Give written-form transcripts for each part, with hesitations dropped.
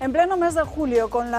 En pleno mes de julio, con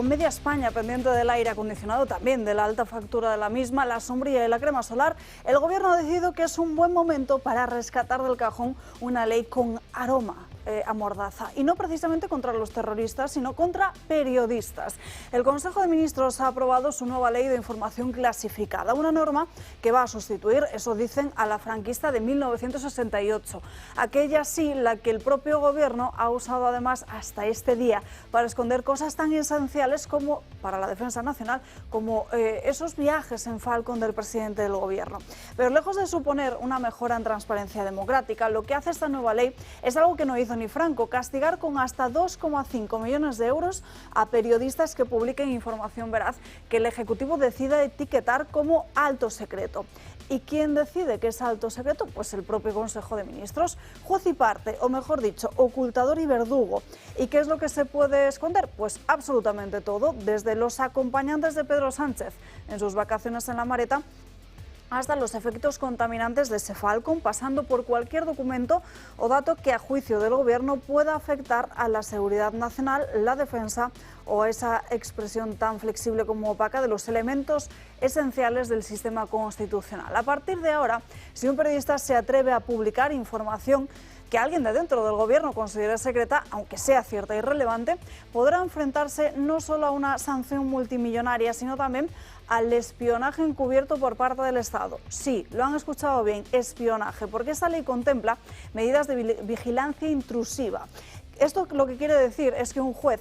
media España pendiente del aire acondicionado, también de la alta factura de la misma, la sombrilla y la crema solar, el Gobierno ha decidido que es un buen momento para rescatar del cajón una ley con aroma a mordaza, y no precisamente contra los terroristas, sino contra periodistas. El Consejo de Ministros ha aprobado su nueva ley de información clasificada, una norma que va a sustituir, eso dicen, a la franquista de 1968. Aquella sí, la que el propio Gobierno ha usado además hasta este día para esconder cosas tan esenciales como, para la defensa nacional, como esos viajes en Falcon del presidente del Gobierno. Pero lejos de suponer una mejora en transparencia democrática, lo que hace esta nueva ley es algo que no hizo ni Franco: castigar con hasta 2,5 millones de euros a periodistas que publiquen información veraz que el Ejecutivo decida etiquetar como alto secreto. ¿Y quién decide que es alto secreto? Pues el propio Consejo de Ministros, juez y parte, o mejor dicho, ocultador y verdugo. ¿Y qué es lo que se puede esconder? Pues absolutamente todo, desde los acompañantes de Pedro Sánchez en sus vacaciones en La Mareta, hasta los efectos contaminantes de ese Falcon, pasando por cualquier documento o dato que a juicio del Gobierno pueda afectar a la seguridad nacional, la defensa o esa expresión tan flexible como opaca de los elementos esenciales del sistema constitucional. A partir de ahora, si un periodista se atreve a publicar información que alguien de dentro del Gobierno considere secreta, aunque sea cierta y relevante, podrá enfrentarse no solo a una sanción multimillonaria, sino también al espionaje encubierto por parte del Estado. Sí, lo han escuchado bien, espionaje, porque esta ley contempla medidas de vigilancia intrusiva. Esto lo que quiere decir es que un juez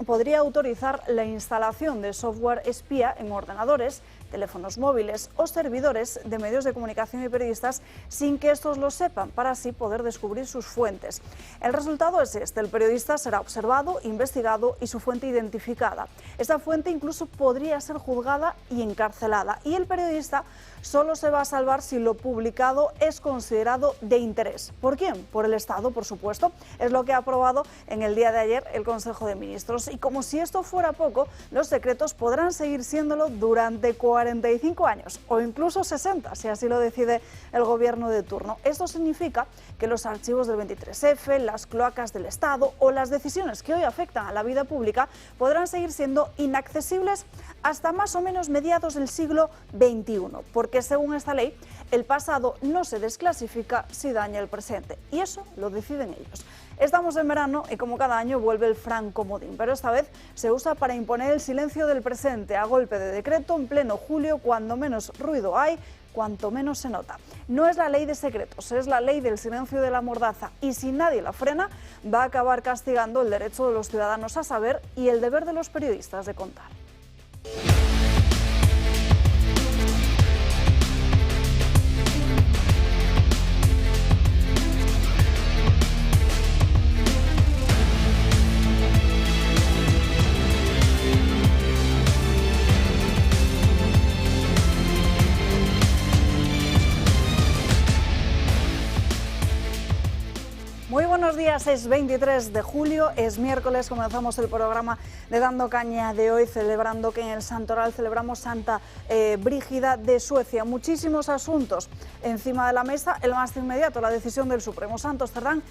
podría autorizar la instalación de software espía en ordenadores, teléfonos móviles o servidores de medios de comunicación y periodistas sin que estos lo sepan, para así poder descubrir sus fuentes. El resultado es este: el periodista será observado, investigado y su fuente identificada. Esta fuente incluso podría ser juzgada y encarcelada, y el periodista solo se va a salvar si lo publicado es considerado de interés. ¿Por quién? Por el Estado, por supuesto. Es lo que ha aprobado en el día de ayer el Consejo de Ministros. Y como si esto fuera poco, los secretos podrán seguir siéndolo durante 45 años o incluso 60, si así lo decide el Gobierno de turno. Esto significa que los archivos del 23F, las cloacas del Estado o las decisiones que hoy afectan a la vida pública podrán seguir siendo inaccesibles hasta más o menos mediados del siglo XXI, porque según esta ley, el pasado no se desclasifica si daña el presente, y eso lo deciden ellos. Estamos en verano y como cada año vuelve el Francomodín, pero esta vez se usa para imponer el silencio del presente a golpe de decreto en pleno julio, cuando menos ruido hay, cuanto menos se nota. No es la ley de secretos, es la ley del silencio de la mordaza, y si nadie la frena, va a acabar castigando el derecho de los ciudadanos a saber y el deber de los periodistas de contar. Muy buenos días, es 23 de julio, es miércoles, comenzamos el programa de Dando Caña de hoy, celebrando que en el Santoral celebramos Santa Brígida de Suecia. Muchísimos asuntos encima de la mesa. El más inmediato, la decisión del Supremo. Santos Cerdán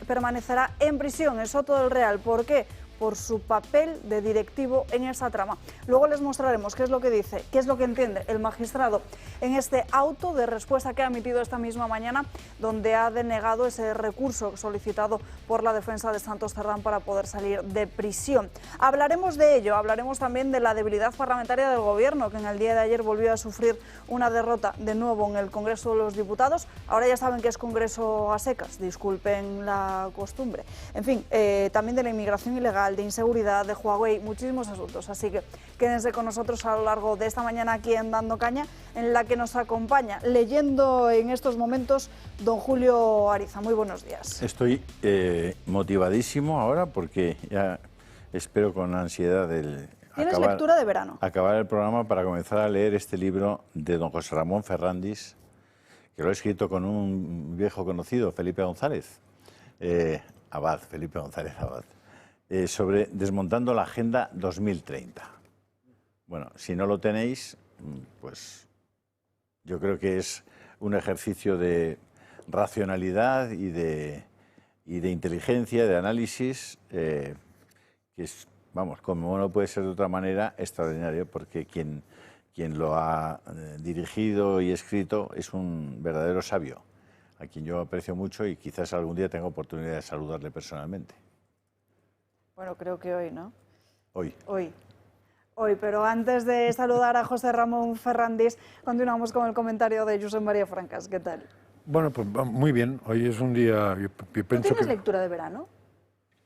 permanecerá en prisión en Soto del Real. ¿Por qué? Por su papel de directivo en esa trama. Luego les mostraremos qué es lo que dice, qué es lo que entiende el magistrado en este auto de respuesta que ha emitido esta misma mañana, donde ha denegado ese recurso solicitado por la defensa de Santos Cerdán para poder salir de prisión. Hablaremos de ello, hablaremos también de la debilidad parlamentaria del Gobierno, que en el día de ayer volvió a sufrir una derrota de nuevo en el Congreso de los Diputados. Ahora ya saben que es Congreso a secas, disculpen la costumbre. En fin, también de la inmigración ilegal, de inseguridad, de Huawei, muchísimos asuntos. Así que quédense con nosotros a lo largo de esta mañana aquí en Dando Caña, en la que nos acompaña, leyendo en estos momentos, don Julio Ariza. Muy buenos días. Estoy motivadísimo ahora porque ya espero con ansiedad ¿Tienes lectura de verano? Acabar el programa para comenzar a leer este libro de don José Ramón Ferrandis, que lo he escrito con un viejo conocido, Felipe González Abad, sobre desmontando la Agenda 2030. Bueno, si no lo tenéis, pues yo creo que es un ejercicio de racionalidad y y de inteligencia, de análisis, que es, vamos, como no puede ser de otra manera, extraordinario, porque quien lo ha dirigido y escrito es un verdadero sabio, a quien yo aprecio mucho y quizás algún día tenga oportunidad de saludarle personalmente. Bueno, creo que hoy, ¿no? Hoy. Hoy, pero antes de saludar a José Ramón Ferrandis, continuamos con el comentario de Josep María Francas. ¿Qué tal? Bueno, pues muy bien. Hoy es un día... Yo ¿Tú pienso tienes que lectura de verano?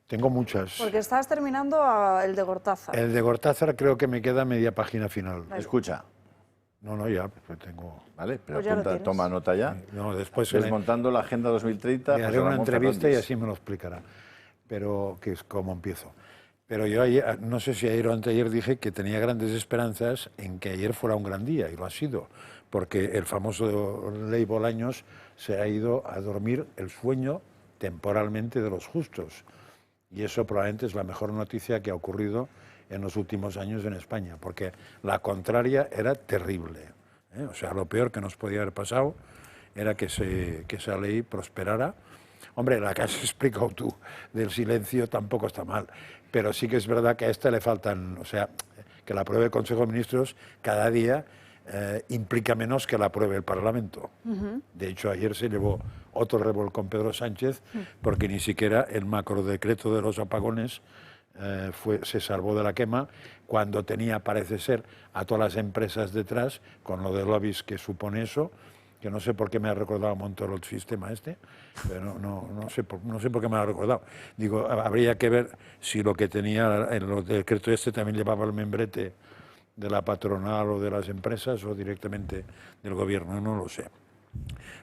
tengo muchas. Porque estás terminando el de Gortázar. El de Gortázar creo que me queda media página final. Escucha. No, ya, pues tengo... Vale, pero Pues ya lo apunta, tienes. toma nota ya. No, después Desmontando la Agenda 2030. le haré José una Ramón entrevista y Fernández. así me lo explicará. Pero que es como empiezo. Pero yo ayer, no sé si ayer o anteayer dije que tenía grandes esperanzas en que ayer fuera un gran día, y lo ha sido, porque el famoso Ley Bolaños se ha ido a dormir el sueño temporalmente de los justos. Y eso probablemente es la mejor noticia que ha ocurrido en los últimos años en España, porque la contraria era terrible, ¿eh? O sea, lo peor que nos podía haber pasado era que esa ley prosperara. Hombre, la que has explicado tú del silencio tampoco está mal, pero sí que es verdad que a esta le faltan, o sea, que la apruebe el Consejo de Ministros cada día implica menos que la apruebe el Parlamento. De hecho, ayer se llevó otro revolcón Pedro Sánchez porque ni siquiera el macrodecreto de los apagones se salvó de la quema cuando tenía, parece ser, a todas las empresas detrás, con lo de lobbies que supone eso, que no sé por qué me ha recordado Montoro el sistema este, pero no sé por qué me lo ha recordado. Digo, habría que ver si lo que tenía en el decreto este también llevaba el membrete de la patronal o de las empresas o directamente del gobierno, no lo sé.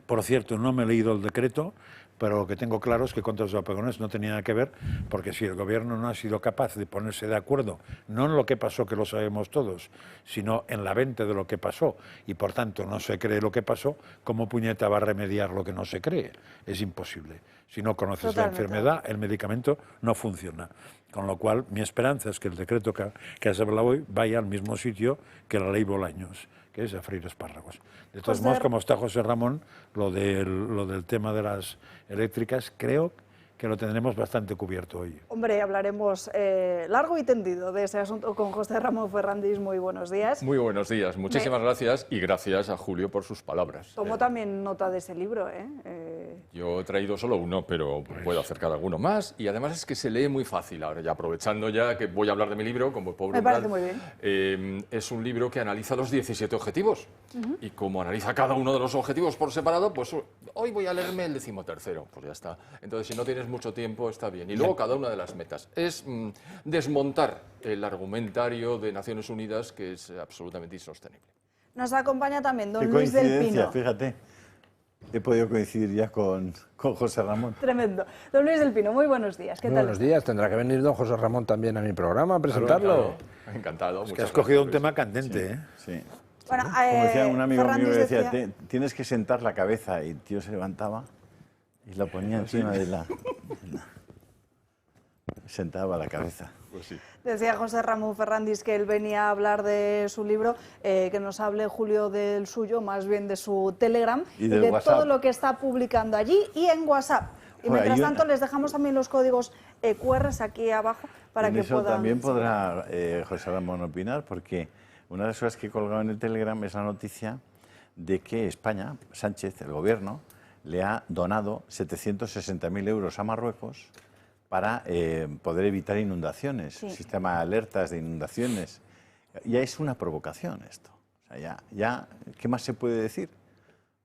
Por cierto, no me he leído el decreto, pero lo que tengo claro es que contra los apagones no tenía nada que ver, porque si el gobierno no ha sido capaz de ponerse de acuerdo, no en lo que pasó, que lo sabemos todos, sino en la venta de lo que pasó, y por tanto no se cree lo que pasó, ¿cómo puñeta va a remediar lo que no se cree? Es imposible. Si no conoces la enfermedad, el medicamento no funciona. Con lo cual, mi esperanza es que el decreto que has hablado hoy vaya al mismo sitio que la ley Bolaños, que es a freír espárragos. De todos modos, como está José Ramón, lo del tema de las eléctricas, creo que lo tendremos bastante cubierto hoy. Hombre, hablaremos largo y tendido de ese asunto con José Ramón Ferrandis. Muy buenos días. Muy buenos días. Muchísimas gracias y gracias a Julio por sus palabras. Tomo también nota de ese libro, Yo he traído solo uno, pero puedo acercar alguno más. Y además es que se lee muy fácil. Ahora ya aprovechando ya que voy a hablar de mi libro, como pobre Me parece muy bien. es un libro que analiza los 17 objetivos. Y como analiza cada uno de los objetivos por separado, pues hoy voy a leerme el 13º. Pues ya está. Entonces, si no tienes mucho tiempo, está bien. Y luego cada una de las metas es desmontar el argumentario de Naciones Unidas, que es absolutamente insostenible. Nos acompaña también don Qué Luis del coincidencia, Pino. fíjate. He podido coincidir ya con José Ramón. Tremendo. Don Luis del Pino, muy buenos días. ¿Qué Muy tal? buenos días. Tendrá que venir don José Ramón también a mi programa a presentarlo. Claro, encantado. Es que has cogido un tema candente, ¿eh? Sí. Bueno, Como decía un amigo mío, Ferrandis que decía, decía- tienes que sentar la cabeza, y el tío se levantaba y la ponía encima de la... Sentaba la cabeza. Pues sí. Decía José Ramón Ferrandis que él venía a hablar de su libro, que nos hable Julio del suyo, más bien de su Telegram Y y del de WhatsApp. todo lo que está publicando allí y en WhatsApp. Y Joder, mientras hay una- tanto les dejamos también los códigos QRs aquí abajo para En que eso puedan... también podrá José Ramón opinar, porque una de las cosas que he colgado en el Telegram es la noticia de que España, Sánchez, el gobierno, le ha donado 760.000 euros a Marruecos para poder evitar inundaciones, Sí. sistema de alertas de inundaciones. Ya es una provocación esto. O sea, ya, ¿qué más se puede decir?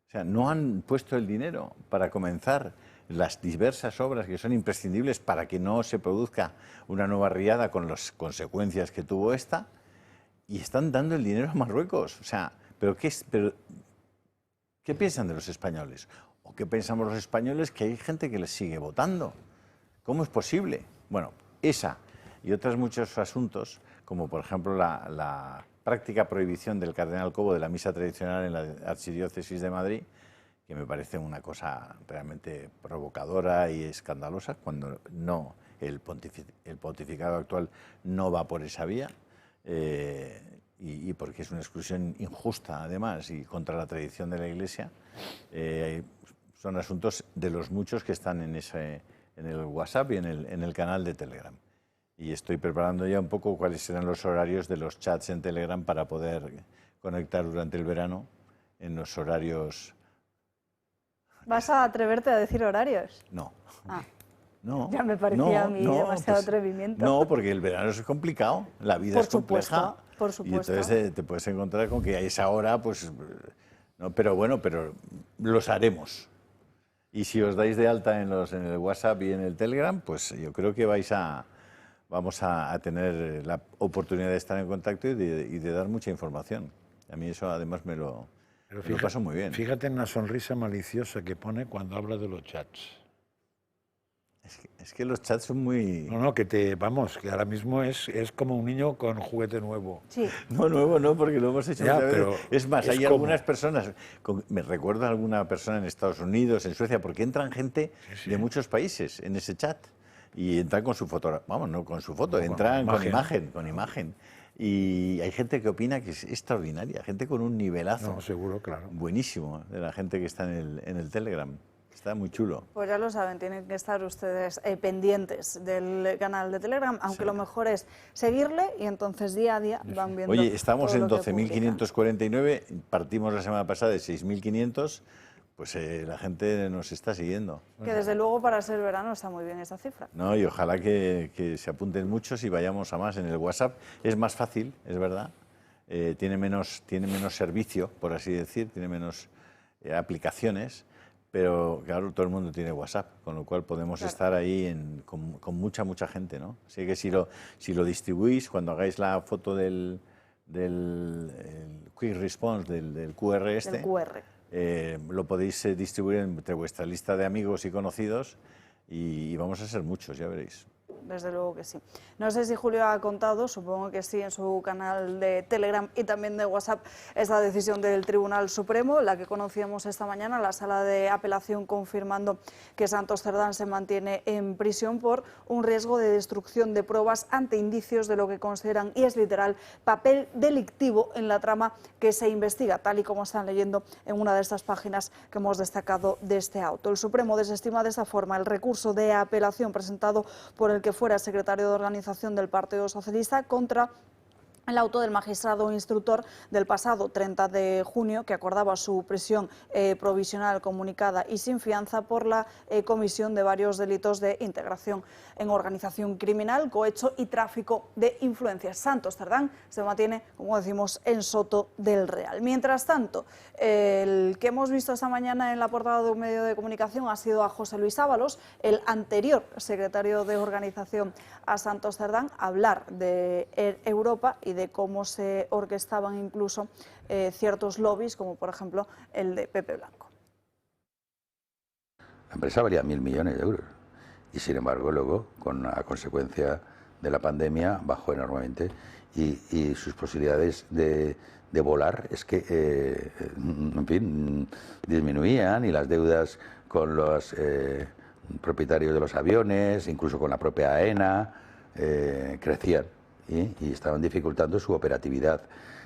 O sea, no han puesto el dinero para comenzar las diversas obras que son imprescindibles para que no se produzca una nueva riada con las consecuencias que tuvo esta, y están dando el dinero a Marruecos. O sea, ¿pero qué piensan de los españoles? ¿O qué pensamos los españoles que hay gente que les sigue votando? ¿Cómo es posible? Bueno, esa y otros muchos asuntos, como por ejemplo la práctica prohibición del cardenal Cobo de la misa tradicional en la Archidiócesis de Madrid, que me parece una cosa realmente provocadora y escandalosa, cuando no, el pontificado actual no va por esa vía, y porque es una exclusión injusta además y contra la tradición de la Iglesia. Son asuntos de los muchos que están en en el WhatsApp y en el canal de Telegram. Y estoy preparando ya un poco cuáles serán los horarios de los chats en Telegram para poder conectar durante el verano en los horarios. ¿Vas a atreverte a decir horarios? No. Ah. No, Ya me parecía a mí demasiado atrevimiento. No, porque el verano es complicado, la vida es compleja. Por supuesto. Y entonces te puedes encontrar con que a esa hora, pues. No, pero bueno, pero los haremos. Y si os dais de alta en el WhatsApp y en el Telegram, pues yo creo que vamos a tener la oportunidad de estar en contacto y de dar mucha información. A mí eso además me lo paso muy bien. Fíjate en la sonrisa maliciosa que pone cuando habla de los chats. Es que los chats son muy... No, que ahora mismo es como un niño con juguete nuevo. Sí. No, nuevo no, porque lo hemos hecho Ya, muchas pero veces. Es más, hay algunas personas, me recuerdo a alguna persona en Estados Unidos, en Suecia, porque entran gente de muchos países en ese chat y entran con su foto, vamos, no con su foto, entran con imagen. Y hay gente que opina que es extraordinaria, gente con un nivelazo. No, seguro, claro. Buenísimo, de la gente que está en el Telegram. Está muy chulo. Pues ya lo saben, tienen que estar ustedes pendientes del canal de Telegram, aunque lo mejor es seguirle y entonces día a día van viendo. Oye, estamos todo en lo que 12.549, partimos la semana pasada de 6.500, pues la gente nos está siguiendo. Que desde luego para ser verano está muy bien esa cifra. No, y ojalá que se apunten muchos y vayamos a más. En el WhatsApp es más fácil, es verdad, tiene menos servicio, por así decir, tiene menos aplicaciones. Pero claro, todo el mundo tiene WhatsApp, con lo cual podemos estar ahí con mucha gente, ¿no? Así que si lo distribuís, cuando hagáis la foto del Quick Response, del QR El QR. lo podéis distribuir entre vuestra lista de amigos y conocidos y vamos a ser muchos, ya veréis. Desde luego que sí. No sé si Julio ha contado, supongo que sí, en su canal de Telegram y también de WhatsApp, esta decisión del Tribunal Supremo, la que conocíamos esta mañana, la sala de apelación confirmando que Santos Cerdán se mantiene en prisión por un riesgo de destrucción de pruebas ante indicios de lo que consideran, y es literal, papel delictivo en la trama que se investiga, tal y como están leyendo en una de estas páginas que hemos destacado de este auto. El Supremo desestima de esta forma el recurso de apelación presentado por el que fuera secretario de organización del Partido Socialista contra el auto del magistrado instructor del pasado 30 de junio que acordaba su prisión provisional comunicada y sin fianza por la comisión de varios delitos de integración en organización criminal, cohecho y tráfico de influencias. Santos Cerdán se mantiene, como decimos, en Soto del Real. Mientras tanto, el que hemos visto esta mañana en la portada de un medio de comunicación ha sido a José Luis Ábalos, el anterior secretario de organización a Santos Cerdán, hablar de Europa y de cómo se orquestaban incluso ciertos lobbies, como por ejemplo el de Pepe Blanco. La empresa valía 1.000 millones de euros y sin embargo luego, con la consecuencia de la pandemia, bajó enormemente y sus posibilidades de volar es que, en fin, disminuían y las deudas con los propietarios de los aviones, incluso con la propia AENA, crecían y estaban dificultando su operatividad.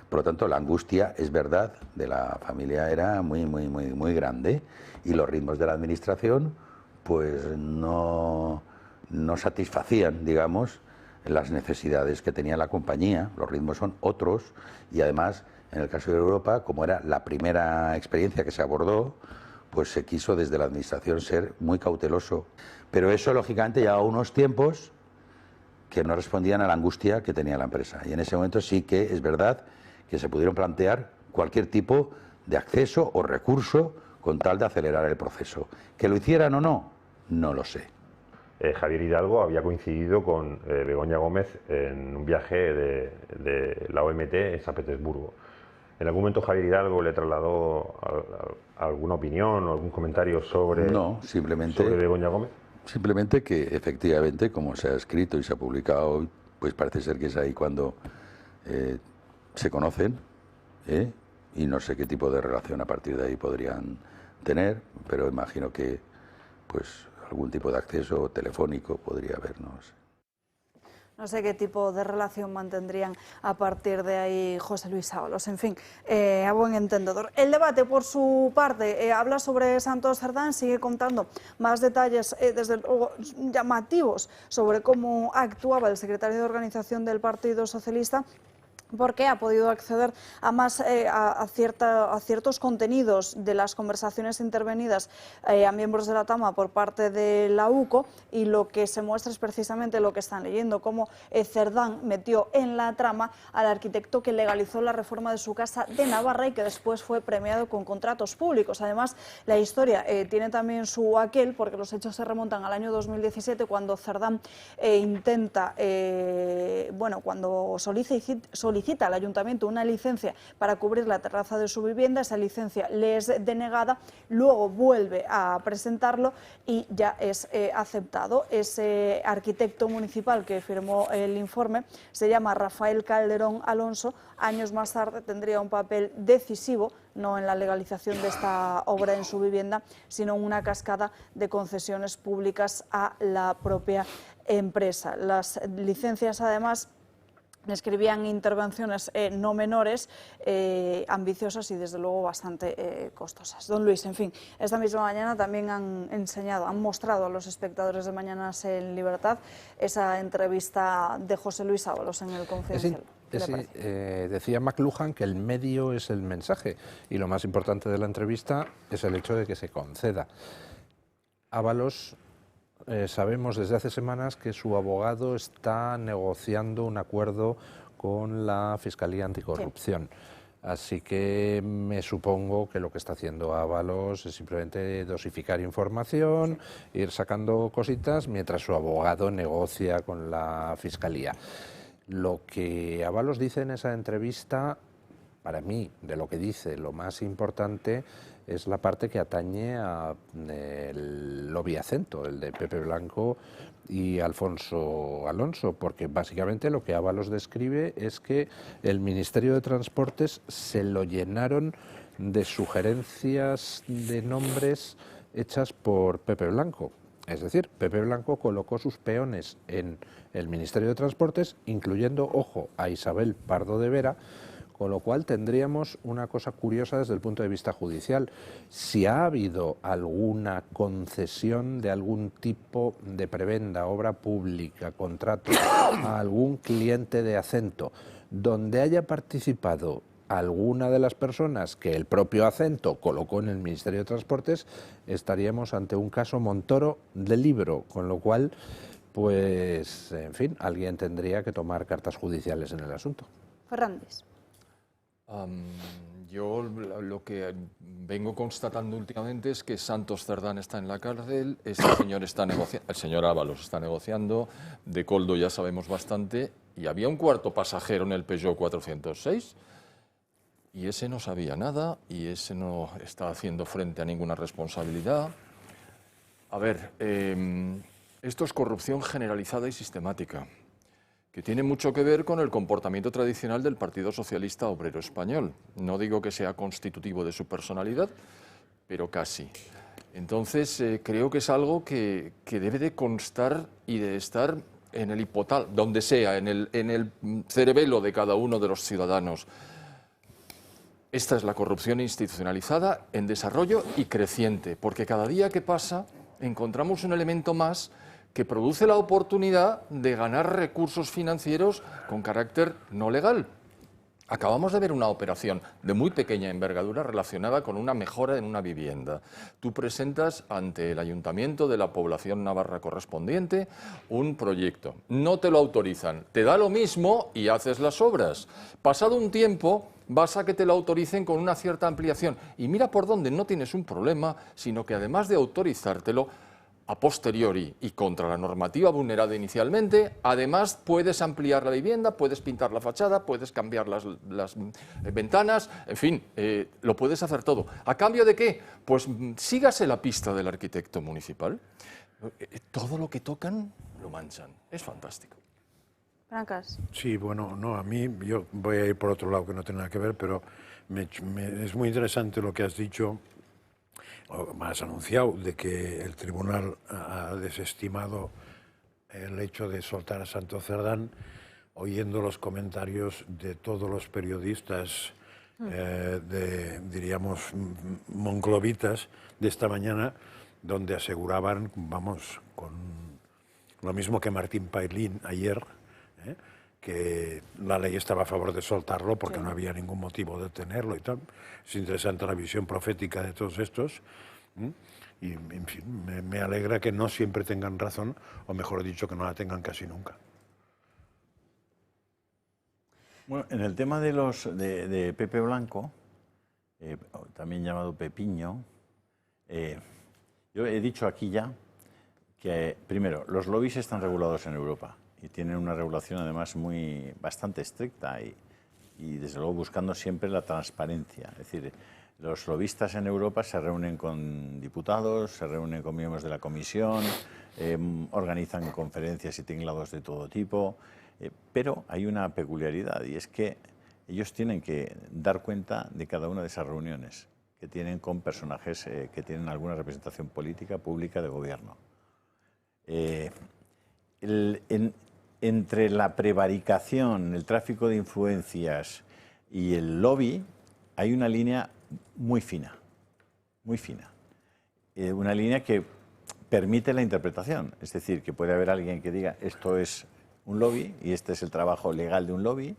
Por lo tanto, la angustia, es verdad, de la familia era muy grande y los ritmos de la administración pues no satisfacían, digamos, las necesidades que tenía la compañía. Los ritmos son otros y además, en el caso de Europa, como era la primera experiencia que se abordó, pues se quiso desde la administración ser muy cauteloso. Pero eso, lógicamente, llevaba unos tiempos que no respondían a la angustia que tenía la empresa. Y en ese momento sí que es verdad que se pudieron plantear cualquier tipo de acceso o recurso con tal de acelerar el proceso. ¿Que lo hicieran o no? No lo sé. Javier Hidalgo había coincidido con Begoña Gómez en un viaje de la OMT en San Petersburgo. ¿En algún momento Javier Hidalgo le trasladó alguna opinión o algún comentario sobre, no, simplemente, sobre Begoña Gómez? Simplemente que efectivamente, como se ha escrito y se ha publicado, pues parece ser que es ahí cuando se conocen, y no sé qué tipo de relación a partir de ahí podrían tener, pero imagino que pues algún tipo de acceso telefónico podría haber, no sé. No sé qué tipo de relación mantendrían a partir de ahí José Luis Ábalos. En fin, a buen entendedor. El debate, por su parte, habla sobre Santos Cerdán, sigue contando más detalles, desde luego llamativos, sobre cómo actuaba el secretario de Organización del Partido Socialista, porque ha podido acceder a ciertos contenidos de las conversaciones intervenidas a miembros de la Tama por parte de la UCO, y lo que se muestra es precisamente lo que están leyendo, cómo Cerdán metió en la trama al arquitecto que legalizó la reforma de su casa de Navarra y que después fue premiado con contratos públicos. Además, la historia tiene también su aquel, porque los hechos se remontan al año 2017, cuando Cerdán cuando solicita al ayuntamiento una licencia para cubrir la terraza de su vivienda. Esa licencia le es denegada, luego vuelve a presentarlo y ya es aceptado. Ese arquitecto municipal que firmó el informe se llama Rafael Calderón Alonso. Años más tarde tendría un papel decisivo, no en la legalización de esta obra en su vivienda, sino en una cascada de concesiones públicas a la propia empresa. Las licencias, además, escribían intervenciones no menores, ambiciosas y desde luego bastante costosas. Don Luis, en fin, esta misma mañana también han mostrado a los espectadores de Mañanas en Libertad esa entrevista de José Luis Ábalos en el Confidencial. Decía McLuhan que el medio es el mensaje y lo más importante de la entrevista es el hecho de que se conceda. Ábalos, sabemos desde hace semanas que su abogado está negociando un acuerdo con la Fiscalía Anticorrupción. Sí. Así que me supongo que lo que está haciendo Ábalos es simplemente dosificar información, ir sacando cositas mientras su abogado negocia con la Fiscalía. Lo que Ábalos dice en esa entrevista, para mí, de lo que dice, lo más importante es la parte que atañe al lobby Acento, el de Pepe Blanco y Alfonso Alonso, porque básicamente lo que Ábalos describe es que el Ministerio de Transportes se lo llenaron de sugerencias de nombres hechas por Pepe Blanco. Es decir, Pepe Blanco colocó sus peones en el Ministerio de Transportes, incluyendo, ojo, a Isabel Pardo de Vera, con lo cual tendríamos una cosa curiosa desde el punto de vista judicial. Si ha habido alguna concesión de algún tipo de prebenda, obra pública, contrato a algún cliente de Acento, donde haya participado alguna de las personas que el propio Acento colocó en el Ministerio de Transportes, estaríamos ante un caso Montoro de libro, con lo cual, pues, en fin, alguien tendría que tomar cartas judiciales en el asunto. Fernández. Yo lo que vengo constatando últimamente es que Santos Cerdán está en la cárcel, este señor está negociando, el señor Ábalos está negociando, de Coldo ya sabemos bastante, y había un cuarto pasajero en el Peugeot 406, y ese no sabía nada, y ese no está haciendo frente a ninguna responsabilidad. A ver, esto es corrupción generalizada y sistemática, que tiene mucho que ver con el comportamiento tradicional del Partido Socialista Obrero Español. No digo que sea constitutivo de su personalidad, pero casi. Entonces, creo que es algo que debe de constar y de estar en el hipotal, donde sea, en el cerebelo de cada uno de los ciudadanos. Esta es la corrupción institucionalizada en desarrollo y creciente, porque cada día que pasa encontramos un elemento más que produce la oportunidad de ganar recursos financieros con carácter no legal. Acabamos de ver una operación de muy pequeña envergadura relacionada con una mejora en una vivienda. Tú presentas ante el ayuntamiento de la población navarra correspondiente un proyecto. No te lo autorizan, te da lo mismo y haces las obras. Pasado un tiempo vas a que te lo autoricen con una cierta ampliación. Y mira por dónde no tienes un problema, sino que además de autorizártelo, a posteriori y contra la normativa vulnerada inicialmente, además puedes ampliar la vivienda, puedes pintar la fachada, puedes cambiar las ventanas, en fin, lo puedes hacer todo. ¿A cambio de qué? Pues sígase la pista del arquitecto municipal. Todo lo que tocan lo manchan. Es fantástico. Brancas. Sí, bueno, no, a mí, yo voy a ir por otro lado que no tiene nada que ver, pero es muy interesante lo que has dicho, o me has anunciado, de que el tribunal ha desestimado el hecho de soltar a Santos Cerdán, oyendo los comentarios de todos los periodistas, diríamos, monclovitas de esta mañana, donde aseguraban, vamos, con lo mismo que Martín Pailín ayer, que la ley estaba a favor de soltarlo porque no había ningún motivo de tenerlo y tal. Es interesante la visión profética de todos estos. Y, en fin, me alegra que no siempre tengan razón, o mejor dicho, que no la tengan casi nunca. Bueno, en el tema de Pepe Blanco, también llamado Pepiño, yo he dicho aquí ya que, primero, los lobbies están regulados en Europa y tienen una regulación además bastante estricta y desde luego buscando siempre la transparencia. Es decir, los lobistas en Europa se reúnen con diputados, se reúnen con miembros de la comisión, organizan conferencias y tinglados de todo tipo, pero hay una peculiaridad y es que ellos tienen que dar cuenta de cada una de esas reuniones que tienen con personajes que tienen alguna representación política pública de gobierno. Entre la prevaricación, el tráfico de influencias y el lobby hay una línea muy fina, muy fina. Una línea que permite la interpretación, es decir, que puede haber alguien que diga esto es un lobby y este es el trabajo legal de un lobby,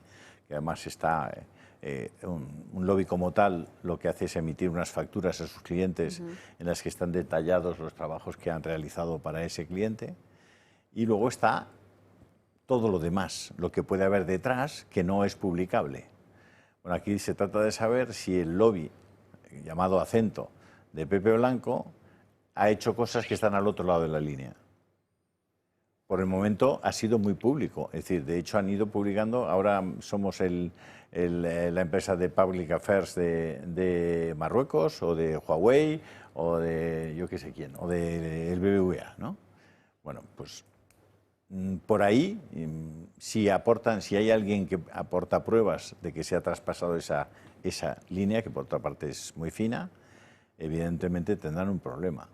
que además está un lobby como tal lo que hace es emitir unas facturas a sus clientes en las que están detallados los trabajos que han realizado para ese cliente, y luego está todo lo demás, lo que puede haber detrás que no es publicable. Bueno, aquí se trata de saber si el lobby, llamado Acento, de Pepe Blanco, ha hecho cosas que están al otro lado de la línea. Por el momento ha sido muy público, es decir, de hecho han ido publicando, ahora somos la empresa de Public Affairs de Marruecos, o de Huawei, o de yo qué sé quién, o del BBVA, ¿no? Bueno, pues por ahí, si hay alguien que aporta pruebas de que se ha traspasado esa línea, que por otra parte es muy fina, evidentemente tendrán un problema.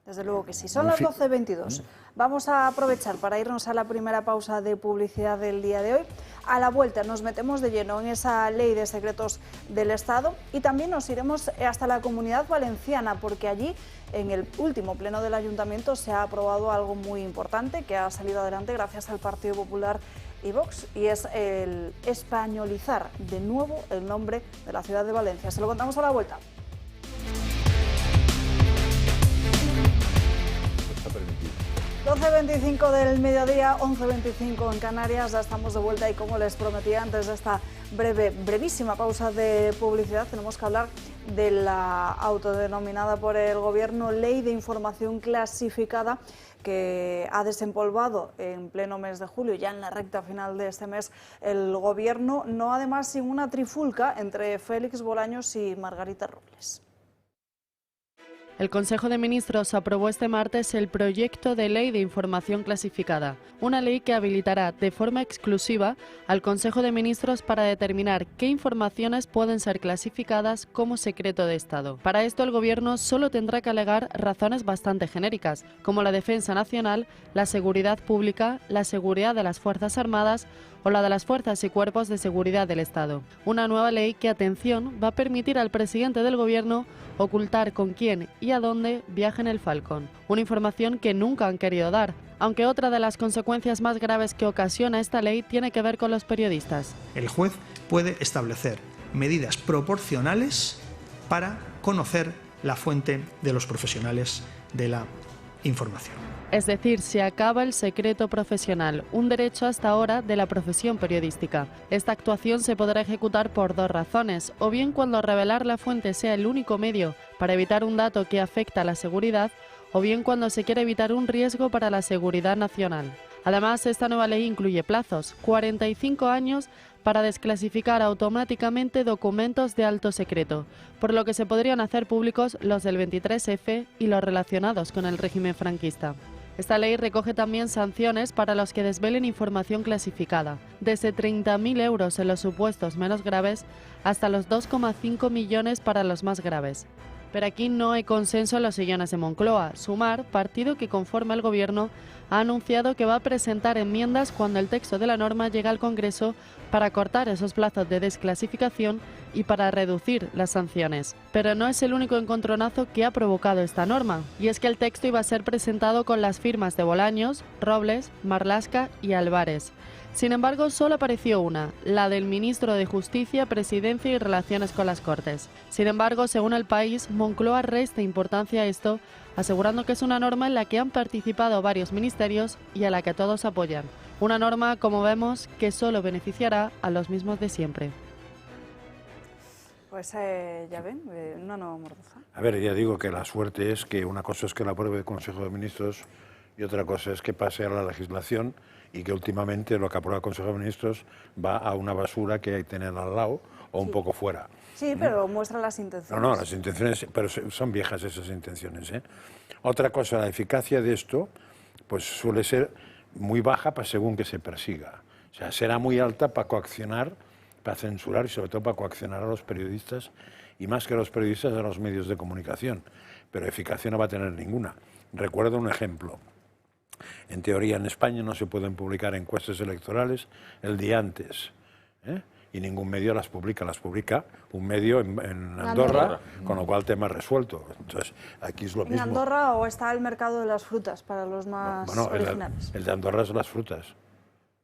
Desde luego que sí. Son las 12:22. Vamos a aprovechar para irnos a la primera pausa de publicidad del día de hoy. A la vuelta nos metemos de lleno en esa ley de secretos del Estado y también nos iremos hasta la Comunidad Valenciana, porque allí, en el último pleno del Ayuntamiento, se ha aprobado algo muy importante que ha salido adelante gracias al Partido Popular y Vox, y es el españolizar de nuevo el nombre de la ciudad de Valencia. Se lo contamos a la vuelta. 12:25 del mediodía, 11:25 en Canarias, ya estamos de vuelta y como les prometí antes de esta brevísima pausa de publicidad, tenemos que hablar de la autodenominada por el Gobierno Ley de Información Clasificada, que ha desempolvado en pleno mes de julio, ya en la recta final de este mes, el Gobierno, no además sin una trifulca entre Félix Bolaños y Margarita Robles. El Consejo de Ministros aprobó este martes el proyecto de Ley de Información Clasificada, una ley que habilitará de forma exclusiva al Consejo de Ministros para determinar qué informaciones pueden ser clasificadas como secreto de Estado. Para esto, el Gobierno solo tendrá que alegar razones bastante genéricas, como la defensa nacional, la seguridad pública, la seguridad de las Fuerzas Armadas o la de las fuerzas y cuerpos de seguridad del Estado. Una nueva ley que, atención, va a permitir al presidente del Gobierno ocultar con quién y a dónde viaja en el Falcon. Una información que nunca han querido dar, aunque otra de las consecuencias más graves que ocasiona esta ley tiene que ver con los periodistas. El juez puede establecer medidas proporcionales para conocer la fuente de los profesionales de la información. Es decir, se acaba el secreto profesional, un derecho hasta ahora de la profesión periodística. Esta actuación se podrá ejecutar por dos razones, o bien cuando revelar la fuente sea el único medio para evitar un dato que afecta a la seguridad, o bien cuando se quiere evitar un riesgo para la seguridad nacional. Además, esta nueva ley incluye plazos, 45 años para desclasificar automáticamente documentos de alto secreto, por lo que se podrían hacer públicos los del 23F y los relacionados con el régimen franquista. Esta ley recoge también sanciones para los que desvelen información clasificada, desde 30.000 euros en los supuestos menos graves hasta los 2,5 millones para los más graves. Pero aquí no hay consenso en los sillones de Moncloa. Sumar, partido que conforma el Gobierno, ha anunciado que va a presentar enmiendas cuando el texto de la norma llegue al Congreso para cortar esos plazos de desclasificación y para reducir las sanciones. Pero no es el único encontronazo que ha provocado esta norma, y es que el texto iba a ser presentado con las firmas de Bolaños, Robles, Marlaska y Álvarez. Sin embargo, solo apareció una, la del ministro de Justicia, Presidencia y Relaciones con las Cortes. Sin embargo, según El País, Moncloa resta importancia a esto, asegurando que es una norma en la que han participado varios ministerios y a la que todos apoyan. Una norma, como vemos, que solo beneficiará a los mismos de siempre. Pues ya ven, una nueva mordaza. A ver, ya digo que la suerte es que una cosa es que la apruebe el Consejo de Ministros y otra cosa es que pase a la legislación y que últimamente lo que aprueba el Consejo de Ministros va a una basura que hay que tener al lado o un poco fuera. Sí, pero muestra las intenciones. No, las intenciones, pero son viejas esas intenciones, ¿eh? Otra cosa, la eficacia de esto, pues suele ser muy baja para según que se persiga. O sea, será muy alta para coaccionar, para censurar y sobre todo para coaccionar a los periodistas y más que a los periodistas a los medios de comunicación. Pero eficacia no va a tener ninguna. Recuerdo un ejemplo. En teoría en España no se pueden publicar encuestas electorales el día antes, ¿eh? Y ningún medio las publica un medio en Andorra, con lo cual tema resuelto. Entonces, aquí es lo mismo. ¿En Andorra o está el mercado de las frutas para los más originales? El de Andorra es las frutas.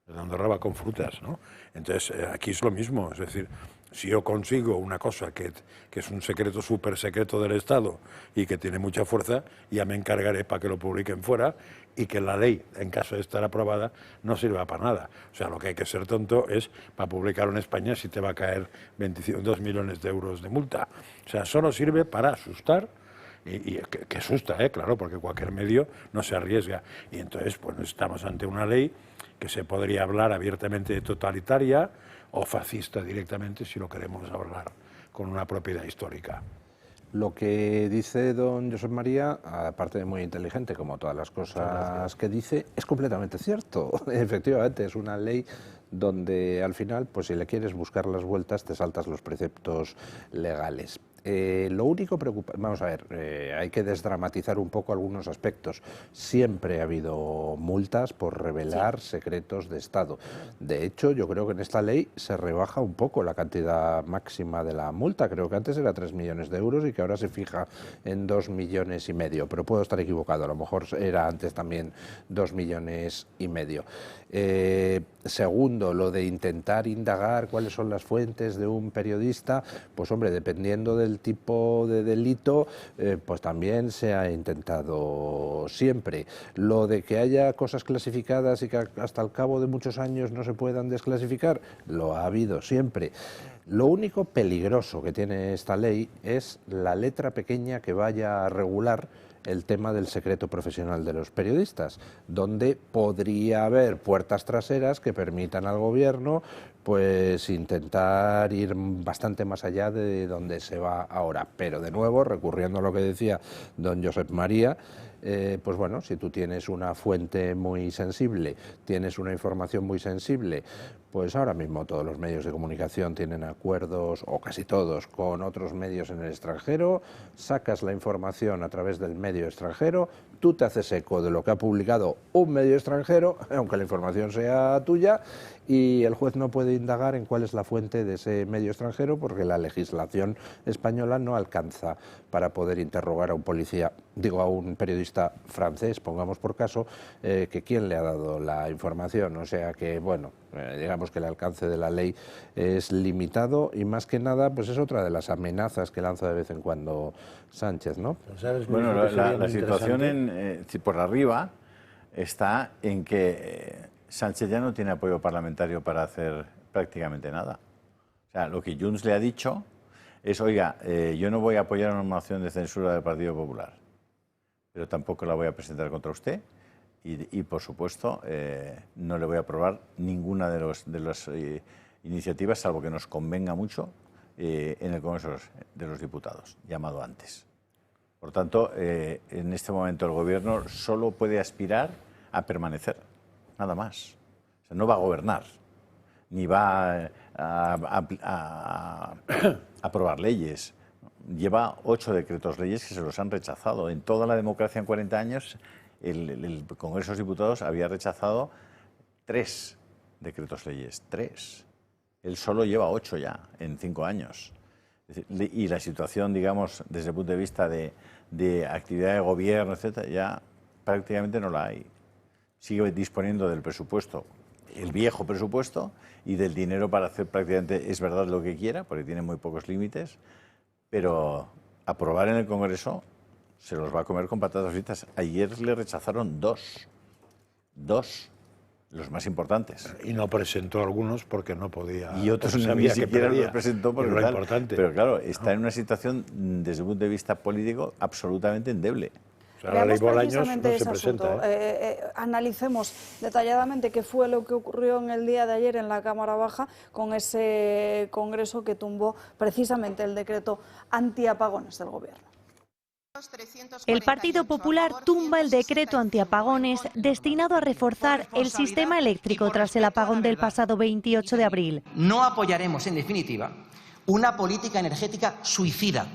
El de Andorra va con frutas, ¿no? Entonces, aquí es lo mismo. Es decir, si yo consigo una cosa que es un secreto súper secreto del Estado y que tiene mucha fuerza, ya me encargaré para que lo publiquen fuera y que la ley, en caso de estar aprobada, no sirva para nada. O sea, lo que hay que ser tonto es para publicarlo en España si te va a caer 2 millones de euros de multa. O sea, solo sirve para asustar. Y que asusta, claro, porque cualquier medio no se arriesga. Y entonces, pues estamos ante una ley que se podría hablar abiertamente de totalitaria o fascista directamente, si lo queremos hablar con una propiedad histórica. Lo que dice don Josep María, aparte de muy inteligente, como todas las cosas que dice, es completamente cierto. Efectivamente, es una ley donde al final, pues si le quieres buscar las vueltas, te saltas los preceptos legales. Lo único preocupante, vamos a ver, hay que desdramatizar un poco algunos aspectos. Siempre ha habido multas por revelar secretos de Estado. De hecho, yo creo que en esta ley se rebaja un poco la cantidad máxima de la multa. Creo que antes era 3 millones de euros y que ahora se fija en 2,5 millones, pero puedo estar equivocado, a lo mejor era antes también 2,5 millones. Segundo, lo de intentar indagar cuáles son las fuentes de un periodista, pues hombre, dependiendo del tipo de delito, pues también se ha intentado siempre. Lo de que haya cosas clasificadas y que hasta el cabo de muchos años no se puedan desclasificar, lo ha habido siempre. Lo único peligroso que tiene esta ley es la letra pequeña que vaya a regular el tema del secreto profesional de los periodistas, donde podría haber puertas traseras que permitan al gobierno pues intentar ir bastante más allá de donde se va ahora. Pero de nuevo, recurriendo a lo que decía don Josep María, pues bueno, si tú tienes una fuente muy sensible, tienes una información muy sensible, pues ahora mismo todos los medios de comunicación tienen acuerdos, o casi todos, con otros medios en el extranjero, sacas la información a través del medio extranjero, tú te haces eco de lo que ha publicado un medio extranjero, aunque la información sea tuya, y el juez no puede indagar en cuál es la fuente de ese medio extranjero porque la legislación española no alcanza para poder interrogar a un policía, digo a un periodista francés, pongamos por caso, que quién le ha dado la información. O sea que, bueno, digamos que el alcance de la ley es limitado y más que nada pues es otra de las amenazas que lanza de vez en cuando Sánchez, ¿no? Bueno, la situación por arriba está en que Sánchez ya no tiene apoyo parlamentario para hacer prácticamente nada. O sea, lo que Junts le ha dicho es, oiga, yo no voy a apoyar una moción de censura del Partido Popular, pero tampoco la voy a presentar contra usted y por supuesto, no le voy a aprobar ninguna de las iniciativas, salvo que nos convenga mucho en el Congreso de los Diputados, llamado antes. Por tanto, en este momento el Gobierno solo puede aspirar a permanecer. Nada más. O sea, no va a gobernar, ni va a aprobar leyes. Lleva 8 decretos leyes que se los han rechazado. En toda la democracia en 40 años, el Congreso de los Diputados había rechazado 3 decretos leyes, 3. Él solo lleva 8 ya, en 5 años. Y la situación, digamos, desde el punto de vista de actividad de gobierno, etcétera, ya prácticamente no la hay. Sigue disponiendo del presupuesto, el viejo presupuesto, y del dinero para hacer prácticamente, es verdad, lo que quiera, porque tiene muy pocos límites, pero aprobar en el Congreso se los va a comer con patatas fritas. Ayer le rechazaron 2, los más importantes. Y no presentó algunos porque no podía. Y otros ni siquiera los presentó porque lo importante. Pero claro, está en una situación, desde el punto de vista político, absolutamente endeble. O sea, la ley Bolaños no se ese presenta. Analicemos detalladamente qué fue lo que ocurrió en el día de ayer en la Cámara Baja con ese Congreso que tumbó precisamente el decreto antiapagones del Gobierno. El Partido Popular tumba el decreto antiapagones destinado a reforzar el sistema eléctrico tras el apagón del pasado 28 de abril. No apoyaremos, en definitiva, una política energética suicida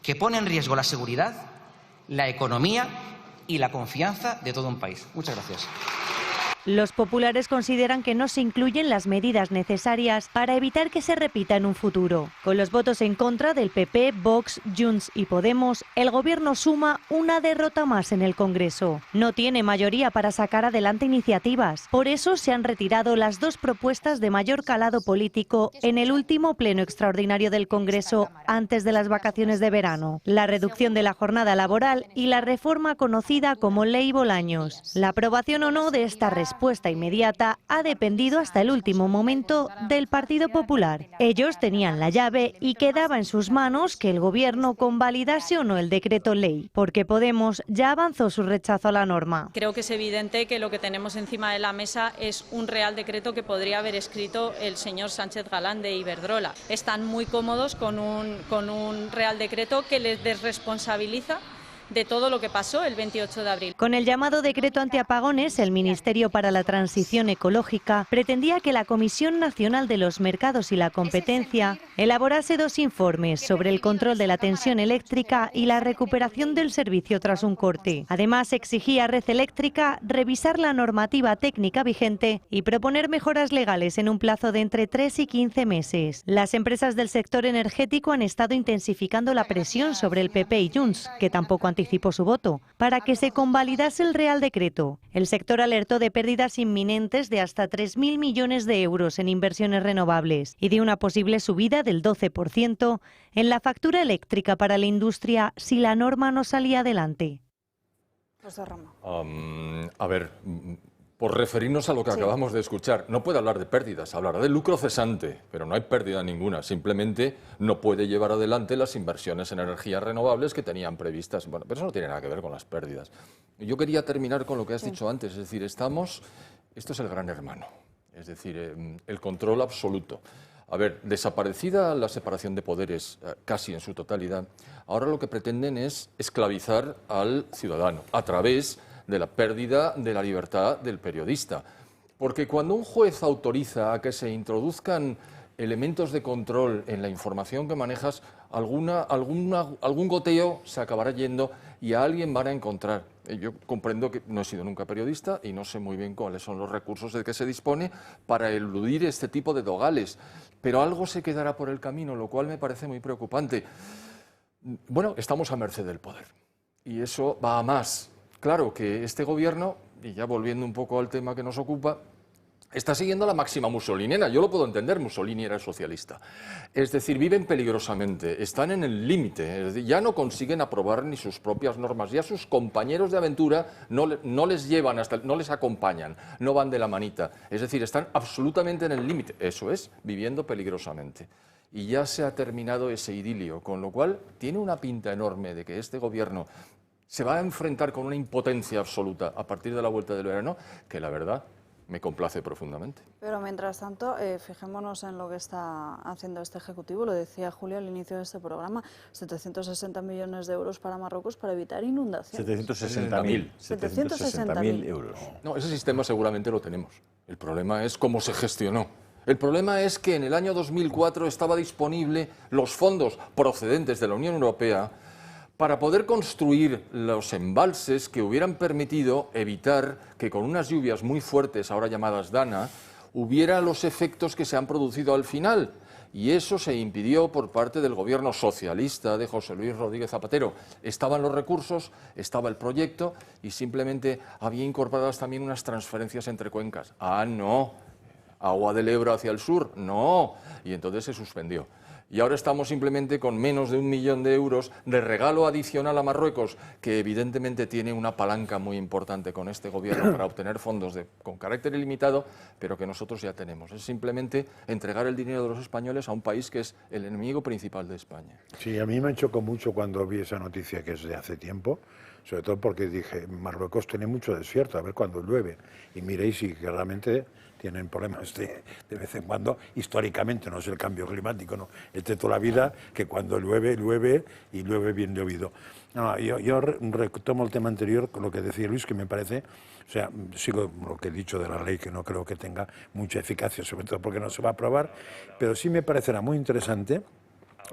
que pone en riesgo la seguridad, la economía y la confianza de todo un país. Muchas gracias. Los populares consideran que no se incluyen las medidas necesarias para evitar que se repita en un futuro. Con los votos en contra del PP, Vox, Junts y Podemos, el Gobierno suma una derrota más en el Congreso. No tiene mayoría para sacar adelante iniciativas. Por eso se han retirado las 2 propuestas de mayor calado político en el último pleno extraordinario del Congreso antes de las vacaciones de verano: la reducción de la jornada laboral y la reforma conocida como Ley Bolaños. La aprobación o no de esta respuesta inmediata ha dependido hasta el último momento del Partido Popular. Ellos tenían la llave y quedaba en sus manos que el Gobierno convalidase o no el decreto ley, porque Podemos ya avanzó su rechazo a la norma. Creo que es evidente que lo que tenemos encima de la mesa es un real decreto que podría haber escrito el señor Sánchez Galán de Iberdrola. Están muy cómodos con un real decreto que les desresponsabiliza de todo lo que pasó el 28 de abril. Con el llamado decreto antiapagones, el Ministerio para la Transición Ecológica pretendía que la Comisión Nacional de los Mercados y la Competencia elaborase 2 informes sobre el control de la tensión eléctrica y la recuperación del servicio tras un corte. Además, exigía a Red Eléctrica revisar la normativa técnica vigente y proponer mejoras legales en un plazo de entre 3 y 15 meses. Las empresas del sector energético han estado intensificando la presión sobre el PP y Junts, que tampoco anticipó su voto, para que se convalidase el Real Decreto. El sector alertó de pérdidas inminentes de hasta 3.000 millones de euros en inversiones renovables y de una posible subida del 12% en la factura eléctrica para la industria si la norma no salía adelante. A ver, por referirnos a lo que acabamos de escuchar, no puede hablar de pérdidas, hablará de lucro cesante, pero no hay pérdida ninguna, simplemente no puede llevar adelante las inversiones en energías renovables que tenían previstas. Bueno, pero eso no tiene nada que ver con las pérdidas. Yo quería terminar con lo que has dicho antes, es decir, esto es el gran hermano, es decir, el control absoluto. A ver, desaparecida la separación de poderes casi en su totalidad, ahora lo que pretenden es esclavizar al ciudadano a través de la pérdida de la libertad del periodista. Porque cuando un juez autoriza a que se introduzcan elementos de control en la información que manejas, algún goteo se acabará yendo y a alguien van a encontrar. Yo comprendo que no he sido nunca periodista y no sé muy bien cuáles son los recursos de que se dispone para eludir este tipo de dogales, pero algo se quedará por el camino, lo cual me parece muy preocupante. Bueno, estamos a merced del poder y eso va a más. Claro que este gobierno, y ya volviendo un poco al tema que nos ocupa, está siguiendo la máxima mussoliniana. Yo lo puedo entender, Mussolini era socialista. Es decir, viven peligrosamente, están en el límite, es decir, ya no consiguen aprobar ni sus propias normas, ya sus compañeros de aventura no les llevan no les acompañan, no van de la manita. Es decir, están absolutamente en el límite, eso es, viviendo peligrosamente. Y ya se ha terminado ese idilio, con lo cual tiene una pinta enorme de que este gobierno se va a enfrentar con una impotencia absoluta a partir de la vuelta del verano, que la verdad me complace profundamente. Pero mientras tanto, fijémonos en lo que está haciendo este Ejecutivo. Lo decía Julio al inicio de este programa, 760 millones de euros para Marruecos para evitar inundaciones. 760.000 euros. No, ese sistema seguramente lo tenemos. El problema es cómo se gestionó. El problema es que en el año 2004 estaba disponible los fondos procedentes de la Unión Europea para poder construir los embalses que hubieran permitido evitar que con unas lluvias muy fuertes, ahora llamadas Dana, hubiera los efectos que se han producido al final. Y eso se impidió por parte del gobierno socialista de José Luis Rodríguez Zapatero. Estaban los recursos, estaba el proyecto y simplemente había incorporadas también unas transferencias entre cuencas. Ah, no, agua del Ebro hacia el sur, no. Y entonces se suspendió. Y ahora estamos simplemente con menos de 1 millón de euros de regalo adicional a Marruecos, que evidentemente tiene una palanca muy importante con este gobierno para obtener fondos con carácter ilimitado, pero que nosotros ya tenemos. Es simplemente entregar el dinero de los españoles a un país que es el enemigo principal de España. Sí, a mí me chocó mucho cuando vi esa noticia, que es de hace tiempo, sobre todo porque dije, Marruecos tiene mucho desierto, a ver cuándo llueve. Y miréis si realmente tienen problemas de vez en cuando, históricamente, no es el cambio climático, no, es de toda la vida que cuando llueve, llueve y llueve bien llovido. No, yo retomo el tema anterior con lo que decía Luis, que me parece, o sea, sigo lo que he dicho de la ley, que no creo que tenga mucha eficacia, sobre todo porque no se va a aprobar, pero sí me parecerá muy interesante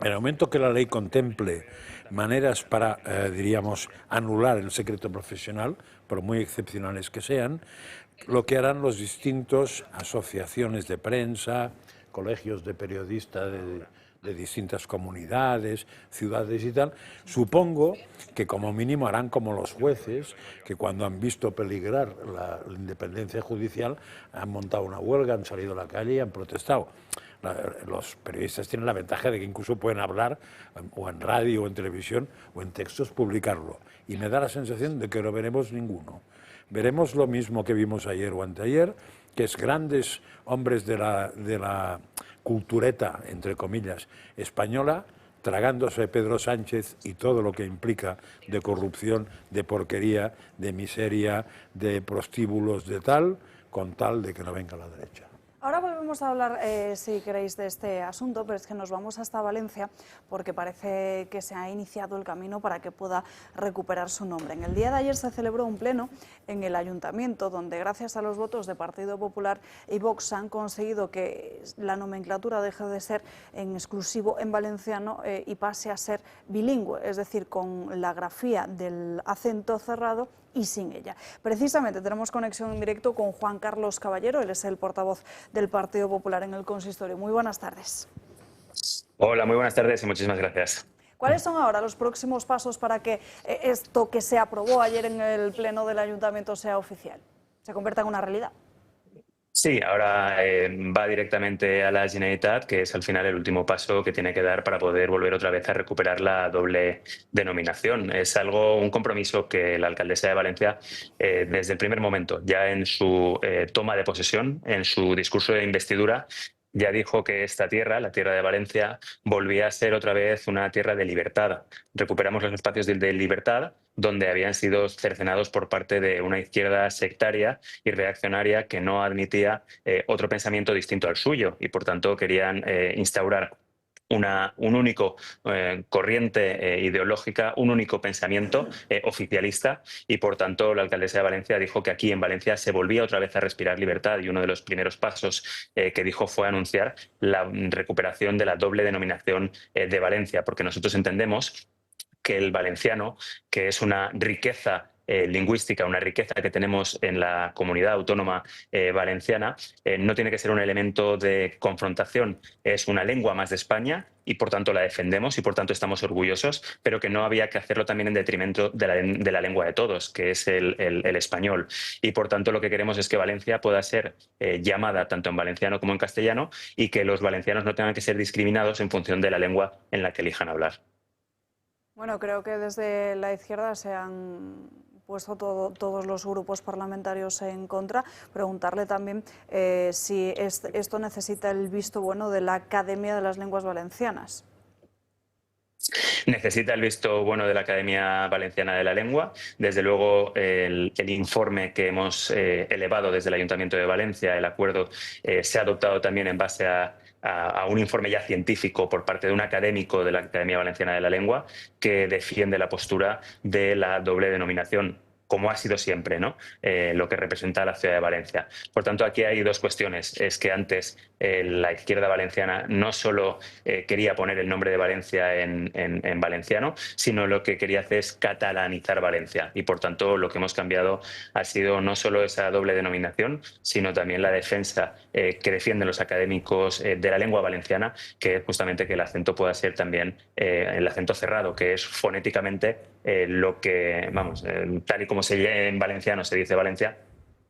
en el momento que la ley contemple maneras para, diríamos, anular el secreto profesional, por muy excepcionales que sean, lo que harán los distintos asociaciones de prensa, colegios de periodistas de distintas comunidades, ciudades y tal, supongo que como mínimo harán como los jueces, que cuando han visto peligrar la independencia judicial han montado una huelga, han salido a la calle y han protestado. Los periodistas tienen la ventaja de que incluso pueden hablar o en radio o en televisión o en textos, publicarlo. Y me da la sensación de que no veremos ninguno. Veremos lo mismo que vimos ayer o anteayer, que es grandes hombres de la cultureta, entre comillas, española, tragándose Pedro Sánchez y todo lo que implica de corrupción, de porquería, de miseria, de prostíbulos, de tal, con tal de que no venga la derecha. Ahora volvemos a hablar, si queréis, de este asunto, pero es que nos vamos hasta Valencia porque parece que se ha iniciado el camino para que pueda recuperar su nombre. En el día de ayer se celebró un pleno en el Ayuntamiento donde, gracias a los votos de Partido Popular y Vox, han conseguido que la nomenclatura deje de ser en exclusivo en valenciano y pase a ser bilingüe, es decir, con la grafía del acento cerrado y sin ella. Precisamente tenemos conexión en directo con Juan Carlos Caballero, él es el portavoz del Partido Popular en el consistorio. Muy buenas tardes. Hola, muy buenas tardes y muchísimas gracias. ¿Cuáles son ahora los próximos pasos para que esto que se aprobó ayer en el Pleno del Ayuntamiento sea oficial, se convierta en una realidad? Sí, ahora va directamente a la Generalitat, que es al final el último paso que tiene que dar para poder volver otra vez a recuperar la doble denominación. Es un compromiso que la alcaldesa de Valencia, desde el primer momento, ya en su toma de posesión, en su discurso de investidura, ya dijo que esta tierra, la tierra de Valencia, volvía a ser otra vez una tierra de libertad. Recuperamos los espacios de libertad donde habían sido cercenados por parte de una izquierda sectaria y reaccionaria que no admitía otro pensamiento distinto al suyo y, por tanto, querían instaurar un único corriente ideológica, un único pensamiento oficialista y, por tanto, la alcaldesa de Valencia dijo que aquí en Valencia se volvía otra vez a respirar libertad y uno de los primeros pasos que dijo fue anunciar la recuperación de la doble denominación de Valencia, porque nosotros entendemos que el valenciano, que es una riqueza lingüística, una riqueza que tenemos en la comunidad autónoma valenciana, no tiene que ser un elemento de confrontación, es una lengua más de España y por tanto la defendemos y por tanto estamos orgullosos, pero que no había que hacerlo también en detrimento de la lengua de todos, que es el español. Y por tanto lo que queremos es que Valencia pueda ser llamada tanto en valenciano como en castellano y que los valencianos no tengan que ser discriminados en función de la lengua en la que elijan hablar. Bueno, creo que desde la izquierda se han puesto todos los grupos parlamentarios en contra. Preguntarle también si esto necesita el visto bueno de la Academia de las Lenguas Valencianas. Necesita el visto bueno de la Academia Valenciana de la Lengua. Desde luego, el informe que hemos elevado desde el Ayuntamiento de Valencia, el acuerdo, se ha adoptado también en base a un informe ya científico por parte de un académico de la Academia Valenciana de la Lengua que defiende la postura de la doble denominación. como ha sido siempre, ¿no? Lo que representa la ciudad de Valencia. Por tanto, aquí hay dos cuestiones. Es que antes la izquierda valenciana no solo quería poner el nombre de Valencia en valenciano, sino lo que quería hacer es catalanizar Valencia. Y por tanto, lo que hemos cambiado ha sido no solo esa doble denominación, sino también la defensa que defienden los académicos de la lengua valenciana, que es justamente que el acento pueda ser también el acento cerrado, que es fonéticamente lo que, vamos, tal y como en valenciano se dice Valencia,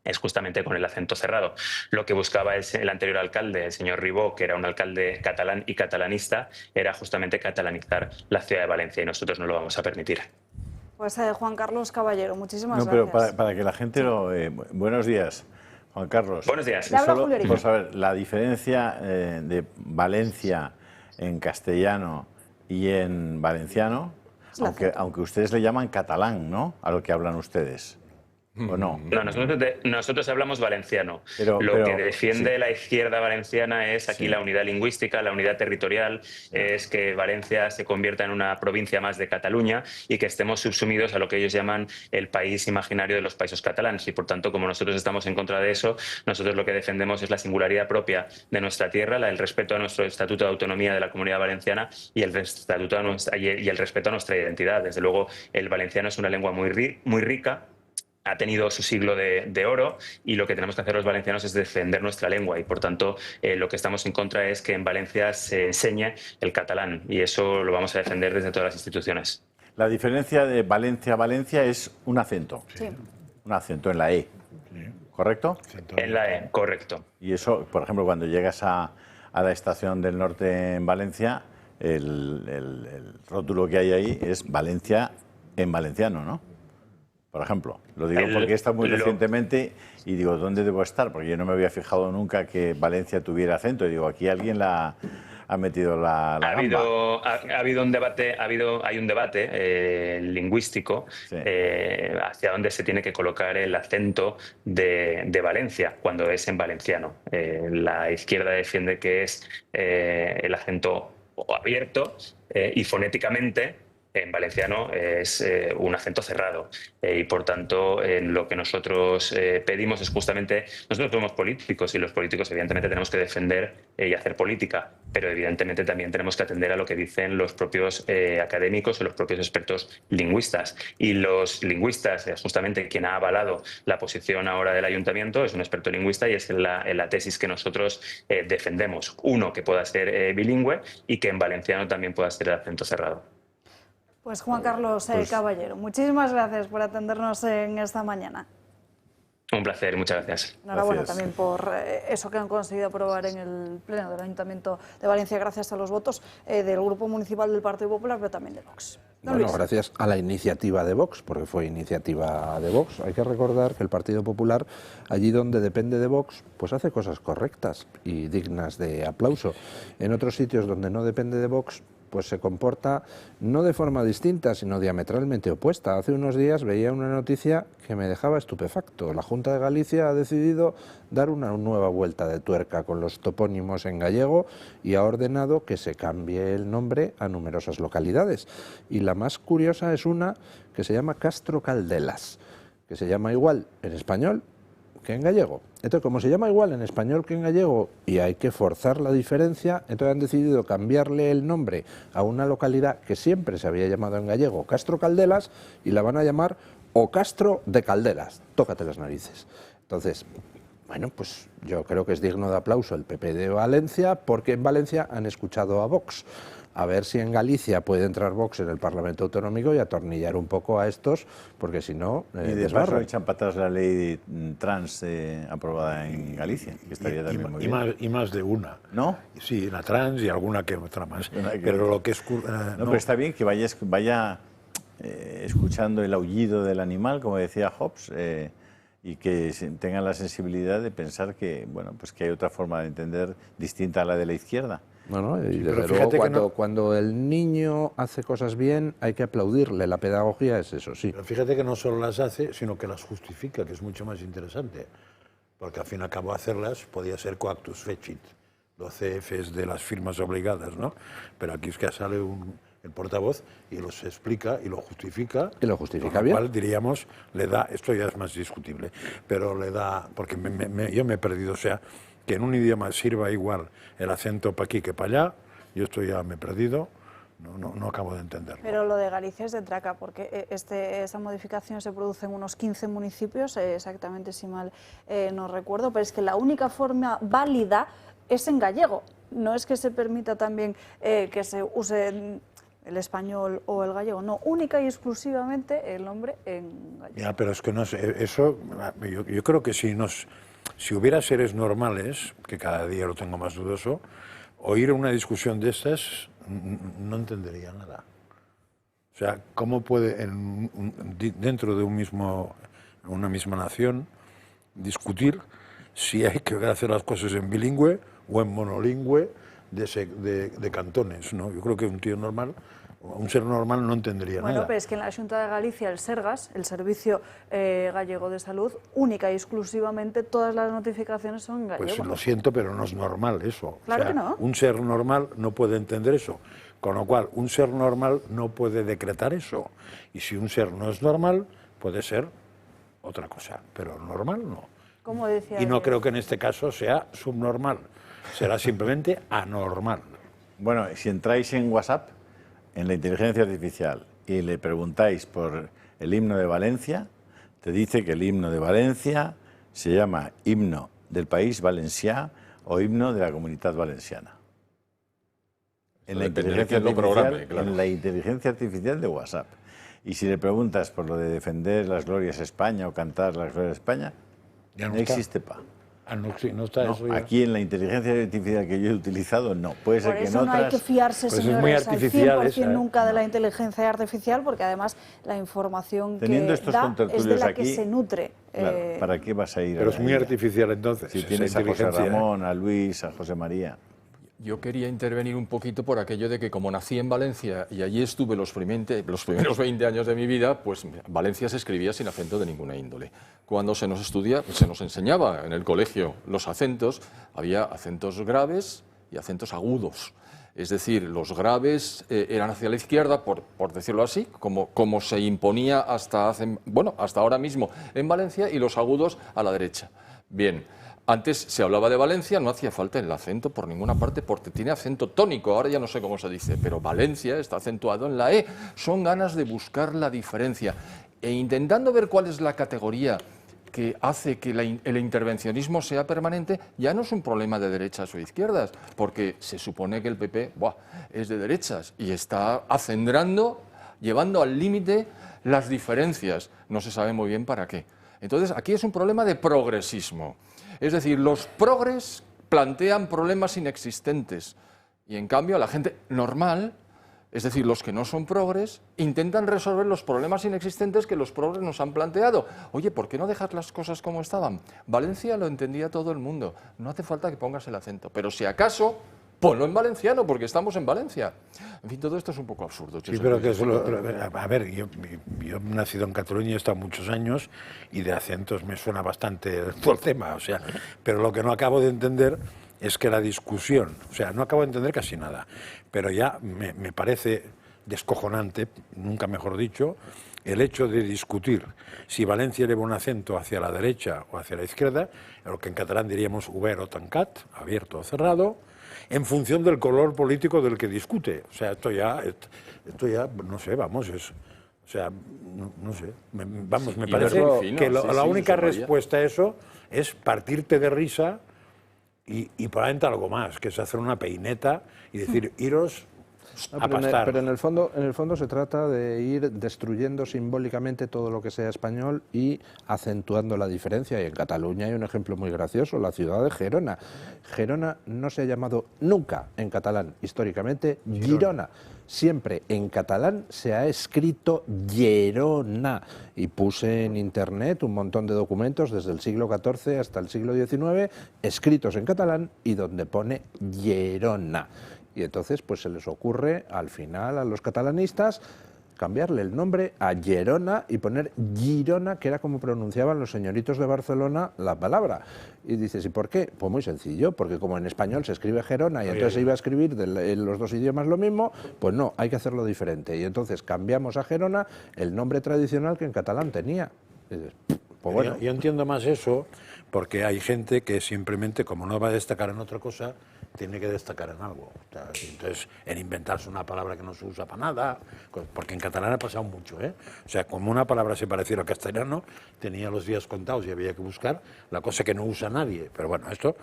es justamente con el acento cerrado. Lo que buscaba el anterior alcalde, el señor Ribó, que era un alcalde catalán y catalanista, era justamente catalanizar la ciudad de Valencia, y nosotros no lo vamos a permitir. Pues Juan Carlos Caballero, muchísimas gracias. Pero para que la gente lo... buenos días, Juan Carlos. Buenos días. Solo por saber, la diferencia de Valencia en castellano y en valenciano, aunque ustedes le llaman catalán, ¿no?, a lo que hablan ustedes. ¿O no? No, nosotros hablamos valenciano. Lo que defiende la izquierda valenciana es aquí la unidad lingüística, la unidad territorial, es que Valencia se convierta en una provincia más de Cataluña y que estemos subsumidos a lo que ellos llaman el país imaginario de los países catalanes. Y por tanto, como nosotros estamos en contra de eso, nosotros lo que defendemos es la singularidad propia de nuestra tierra, el respeto a nuestro Estatuto de Autonomía de la Comunidad Valenciana y el respeto a nuestra identidad. Desde luego, el valenciano es una lengua muy rica, ha tenido su siglo de oro, y lo que tenemos que hacer los valencianos es defender nuestra lengua, y por tanto lo que estamos en contra es que en Valencia se enseñe el catalán, y eso lo vamos a defender desde todas las instituciones. La diferencia de Valencia a Valencia es un acento. Sí. Un acento en la E. ¿Correcto? En la E, correcto. Y eso, por ejemplo, cuando llegas a la estación del norte en Valencia, el rótulo que hay ahí es Valencia en valenciano, ¿no? Por ejemplo, lo digo porque he estado muy recientemente y digo, ¿dónde debo estar? Porque yo no me había fijado nunca que Valencia tuviera acento. Y digo, aquí alguien ha metido la gamba. Ha habido un debate, hay un debate lingüístico hacia dónde se tiene que colocar el acento de Valencia cuando es en valenciano. La izquierda defiende que es el acento abierto y fonéticamente en valenciano es un acento cerrado, y por tanto lo que nosotros pedimos es justamente, nosotros somos políticos y los políticos evidentemente tenemos que defender y hacer política, pero evidentemente también tenemos que atender a lo que dicen los propios académicos y los propios expertos lingüistas, y los lingüistas, justamente quien ha avalado la posición ahora del ayuntamiento es un experto lingüista, y es la tesis que nosotros defendemos: uno, que pueda ser bilingüe, y que en valenciano también pueda ser el acento cerrado. Pues Juan Carlos Caballero, muchísimas gracias por atendernos en esta mañana. Un placer, muchas gracias. Enhorabuena también por eso que han conseguido aprobar en el Pleno del Ayuntamiento de Valencia, gracias a los votos del Grupo Municipal del Partido Popular, pero también de Vox. Bueno, gracias a la iniciativa de Vox, porque fue iniciativa de Vox. Hay que recordar que el Partido Popular, allí donde depende de Vox, pues hace cosas correctas y dignas de aplauso. En otros sitios donde no depende de Vox, pues se comporta no de forma distinta, sino diametralmente opuesta. Hace unos días veía una noticia que me dejaba estupefacto. La Junta de Galicia ha decidido dar una nueva vuelta de tuerca con los topónimos en gallego y ha ordenado que se cambie el nombre a numerosas localidades. Y la más curiosa es una que se llama Castro Caldelas, que se llama igual en español que en gallego. Entonces, como se llama igual en español que en gallego y hay que forzar la diferencia, entonces han decidido cambiarle el nombre a una localidad que siempre se había llamado en gallego Castro Caldelas, y la van a llamar O Castro de Caldelas. Tócate las narices. Entonces, bueno, pues yo creo que es digno de aplauso el PP de Valencia, porque en Valencia han escuchado a Vox. A ver si en Galicia puede entrar Vox en el Parlamento Autonómico y atornillar un poco a estos, porque si no, y de paso echan para atrás la ley trans aprobada en Galicia, que estaría también muy bien. Y más de una. ¿No? Sí, la trans y alguna que otra más. Pero lo que es... no, pero está bien que vaya escuchando el aullido del animal, como decía Hobbes, y que tengan la sensibilidad de pensar que, bueno, pues que hay otra forma de entender distinta a la de la izquierda. Bueno, y desde luego cuando el niño hace cosas bien hay que aplaudirle, la pedagogía es eso, sí. Pero fíjate que no solo las hace, sino que las justifica, que es mucho más interesante, porque al fin y al cabo hacerlas podía ser coactus fecit, 12 Fs de las firmas obligadas, ¿no? Pero aquí es que sale un el portavoz, y los explica y lo justifica. Y lo justifica con lo bien. cual, diríamos, le da, esto ya es más discutible, pero le da, porque yo me he perdido, o sea, que en un idioma sirva igual el acento para aquí que para allá, yo esto ya me he perdido. No acabo de entenderlo. Pero lo de Galicia es de traca, porque esta modificación se produce en unos 15 municipios, exactamente si mal no recuerdo, pero es que la única forma válida es en gallego. No es que se permita también que se use el español o el gallego, no, única y exclusivamente el nombre en gallego. Ya, pero es que no sé, eso, yo creo que si hubiera seres normales, que cada día lo tengo más dudoso, oír una discusión de estas no entendería nada. O sea, ¿cómo puede dentro de una misma nación discutir si hay que hacer las cosas en bilingüe o en monolingüe de cantones, ¿no? Yo creo que un tío normal, un ser normal, no entendería nada. Bueno, pero es que en la Xunta de Galicia, el Sergas, el Servicio Gallego de Salud, única y exclusivamente todas las notificaciones son en gallego. Pues lo siento, pero no es normal eso. Claro que no. Un ser normal no puede entender eso. Con lo cual, un ser normal no puede decretar eso. Y si un ser no es normal, puede ser otra cosa, pero normal no. Como decía y no creo que en este caso sea subnormal, será simplemente anormal. Bueno, si entráis en WhatsApp, en la inteligencia artificial, y le preguntáis por el himno de Valencia, te dice que el himno de Valencia se llama himno del País Valencià o himno de la Comunitat Valenciana. En la inteligencia artificial de WhatsApp. Y si le preguntas por lo de defender las glorias de España o cantar las glorias de España, no existe pa. No está eso ya. Aquí en la inteligencia artificial que yo he utilizado, no. Puede ser que en otras... no hay que fiarse, pues señores, al 100% nunca de la inteligencia artificial, porque además la información teniendo que estos da es de la aquí, que se nutre. Claro, ¿para qué vas a ir? Pero es muy artificial entonces. Si tienes a José Ramón, a Luis, a José María. Yo quería intervenir un poquito por aquello de que como nací en Valencia y allí estuve los primeros 20 años de mi vida, pues Valencia se escribía sin acento de ninguna índole. Cuando se nos enseñaba en el colegio los acentos, había acentos graves y acentos agudos. Es decir, los graves eran hacia la izquierda, por decirlo así, como se imponía hasta ahora mismo en Valencia, y los agudos a la derecha. Bien. Antes se hablaba de Valencia, no hacía falta el acento por ninguna parte porque tiene acento tónico, ahora ya no sé cómo se dice, pero Valencia está acentuado en la E. Son ganas de buscar la diferencia e intentando ver cuál es la categoría que hace que el intervencionismo sea permanente. Ya no es un problema de derechas o izquierdas, porque se supone que el PP es de derechas y está acendrando, llevando al límite las diferencias. No se sabe muy bien para qué. Entonces aquí es un problema de progresismo. Es decir, los progres plantean problemas inexistentes y en cambio la gente normal, es decir, los que no son progres, intentan resolver los problemas inexistentes que los progres nos han planteado. Oye, ¿por qué no dejas las cosas como estaban? Valencia lo entendía todo el mundo, no hace falta que pongas el acento, pero si acaso, ponlo en valenciano porque estamos en Valencia. En fin, todo esto es un poco absurdo. Sí, pero que eso a ver, yo he nacido en Cataluña, he estado muchos años y de acentos me suena bastante todo el tema, o sea, pero lo que no acabo de entender es que la discusión, o sea, no acabo de entender casi nada, pero ya me parece descojonante, nunca mejor dicho, el hecho de discutir si Valencia lleva un acento hacia la derecha o hacia la izquierda, lo que en catalán diríamos obert o tancat, abierto o cerrado, en función del color político del que discute. O sea, esto ya no sé, vamos, o sea, no sé, me parece que la única respuesta a eso es partirte de risa y probablemente algo más, que es hacer una peineta y decir, iros a pastar. Pero en el fondo se trata de ir destruyendo simbólicamente todo lo que sea español y acentuando la diferencia. Y en Cataluña hay un ejemplo muy gracioso, la ciudad de Gerona. Gerona no se ha llamado nunca en catalán, históricamente, Girona. Siempre en catalán se ha escrito Gerona. Y puse en internet un montón de documentos desde el siglo XIV hasta el siglo XIX, escritos en catalán y donde pone Gerona. Y entonces pues se les ocurre al final a los catalanistas cambiarle el nombre a Gerona y poner Girona, que era como pronunciaban los señoritos de Barcelona la palabra. Y dices, ¿y por qué? Pues muy sencillo, porque como en español se escribe Gerona y entonces se iba a escribir en los dos idiomas lo mismo, pues no, hay que hacerlo diferente. Y entonces cambiamos a Gerona el nombre tradicional que en catalán tenía. Y dices, pues bueno. Yo entiendo más eso porque hay gente que simplemente, como no va a destacar en otra cosa, tiene que destacar en algo. O sea, entonces, en inventarse una palabra que no se usa para nada, porque en catalán ha pasado mucho, ¿eh? O sea, como una palabra se pareciera al castellano, tenía los días contados y había que buscar la cosa que no usa nadie. Pero bueno, esto,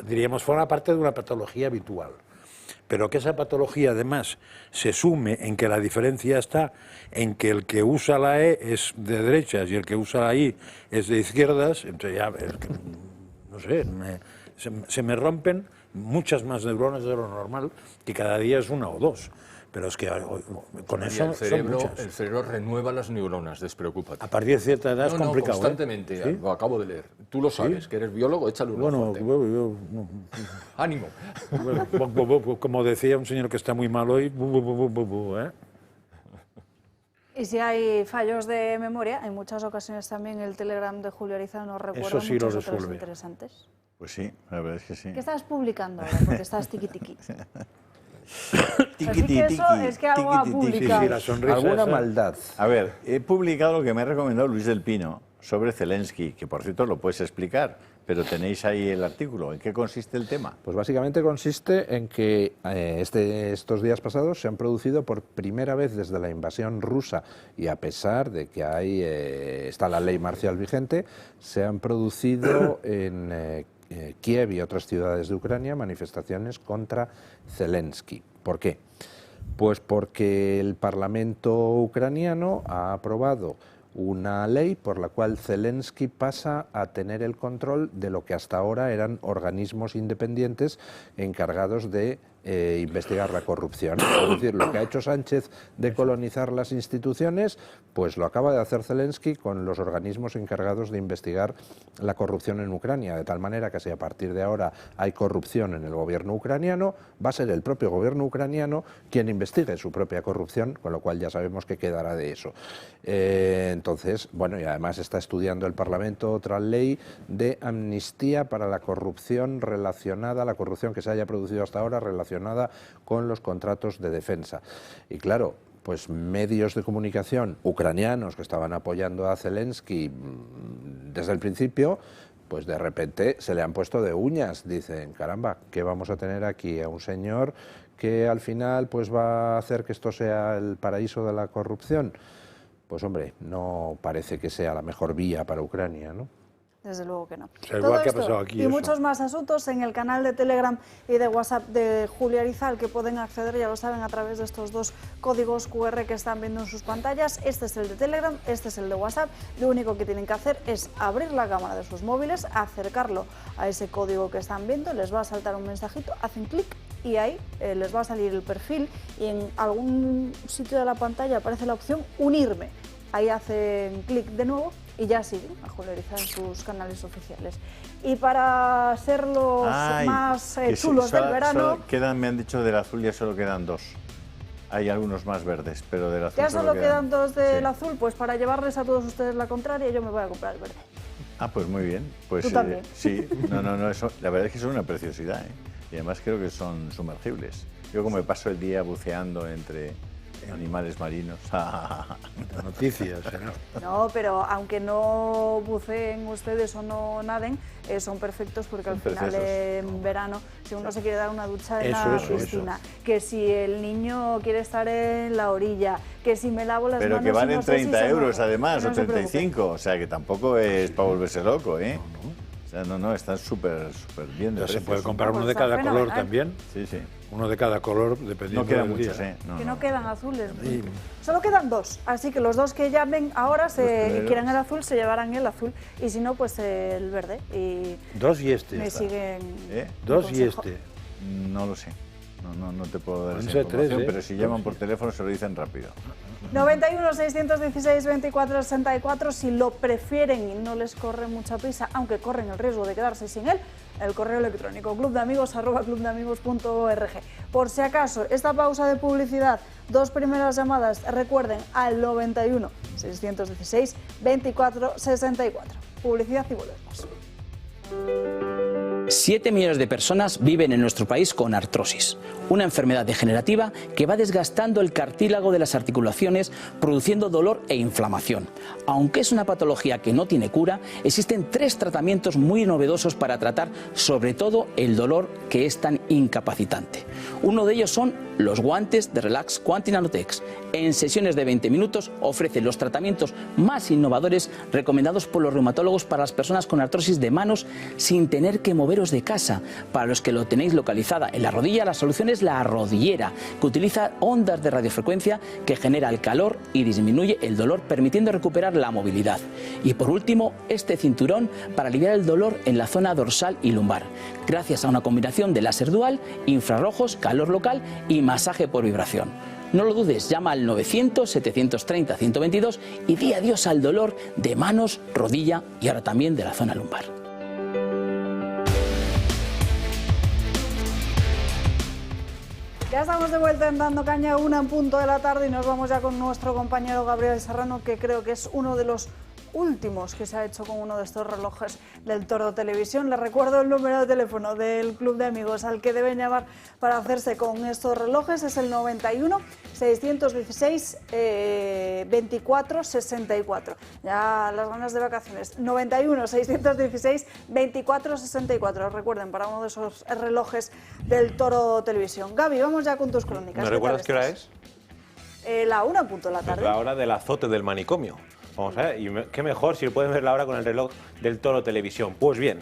diríamos, forma parte de una patología habitual. Pero que esa patología, además, se sume en que la diferencia está en que el que usa la E es de derechas y el que usa la I es de izquierdas, entonces ya, no sé, se me rompen muchas más neuronas de lo normal, que cada día es una o dos. Pero es que con eso el cerebro, son muchas. el cerebro renueva las neuronas, despreocúpate. A partir de cierta edad es complicado. Constantemente, ¿Sí? lo acabo de leer. Tú lo sabes, ¿Sí? que eres biólogo, échale un ojo. Ánimo. Bueno, como decía un señor que está muy mal hoy, ¿eh? Y si hay fallos de memoria, en muchas ocasiones también el Telegram de Julio Ariza nos recuerda sí muchos lo otros resuelve. interesantes. Pues sí, la verdad es que sí. ¿Qué estás publicando ahora? Porque estás tiqui-tiqui. Tiqui, Así que eso es que algo ha publicado. Sí, la sonrisa Alguna esa. maldad. A ver, he publicado lo que me ha recomendado Luis del Pino sobre Zelensky, que por cierto lo puedes explicar, pero tenéis ahí el artículo. ¿En qué consiste el tema? Pues básicamente consiste en que estos días pasados se han producido por primera vez desde la invasión rusa, y a pesar de que está la ley marcial vigente, se han producido en Kiev y otras ciudades de Ucrania manifestaciones contra Zelensky. ¿Por qué? Pues porque el Parlamento ucraniano ha aprobado una ley por la cual Zelensky pasa a tener el control de lo que hasta ahora eran organismos independientes encargados de investigar la corrupción. Es decir, lo que ha hecho Sánchez de colonizar las instituciones, pues lo acaba de hacer Zelensky con los organismos encargados de investigar la corrupción en Ucrania, de tal manera que si a partir de ahora hay corrupción en el gobierno ucraniano, va a ser el propio gobierno ucraniano quien investigue su propia corrupción, con lo cual ya sabemos qué quedará de eso. Entonces, bueno, y además está estudiando el Parlamento otra ley de amnistía para la corrupción relacionada, la corrupción que se haya producido hasta ahora relacionada con los contratos de defensa. Y claro, pues medios de comunicación ucranianos que estaban apoyando a Zelensky desde el principio, pues de repente se le han puesto de uñas. Dicen, caramba, ¿qué vamos a tener aquí? A un señor que al final pues va a hacer que esto sea el paraíso de la corrupción. Pues hombre, no parece que sea la mejor vía para Ucrania, ¿no? Desde luego que no. O sea, igual que ha pasado aquí, y eso. muchos más asuntos en el canal de Telegram y de WhatsApp de Julio Ariza, al que pueden acceder, ya lo saben, a través de estos dos códigos QR que están viendo en sus pantallas. Este es el de Telegram, este es el de WhatsApp. Lo único que tienen que hacer es abrir la cámara de sus móviles, acercarlo a ese código que están viendo, les va a saltar un mensajito, hacen clic y ahí les va a salir el perfil y en algún sitio de la pantalla aparece la opción unirme. Ahí hacen clic de nuevo y ya siguen a Julio Ariza en sus canales oficiales. Y para ser los más chulos del verano... me han dicho del azul ya solo quedan dos. Hay algunos más verdes, pero del azul ya solo quedan dos del azul, pues para llevarles a todos ustedes la contraria yo me voy a comprar el verde. Ah, pues muy bien. Pues, ¿Tú también? Sí, no, eso, la verdad es que son una preciosidad, ¿eh? Y además creo que son sumergibles. Yo como me paso el día buceando entre animales marinos. Noticias, ¿no? No, pero aunque no buceen ustedes o no naden, son perfectos porque al final en verano, si uno se quiere dar una ducha en la piscina, que si el niño quiere estar en la orilla, que si me lavo las manos... Pero que valen no sé 30 euros además, no o 35, o sea que tampoco es para volverse loco, ¿eh? O sea, no, están súper bien de Se precios. puede comprar uno de cada color también. Sí, sí. Uno de cada color, dependiendo No quedan del día. muchos, ¿eh? Que no quedan azules. Sí. Solo quedan dos, así que los dos que llamen ahora quieran el azul, se llevarán el azul, y si no, pues el verde. Y dos y este. Me siguen. Dos y este. No lo sé. No te puedo dar esa Sé información, tres, pero si llaman por teléfono se lo dicen rápido. 91 616 24 64, si lo prefieren y no les corre mucha prisa, aunque corren el riesgo de quedarse sin él, el correo electrónico clubdeamigos@clubdeamigos.org. Por si acaso, esta pausa de publicidad, 2 primeras llamadas, recuerden, al 91 616 24 64. Publicidad y volvemos. 7 millones de personas viven en nuestro país con artrosis, una enfermedad degenerativa que va desgastando el cartílago de las articulaciones, produciendo dolor e inflamación. Aunque es una patología que no tiene cura, existen 3 tratamientos muy novedosos para tratar sobre todo el dolor que es tan incapacitante. Uno de ellos son los guantes de Relax Quanti Nanotex. En sesiones de 20 minutos ofrece los tratamientos más innovadores recomendados por los reumatólogos para las personas con artrosis de manos sin tener que moveros de casa. Para los que lo tenéis localizada en la rodilla, la solución es la rodillera, que utiliza ondas de radiofrecuencia que genera el calor y disminuye el dolor, permitiendo recuperar la movilidad. Y por último, este cinturón para aliviar el dolor en la zona dorsal y lumbar, gracias a una combinación de láser dual, infrarrojos, calor local y masaje por vibración. No lo dudes, llama al 900-730-122 y di adiós al dolor de manos, rodilla y ahora también de la zona lumbar. Ya estamos de vuelta en Dando Caña, 1 en punto de la tarde, y nos vamos ya con nuestro compañero Gabriel Serrano, que creo que es uno de los últimos que se ha hecho con uno de estos relojes del Toro Televisión. Les recuerdo el número de teléfono del Club de Amigos al que deben llamar para hacerse con estos relojes, es el 91 616 24 64. Ya las ganas de vacaciones. 91 616 24 64. Recuerden, para uno de esos relojes del Toro Televisión. Gaby, vamos ya con tus crónicas. ¿Me recuerdas qué hora es? La 1 en punto de la tarde. Es la hora del azote del manicomio. Vamos a ver, y qué mejor si pueden ver la hora con el reloj del Toro Televisión. Pues bien,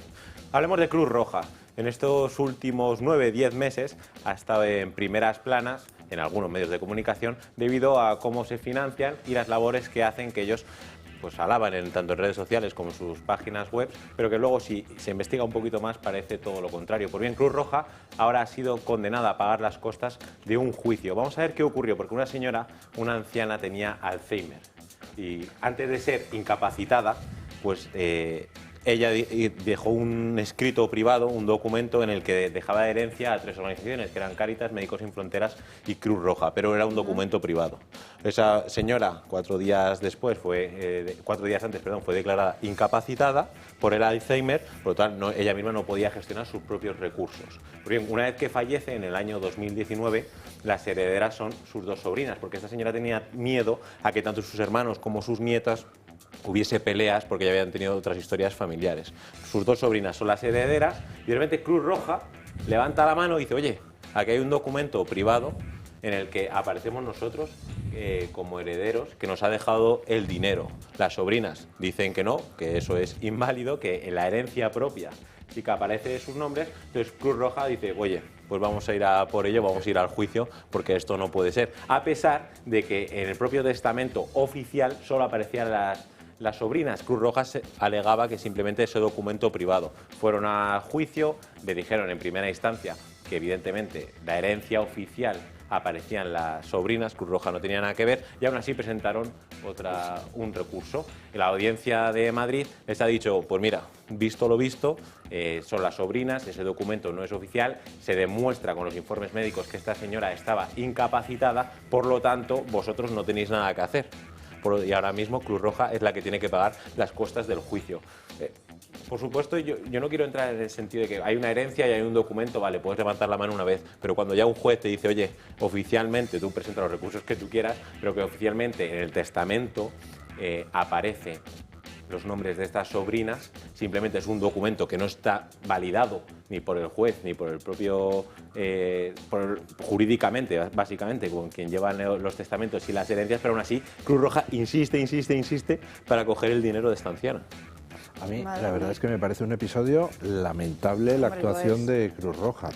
hablemos de Cruz Roja. En estos últimos 9-10 meses ha estado en primeras planas en algunos medios de comunicación debido a cómo se financian y las labores que hacen, que ellos pues alaban tanto en redes sociales como en sus páginas web, pero que luego si se investiga un poquito más parece todo lo contrario. Pues bien, Cruz Roja ahora ha sido condenada a pagar las costas de un juicio. Vamos a ver qué ocurrió, porque una señora, una anciana, tenía Alzheimer. Y antes de ser incapacitada, pues ella dejó un escrito privado, un documento en el que dejaba de herencia a 3 organizaciones, que eran Cáritas, Médicos Sin Fronteras y Cruz Roja, pero era un documento privado. Esa señora, 4 días antes, fue declarada incapacitada por el Alzheimer, por lo tanto ella misma no podía gestionar sus propios recursos. Bien, una vez que fallece en el año 2019, las herederas son sus 2 sobrinas, porque esta señora tenía miedo a que tanto sus hermanos como sus nietas hubiese peleas porque ya habían tenido otras historias familiares. Sus 2 sobrinas son las herederas y de repente Cruz Roja levanta la mano y dice: oye, aquí hay un documento privado en el que aparecemos nosotros como herederos, que nos ha dejado el dinero. Las sobrinas dicen que no, que eso es inválido, que en la herencia propia sí que aparece sus nombres. Entonces Cruz Roja dice: oye, pues vamos a ir a por ello, vamos a ir al juicio, porque esto no puede ser. A pesar de que en el propio testamento oficial solo aparecían las sobrinas. Cruz Roja alegaba que simplemente ese documento privado. Fueron a juicio, le dijeron en primera instancia que evidentemente la herencia oficial aparecían las sobrinas, Cruz Roja no tenía nada que ver, y aún así presentaron un recurso. En la audiencia de Madrid les ha dicho: pues mira, visto lo visto, son las sobrinas, ese documento no es oficial, se demuestra con los informes médicos que esta señora estaba incapacitada, por lo tanto vosotros no tenéis nada que hacer. Y ahora mismo Cruz Roja es la que tiene que pagar las costas del juicio. Por supuesto, yo no quiero entrar en el sentido de que hay una herencia y hay un documento, vale, puedes levantar la mano una vez, pero cuando ya un juez te dice: oye, oficialmente tú presentas los recursos que tú quieras, pero que oficialmente en el testamento aparece los nombres de estas sobrinas, simplemente es un documento que no está validado ni por el juez ni por el propio, jurídicamente, básicamente, con quien llevan los testamentos y las herencias, pero aún así Cruz Roja insiste para coger el dinero de esta anciana. A mí la verdad es que me parece un episodio lamentable la actuación de Cruz Roja.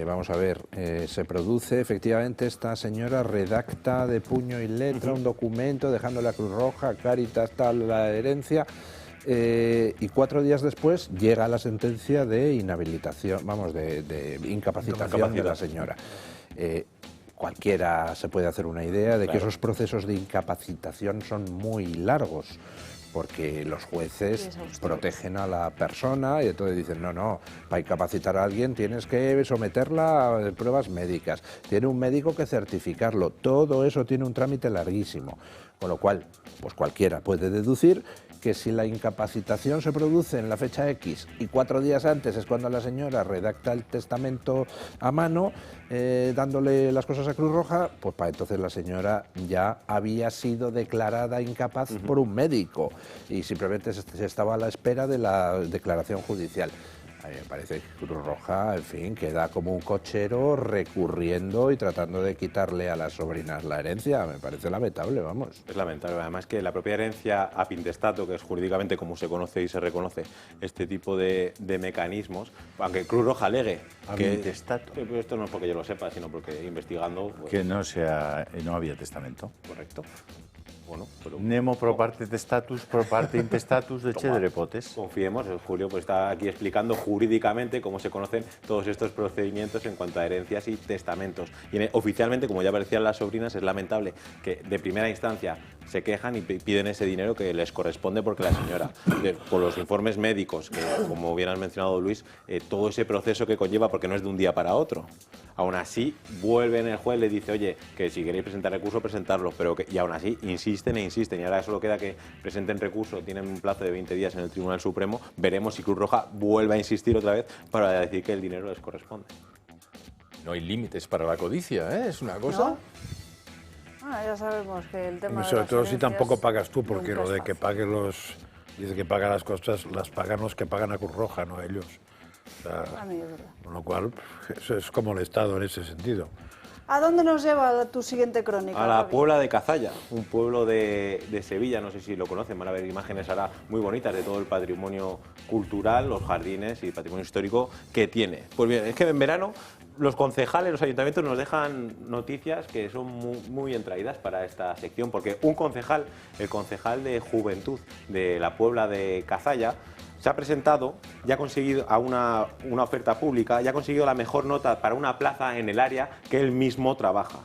Vamos a ver, se produce, efectivamente, esta señora redacta de puño y letra un documento dejándole a Cruz Roja, Cáritas, tal, la herencia, y 4 días después llega la sentencia de inhabilitación, de incapacitación de la señora. Cualquiera se puede hacer una idea de que esos procesos de incapacitación son muy largos. porque los jueces protegen a la persona y entonces dicen, no, para incapacitar a alguien tienes que someterla a pruebas médicas, tiene un médico que certificarlo, todo eso tiene un trámite larguísimo, con lo cual, pues cualquiera puede deducir que si la incapacitación se produce en la fecha X y 4 días antes es cuando la señora redacta el testamento a mano, dándole las cosas a Cruz Roja, pues para entonces la señora ya había sido declarada incapaz por un médico y simplemente se estaba a la espera de la declaración judicial. A mí me parece que Cruz Roja, en fin, queda como un cochero recurriendo y tratando de quitarle a las sobrinas la herencia. Me parece lamentable, vamos. Es lamentable, además que la propia herencia a pintestato, que es jurídicamente como se conoce y se reconoce este tipo de mecanismos, aunque Cruz Roja alegue que... Pintestato. Esto no es porque yo lo sepa, sino porque investigando... Pues, que no había testamento. Correcto. Bueno, pero... Nemo pro parte testatus, pro parte intestatus de cedere potes. Confiemos, Julio pues está aquí explicando jurídicamente cómo se conocen todos estos procedimientos en cuanto a herencias y testamentos. Y oficialmente, como ya parecían las sobrinas, es lamentable que de primera instancia se quejan y piden ese dinero que les corresponde porque la señora, con los informes médicos, que como bien has mencionado Luis, todo ese proceso que conlleva, porque no es de un día para otro. Aún así, vuelven el juez, le dice, oye, que si queréis presentar recurso, presentarlo, pero y aún así insisten e insisten, y ahora solo queda que presenten recurso, tienen un plazo de 20 días en el Tribunal Supremo, veremos si Cruz Roja vuelve a insistir otra vez para decir que el dinero les corresponde. No hay límites para la codicia, ¿eh? Es una cosa... ¿No? Ya sabemos que el tema sobre de todo las si tampoco herencias pagas tú, porque nunca lo de es que fácil. pague dice que pagan las cosas, las pagan los que pagan a Cruz Roja, no ellos. O sea, A mí es verdad. con lo cual, eso es como el Estado en ese sentido. ¿A dónde nos lleva tu siguiente crónica? A la Javi? Puebla de Cazalla, un pueblo de Sevilla, no sé si lo conocen, van a ver imágenes ahora muy bonitas de todo el patrimonio cultural, los jardines y patrimonio histórico que tiene. Pues bien, es que en verano los concejales, los ayuntamientos nos dejan noticias que son muy entraídas para esta sección, porque un concejal, el concejal de Juventud de la Puebla de Cazalla, se ha presentado, ya ha conseguido a una oferta pública, ya ha conseguido la mejor nota para una plaza en el área que él mismo trabaja.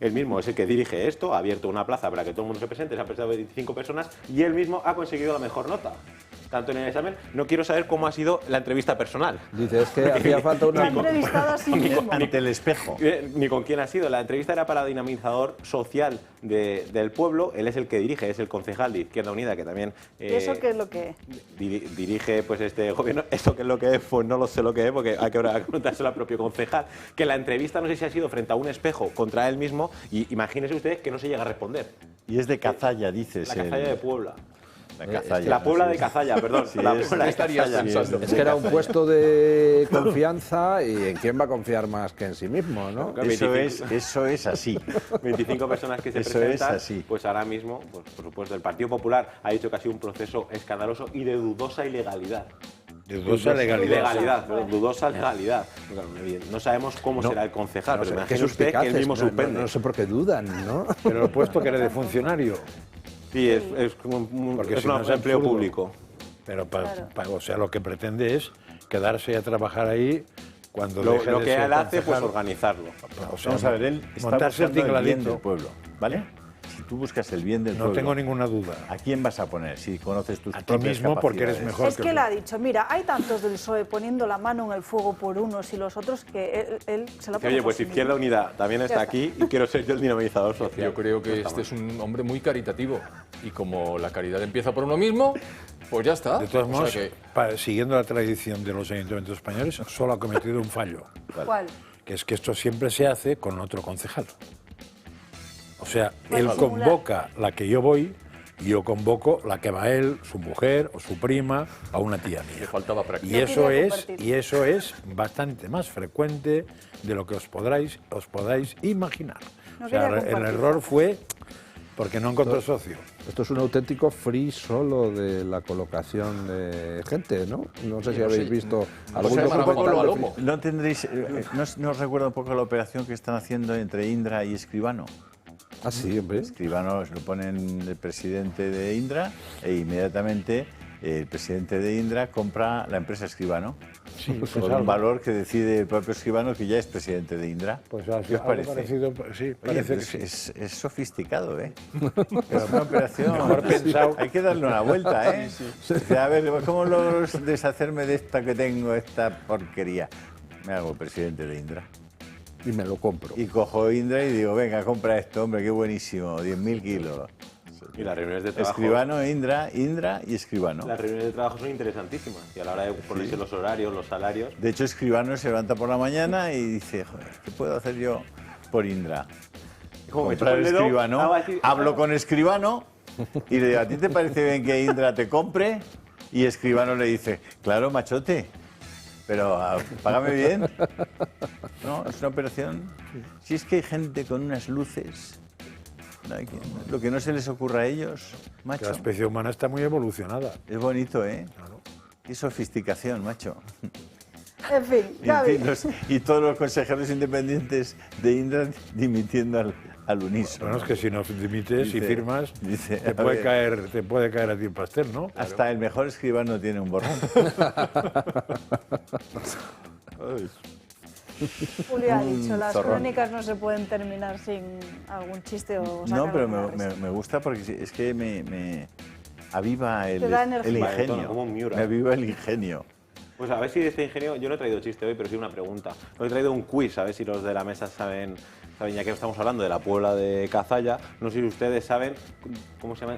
Él mismo es el que dirige esto, ha abierto una plaza para que todo el mundo se presente, se han presentado 25 personas y él mismo ha conseguido la mejor nota. Tanto en el examen, no quiero saber cómo ha sido la entrevista personal. Dices que hacía falta una... entrevistada a sí mismo. Ante el espejo. Ni con quién ha sido. La entrevista era para dinamizador social del pueblo. Él es el que dirige, es el concejal de Izquierda Unida, que también... ¿Y eso qué es lo que es? dirige pues este gobierno. ¿Eso qué es lo que es? Pues no lo sé lo que es, porque hay que preguntárselo al propio concejal. Que la entrevista, no sé si ha sido frente a un espejo contra él mismo, y imagínense ustedes que no se llega a responder. Y es de Cazalla, dices. La Cazalla de Puebla. Cazalla, la Puebla de Cazalla, perdón. Sí, la es- Puebla de estarías Cazalla. pensando. Es que era un puesto de confianza y en quién va a confiar más que en sí mismo, ¿no? Eso es así. 25 personas que se Eso presentan, es así. pues ahora mismo, pues, por supuesto, el Partido Popular ha dicho que ha sido un proceso escandaloso y de dudosa ilegalidad. Dudosa legalidad. Dudosa legalidad. No sabemos cómo será el concejal, No sé, pero qué imagine usted que él suspicaces, mismo suspende. no sé por qué dudan, ¿no? Pero el puesto que era de funcionario. Sí, es como Porque es si no un es empleo absurdo. público. Pero o sea, lo que pretende es quedarse a trabajar ahí cuando Lo deje de que ser él hace, pues concejal. organizarlo. O sea, Vamos a ver, él está montarse el buscando el bien tingladito. del pueblo, ¿vale? Si tú buscas el bien del No pueblo... tengo ninguna duda. ¿A quién vas a poner si conoces tus A ti propias mismo, porque eres capacidades? mejor Es que él ha dicho, mira, hay tantos del PSOE poniendo la mano en el fuego por unos y los otros que él se la pone Oye, por pues sí Izquierda mismo. Unida también está está. aquí y quiero ser yo el dinamizador social. Yo creo que este es un hombre muy caritativo y como la caridad empieza por uno mismo, pues ya está. De todos O modos, sea que- siguiendo la tradición de los ayuntamientos españoles, solo ha cometido un fallo, ¿Cuál? que es que esto siempre se hace con otro concejal. O sea, Para él simular. convoca la que yo voy y yo convoco la que va él, su mujer o su prima a una tía Le mía. faltaba práctica. Y No eso quería es, compartir. y eso es bastante más frecuente de lo que os podáis imaginar. No O sea, quería el compartir. error fue porque no encontró socio. Esto es un auténtico free solo de la colocación de gente, ¿no? No sé si no habéis sé, visto no algún sé, documental Manolo de Alomo. ¿No tendréis, no os recuerda un poco la operación que están haciendo entre Indra y Escribano? Ah, sí, hombre. Escribano lo ponen de presidente de Indra e inmediatamente el presidente de Indra compra la empresa Escribano, Sí, pues por algo. un valor que decide el propio Escribano, que ya es presidente de Indra. Pues ¿Qué os algo parece? parecido, sí, Oye, parece pues que sí. es sofisticado, ¿eh? Es una operación. Mejor pensado. Hay que darle una vuelta, ¿eh? Dice, a ver, ¿cómo logro deshacerme de esta que tengo, esta porquería? Me hago presidente de Indra. Y me lo compro. Y cojo Indra y digo, venga, compra esto, hombre, qué buenísimo, 10.000 kilos. Y las reuniones de trabajo... Escribano, Indra y Escribano. Las reuniones de trabajo son interesantísimas. Y a la hora de ponerse los horarios, los salarios... De hecho, Escribano se levanta por la mañana y dice, joder, ¿qué puedo hacer yo por Indra? Como me Comprar chupo el dedo, Escribano, hago así- hablo con Escribano y le digo, ¿a ti te parece bien que Indra te compre? Y Escribano le dice, claro, machote, pero págame bien. No, es una operación. Si es que hay gente con unas luces, lo que no se les ocurra a ellos, macho. La especie humana está muy evolucionada. Es bonito, ¿eh? Qué sofisticación, macho. En fin, Y, Gaby. y todos los consejeros independientes de Indra dimitiendo al unísono. Bueno, es que si no dimites y Dice- firmas, dice, te a puede ver, caer a ti el pastel, ¿no? Hasta el mejor escribano tiene un borrón. Julio ha dicho, las zorrón. crónicas no se pueden terminar sin algún chiste o sacar No, pero alguna risa. me gusta porque es que me aviva Te da el energía. ingenio. Como un Miura. Me aviva el ingenio. Pues a ver si de este ingenio... Yo no he traído chiste hoy, pero sí una pregunta. Hoy he traído un quiz, a ver si los de la mesa saben, ya que estamos hablando de la Puebla de Cazalla, no sé si ustedes saben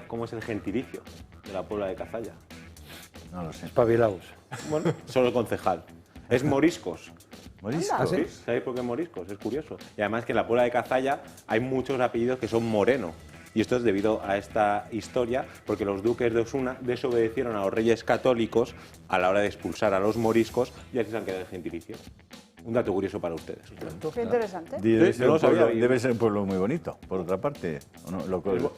cómo es el gentilicio de la Puebla de Cazalla. No lo sé. Espabilaos. Bueno, solo el concejal. Es Moriscos. ¿Moriscos? ¿Ah, sí? ¿Sabéis por qué Moriscos? Es curioso. Y además que en la Puebla de Cazalla hay muchos apellidos que son Moreno. Y esto es debido a esta historia, porque los duques de Osuna desobedecieron a los reyes católicos a la hora de expulsar a los moriscos y así se han quedado en gentilicio. Un dato curioso para ustedes. Qué interesante. Debe, Sí, ser no un lo sabía. pueblo, debe ser un pueblo muy bonito, por otra parte. ¿O no?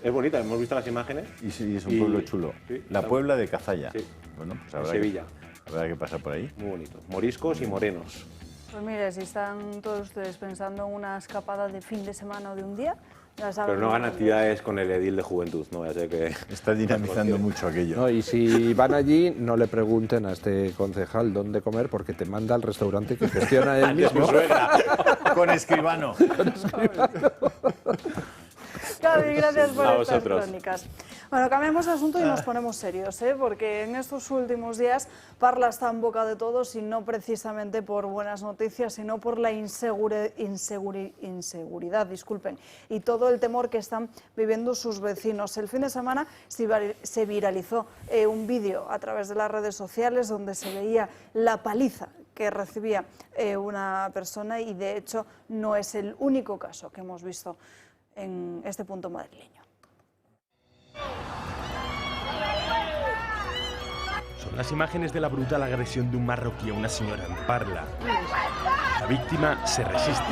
Es bonita, hemos visto las imágenes. Y sí, es un pueblo chulo. Sí, La está- Puebla de Cazalla. Sí. Bueno, pues En habrá Sevilla. habrá que pasar por ahí. Muy bonito. Moriscos y morenos. Pues mire, si están todos ustedes pensando en una escapada de fin de semana o de un día, ya saben. Pero no hagan dónde- actividades con el edil de juventud, no vaya a ser que... Está dinamizando mucho aquello. No, y si van allí, no le pregunten a este concejal dónde comer porque te manda al restaurante que gestiona él mismo. Con Escribano. Gaby, gracias por A estas vosotros. crónicas. Bueno, cambiamos de asunto y nos ponemos serios, porque en estos últimos días Parla está en boca de todos y no precisamente por buenas noticias, sino por la inseguridad, disculpen, y todo el temor que están viviendo sus vecinos. El fin de semana se viralizó un vídeo a través de las redes sociales donde se veía la paliza que recibía una persona y de hecho no es el único caso que hemos visto en este punto madrileño. Son las imágenes de la brutal agresión de un marroquí a una señora en Parla. La víctima se resiste.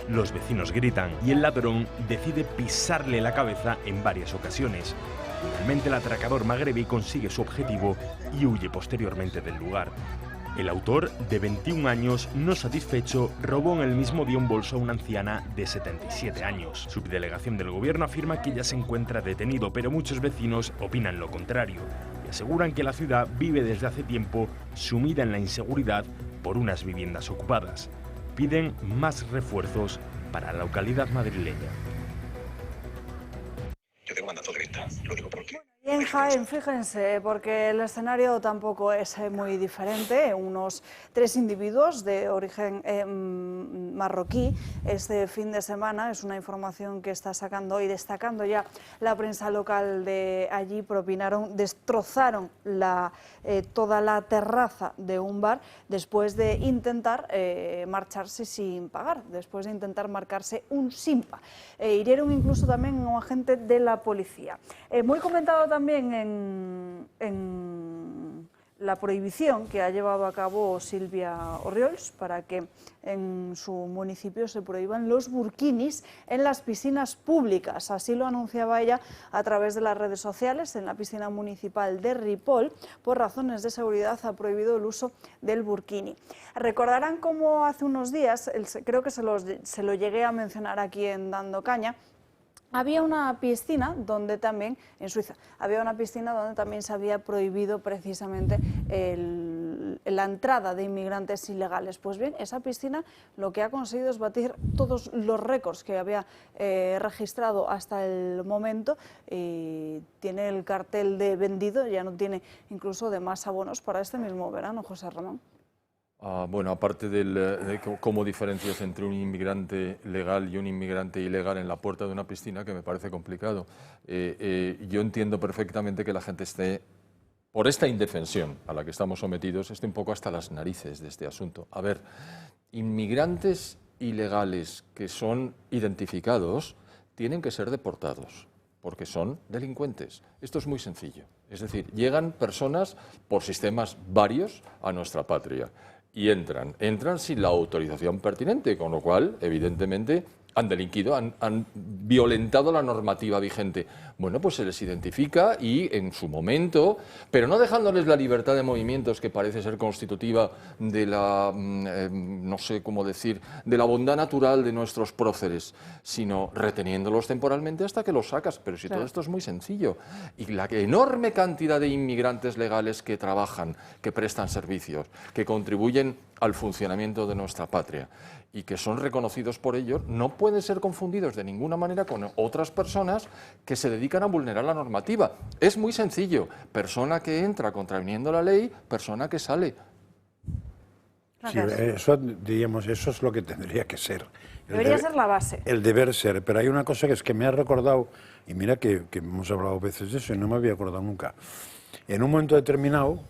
Los vecinos gritan y el ladrón decide pisarle la cabeza en varias ocasiones. Finalmente el atracador magrebí consigue su objetivo y huye posteriormente del lugar. El autor, de 21 años, no satisfecho, robó en el mismo día un bolso a una anciana de 77 años. Subdelegación del gobierno afirma que ella se encuentra detenido, pero muchos vecinos opinan lo contrario y aseguran que la ciudad vive desde hace tiempo sumida en la inseguridad por unas viviendas ocupadas. Piden más refuerzos para la localidad madrileña. Yo tengo mandato de venta, lo digo porque... Y en Jaén, fíjense, porque el escenario tampoco es muy diferente. Unos 3 individuos de origen marroquí este fin de semana, es una información que está sacando y destacando ya la prensa local de allí, destrozaron toda la terraza de un bar después de intentar marcharse sin pagar, después de intentar marcarse un simpa. Hirieron incluso también a un agente de la policía. Muy comentado también en la prohibición que ha llevado a cabo Silvia Orriols para que en su municipio se prohíban los burkinis en las piscinas públicas. Así lo anunciaba ella a través de las redes sociales. En la piscina municipal de Ripoll, por razones de seguridad, ha prohibido el uso del burkini. Recordarán cómo hace unos días, creo que se lo llegué a mencionar aquí en Dando Caña, Había una piscina donde también, en Suiza, había una piscina donde también se había prohibido precisamente la entrada de inmigrantes ilegales. Pues bien, esa piscina lo que ha conseguido es batir todos los récords que había registrado hasta el momento y tiene el cartel de vendido, ya no tiene incluso de más abonos para este mismo verano, José Ramón. Bueno, aparte de cómo diferencias entre un inmigrante legal y un inmigrante ilegal en la puerta de una piscina, que me parece complicado, yo entiendo perfectamente que la gente esté, por esta indefensión a la que estamos sometidos, esté un poco hasta las narices de este asunto. A ver, inmigrantes ilegales que son identificados tienen que ser deportados, porque son delincuentes. Esto es muy sencillo. Es decir, llegan personas por sistemas varios a nuestra patria. Y entran sin la autorización pertinente, con lo cual, evidentemente, han delinquido, han violentado la normativa vigente. Bueno, pues se les identifica y en su momento, pero no dejándoles la libertad de movimientos que parece ser constitutiva de la, no sé cómo decir, de la bondad natural de nuestros próceres, sino reteniéndolos temporalmente hasta que los sacas. Pero si todo esto es muy sencillo. Y la enorme cantidad de inmigrantes legales que trabajan, que prestan servicios, que contribuyen al funcionamiento de nuestra patria y que son reconocidos por ellos, no pueden ser confundidos de ninguna manera con otras personas que se dedican a vulnerar la normativa. Es muy sencillo. Persona que entra contraviniendo la ley, persona que sale. Sí, eso, diríamos, eso es lo que tendría que ser. Debería ser la base. El deber ser. Pero hay una cosa que es que me ha recordado, y mira que hemos hablado veces de eso y no me había acordado nunca. En un momento determinado,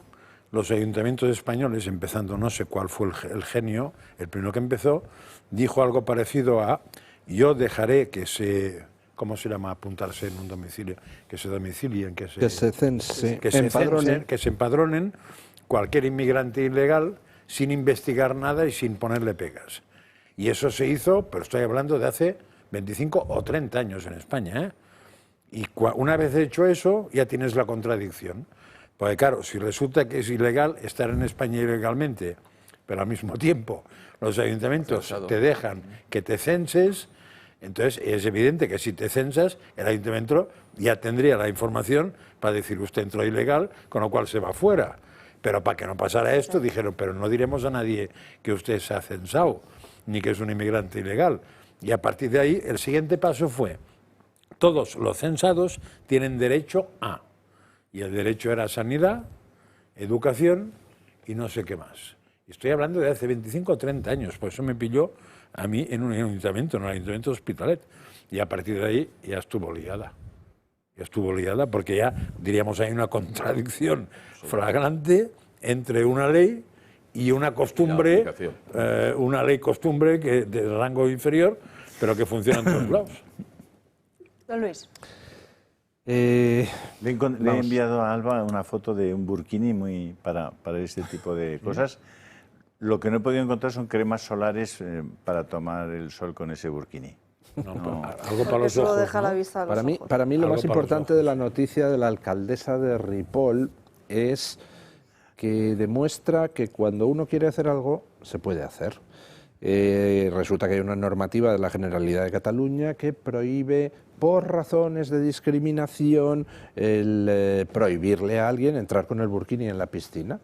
los ayuntamientos españoles, empezando, no sé cuál fue el genio, el primero que empezó, dijo algo parecido a: yo dejaré que se, ¿cómo se llama? Apuntarse en un domicilio, que se domicilien, que se empadronen cualquier inmigrante ilegal sin investigar nada y sin ponerle pegas. Y eso se hizo, pero estoy hablando de hace 25 o 30 años en España, ¿eh? Y una vez hecho eso, ya tienes la contradicción. Porque claro, si resulta que es ilegal estar en España ilegalmente, pero al mismo tiempo los ayuntamientos te dejan que te censes, entonces es evidente que si te censas, el ayuntamiento ya tendría la información para decir usted entró ilegal, con lo cual se va fuera. Pero para que no pasara esto, dijeron, pero no diremos a nadie que usted se ha censado, ni que es un inmigrante ilegal. Y a partir de ahí, el siguiente paso fue, todos los censados tienen derecho a... Y el derecho era sanidad, educación y no sé qué más. Estoy hablando de hace 25 o 30 años, por eso me pilló a mí en un ayuntamiento, en el ayuntamiento de Hospitalet. Y a partir de ahí ya estuvo liada. Ya estuvo liada porque ya, diríamos, hay una contradicción flagrante entre una ley y una costumbre, una ley costumbre que de rango inferior, pero que funciona en todos lados. Don Luis. Le he enviado a Alba una foto de un burkini para este tipo de cosas. Lo que no he podido encontrar son cremas solares para tomar el sol con ese burkini. Algo para los ojos, ¿no? Para mí lo más importante de la noticia de la alcaldesa de Ripoll es que demuestra que cuando uno quiere hacer algo, se puede hacer. Resulta que hay una normativa de la Generalidad de Cataluña que prohíbe, por razones de discriminación, el prohibirle a alguien entrar con el burkini en la piscina.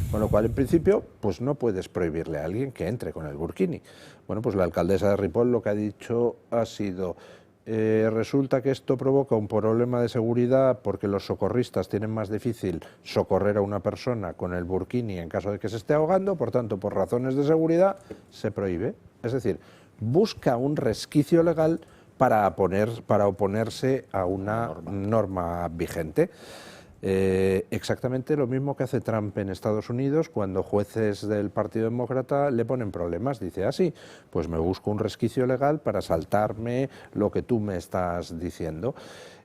Con lo cual, en principio, pues no puedes prohibirle a alguien que entre con el burkini. Bueno, pues la alcaldesa de Ripoll lo que ha dicho ha sido... resulta que esto provoca un problema de seguridad porque los socorristas tienen más difícil socorrer a una persona con el burkini en caso de que se esté ahogando, por tanto, por razones de seguridad, se prohíbe. Es decir, busca un resquicio legal para oponerse a una norma vigente. Exactamente lo mismo que hace Trump en Estados Unidos cuando jueces del Partido Demócrata le ponen problemas. Dice, así, pues me busco un resquicio legal para saltarme lo que tú me estás diciendo.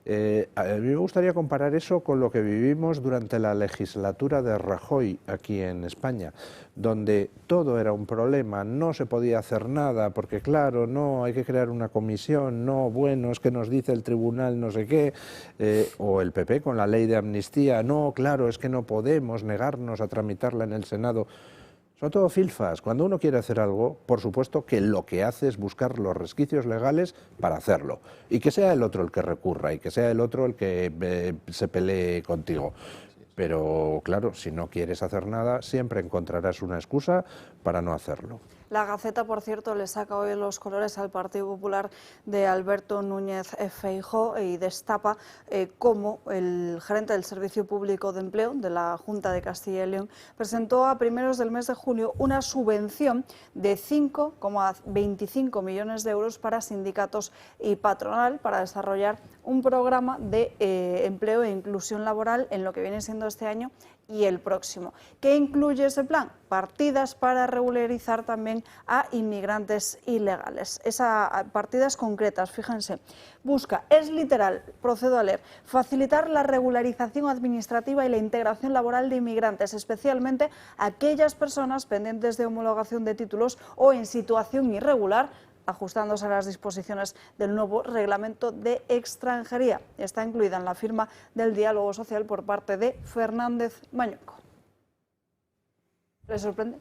A mí me gustaría comparar eso con lo que vivimos durante la legislatura de Rajoy aquí en España, donde todo era un problema, no se podía hacer nada, porque claro, no, hay que crear una comisión, no, bueno, es que nos dice el tribunal no sé qué, o el PP con la ley de amnistía, no, claro, es que no podemos negarnos a tramitarla en el Senado. Son todo filfas. Cuando uno quiere hacer algo, por supuesto que lo que hace es buscar los resquicios legales para hacerlo. Y que sea el otro el que recurra y que sea el otro el que se pelee contigo. Pero claro, si no quieres hacer nada, siempre encontrarás una excusa para no hacerlo. La Gaceta, por cierto, le saca hoy los colores al Partido Popular de Alberto Núñez Feijóo y destapa cómo el gerente del Servicio Público de Empleo de la Junta de Castilla y León presentó a primeros del mes de junio una subvención de 5,25 millones de euros para sindicatos y patronal para desarrollar un programa de empleo e inclusión laboral en lo que viene siendo este año y el próximo. ¿Qué incluye ese plan? Partidas para regularizar también a inmigrantes ilegales. Esas partidas concretas, fíjense, busca, es literal, procedo a leer, facilitar la regularización administrativa y la integración laboral de inmigrantes, especialmente aquellas personas pendientes de homologación de títulos o en situación irregular, ajustándose a las disposiciones del nuevo reglamento de extranjería. Está incluida en la firma del diálogo social por parte de Fernández Mañueco. ¿Le sorprende?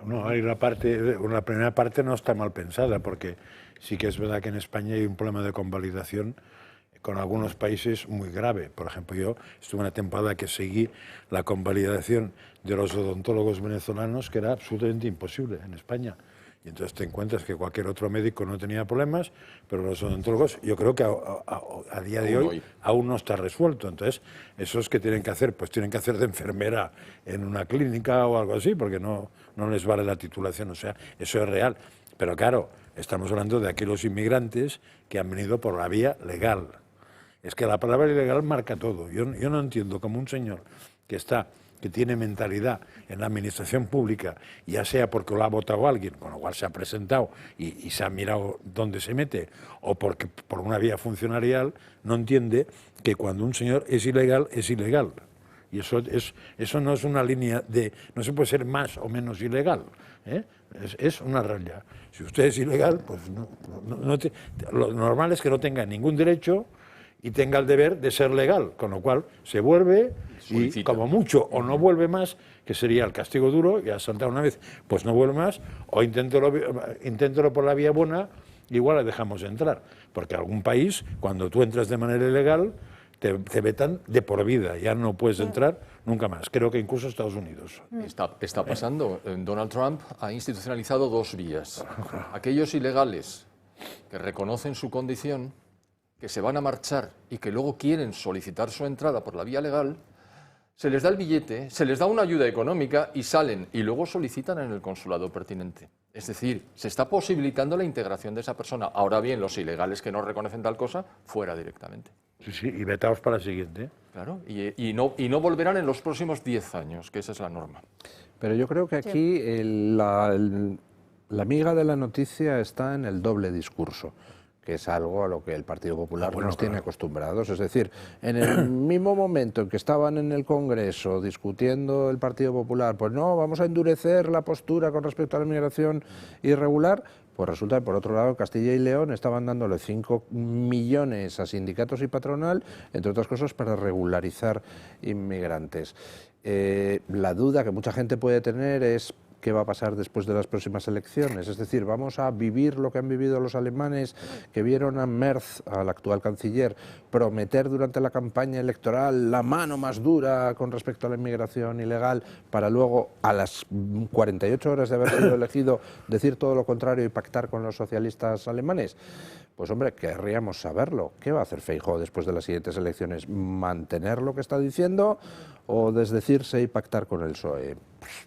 No, hay la primera parte no está mal pensada, porque sí que es verdad que en España hay un problema de convalidación con algunos países muy grave. Por ejemplo, yo estuve una temporada que seguí la convalidación de los odontólogos venezolanos, que era absolutamente imposible en España. Y entonces te encuentras que cualquier otro médico no tenía problemas, pero los odontólogos, yo creo que a día de hoy aún no está resuelto. Entonces, ¿esos qué tienen que hacer? Pues tienen que hacer de enfermera en una clínica o algo así, porque no les vale la titulación. O sea, eso es real. Pero claro, estamos hablando de aquellos inmigrantes que han venido por la vía legal. Es que la palabra ilegal marca todo. Yo no entiendo cómo un señor que tiene mentalidad en la administración pública, ya sea porque lo ha votado alguien, con lo cual se ha presentado y se ha mirado dónde se mete, o porque por una vía funcionarial, no entiende que cuando un señor es ilegal, es ilegal. Y eso no es una línea de... No se puede ser más o menos ilegal, ¿eh? Es una raya. Si usted es ilegal, pues lo normal es que no tenga ningún derecho y tenga el deber de ser legal, con lo cual se vuelve y como mucho o no vuelve más, que sería el castigo duro, ya has saltado una vez, pues no vuelve más, o inténtelo por la vía buena, igual le dejamos entrar, porque algún país, cuando tú entras de manera ilegal, te vetan de por vida, ya no puedes entrar nunca más, creo que incluso Estados Unidos. Está pasando, Donald Trump ha institucionalizado dos vías, aquellos ilegales que reconocen su condición, que se van a marchar y que luego quieren solicitar su entrada por la vía legal, se les da el billete, se les da una ayuda económica y salen y luego solicitan en el consulado pertinente. Es decir, se está posibilitando la integración de esa persona. Ahora bien, los ilegales que no reconocen tal cosa, fuera directamente. Sí, y vetados para el siguiente. Claro, y no volverán en los próximos 10 años, que esa es la norma. Pero yo creo que aquí la miga de la noticia está en el doble discurso, que es algo a lo que el Partido Popular nos tiene acostumbrados. Es decir, en el mismo momento en que estaban en el Congreso discutiendo el Partido Popular, pues no, vamos a endurecer la postura con respecto a la inmigración irregular, pues resulta que por otro lado Castilla y León estaban dándole 5 millones a sindicatos y patronal, entre otras cosas para regularizar inmigrantes. La duda que mucha gente puede tener es qué va a pasar después de las próximas elecciones. Es decir, vamos a vivir lo que han vivido los alemanes, que vieron a Merz, al actual canciller, prometer durante la campaña electoral la mano más dura con respecto a la inmigración ilegal, para luego, a las 48 horas de haber sido elegido, decir todo lo contrario y pactar con los socialistas alemanes. Pues hombre, querríamos saberlo. ¿Qué va a hacer Feijóo después de las siguientes elecciones? ¿Mantener lo que está diciendo o desdecirse y pactar con el PSOE?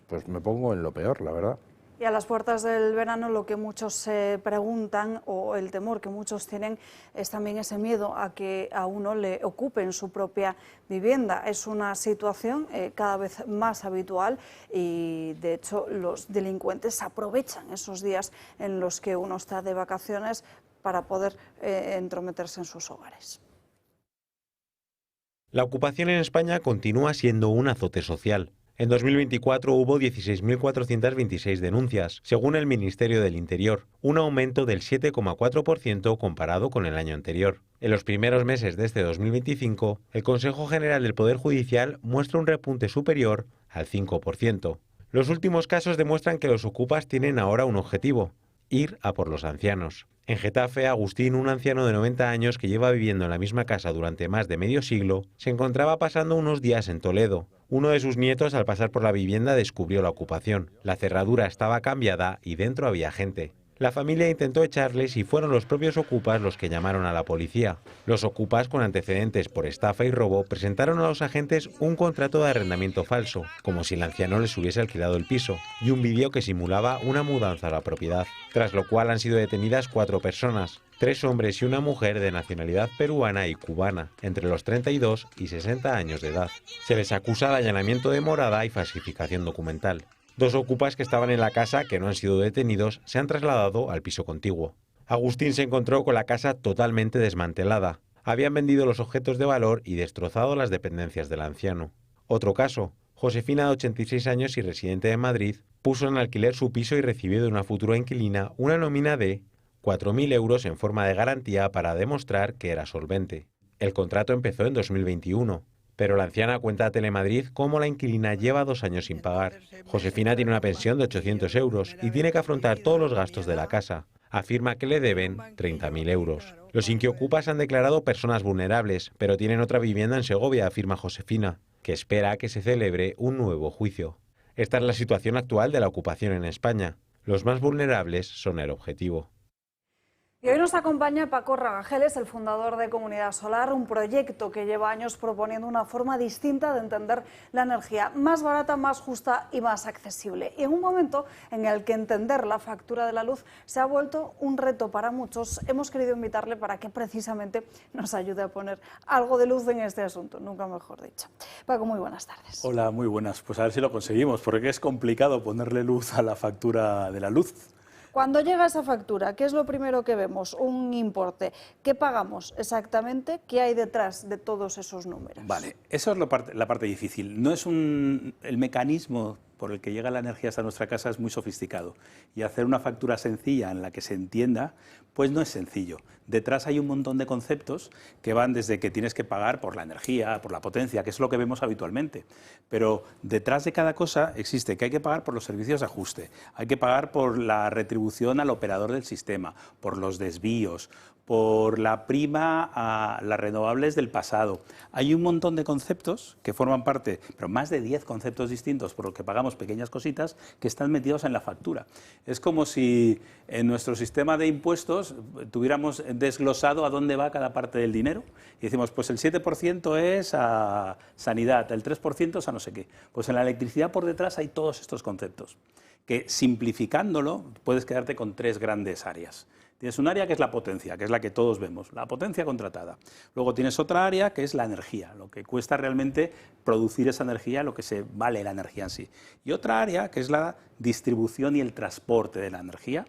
Pues me pongo en lo peor, la verdad. Y a las puertas del verano lo que muchos se preguntan, o el temor que muchos tienen, es también ese miedo a que a uno le ocupen su propia vivienda. Es una situación cada vez más habitual y de hecho los delincuentes aprovechan esos días en los que uno está de vacaciones para poder entrometerse en sus hogares. La ocupación en España continúa siendo un azote social. En 2024 hubo 16.426 denuncias, según el Ministerio del Interior, un aumento del 7,4% comparado con el año anterior. En los primeros meses de este 2025, el Consejo General del Poder Judicial muestra un repunte superior al 5%. Los últimos casos demuestran que los ocupas tienen ahora un objetivo: ir a por los ancianos. En Getafe, Agustín, un anciano de 90 años que lleva viviendo en la misma casa durante más de medio siglo, se encontraba pasando unos días en Toledo. Uno de sus nietos, al pasar por la vivienda, descubrió la ocupación. La cerradura estaba cambiada y dentro había gente. La familia intentó echarles y fueron los propios ocupas los que llamaron a la policía. Los ocupas, con antecedentes por estafa y robo, presentaron a los agentes un contrato de arrendamiento falso, como si el anciano les hubiese alquilado el piso, y un vídeo que simulaba una mudanza a la propiedad, tras lo cual han sido detenidas 4 personas, 3 hombres y una mujer de nacionalidad peruana y cubana, entre los 32 y 60 años de edad. Se les acusa de allanamiento de morada y falsificación documental. 2 ocupas que estaban en la casa, que no han sido detenidos, se han trasladado al piso contiguo. Agustín se encontró con la casa totalmente desmantelada. Habían vendido los objetos de valor y destrozado las dependencias del anciano. Otro caso: Josefina, de 86 años y residente de Madrid, puso en alquiler su piso y recibió de una futura inquilina una nómina de 4.000 euros en forma de garantía para demostrar que era solvente. El contrato empezó en 2021. Pero la anciana cuenta a Telemadrid cómo la inquilina lleva 2 años sin pagar. Josefina tiene una pensión de 800 euros y tiene que afrontar todos los gastos de la casa. Afirma que le deben 30.000 euros. Los inquiocupas han declarado personas vulnerables, pero tienen otra vivienda en Segovia, afirma Josefina, que espera a que se celebre un nuevo juicio. Esta es la situación actual de la ocupación en España. Los más vulnerables son el objetivo. Y hoy nos acompaña Paco Ragageles, el fundador de Comunidad Solar, un proyecto que lleva años proponiendo una forma distinta de entender la energía, más barata, más justa y más accesible. Y en un momento en el que entender la factura de la luz se ha vuelto un reto para muchos, hemos querido invitarle para que precisamente nos ayude a poner algo de luz en este asunto, nunca mejor dicho. Paco, muy buenas tardes. Hola, muy buenas. Pues a ver si lo conseguimos, porque es complicado ponerle luz a la factura de la luz. Cuando llega esa factura, ¿qué es lo primero que vemos? Un importe. ¿Qué pagamos exactamente? ¿Qué hay detrás de todos esos números? Vale, eso es la parte difícil. No es el mecanismo por el que llega la energía hasta nuestra casa es muy sofisticado. Y hacer una factura sencilla en la que se entienda, pues no es sencillo. Detrás hay un montón de conceptos que van desde que tienes que pagar por la energía, por la potencia, que es lo que vemos habitualmente. Pero detrás de cada cosa existe que hay que pagar por los servicios de ajuste, hay que pagar por la retribución al operador del sistema, por los desvíos, por la prima a las renovables del pasado. Hay un montón de conceptos que forman parte, pero más de 10 conceptos distintos por los que pagamos pequeñas cositas que están metidos en la factura. Es como si en nuestro sistema de impuestos tuviéramos desglosado a dónde va cada parte del dinero y decimos, pues el 7% es a sanidad, el 3% es a no sé qué. Pues en la electricidad por detrás hay todos estos conceptos, que simplificándolo puedes quedarte con 3 grandes áreas. Tienes un área que es la potencia, que es la que todos vemos, la potencia contratada. Luego tienes otra área que es la energía, lo que cuesta realmente producir esa energía, lo que se vale la energía en sí. Y otra área que es la distribución y el transporte de la energía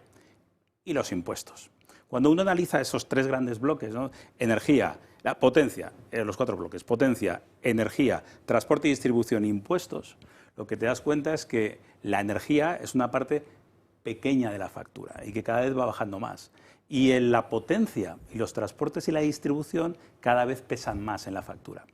y los impuestos. Cuando uno analiza esos 3 grandes bloques, ¿no? Energía, la potencia, los 4 bloques, potencia, energía, transporte y distribución, impuestos, lo que te das cuenta es que la energía es una parte pequeña de la factura y que cada vez va bajando más. Y en la potencia y los transportes y la distribución cada vez pesan más en la factura.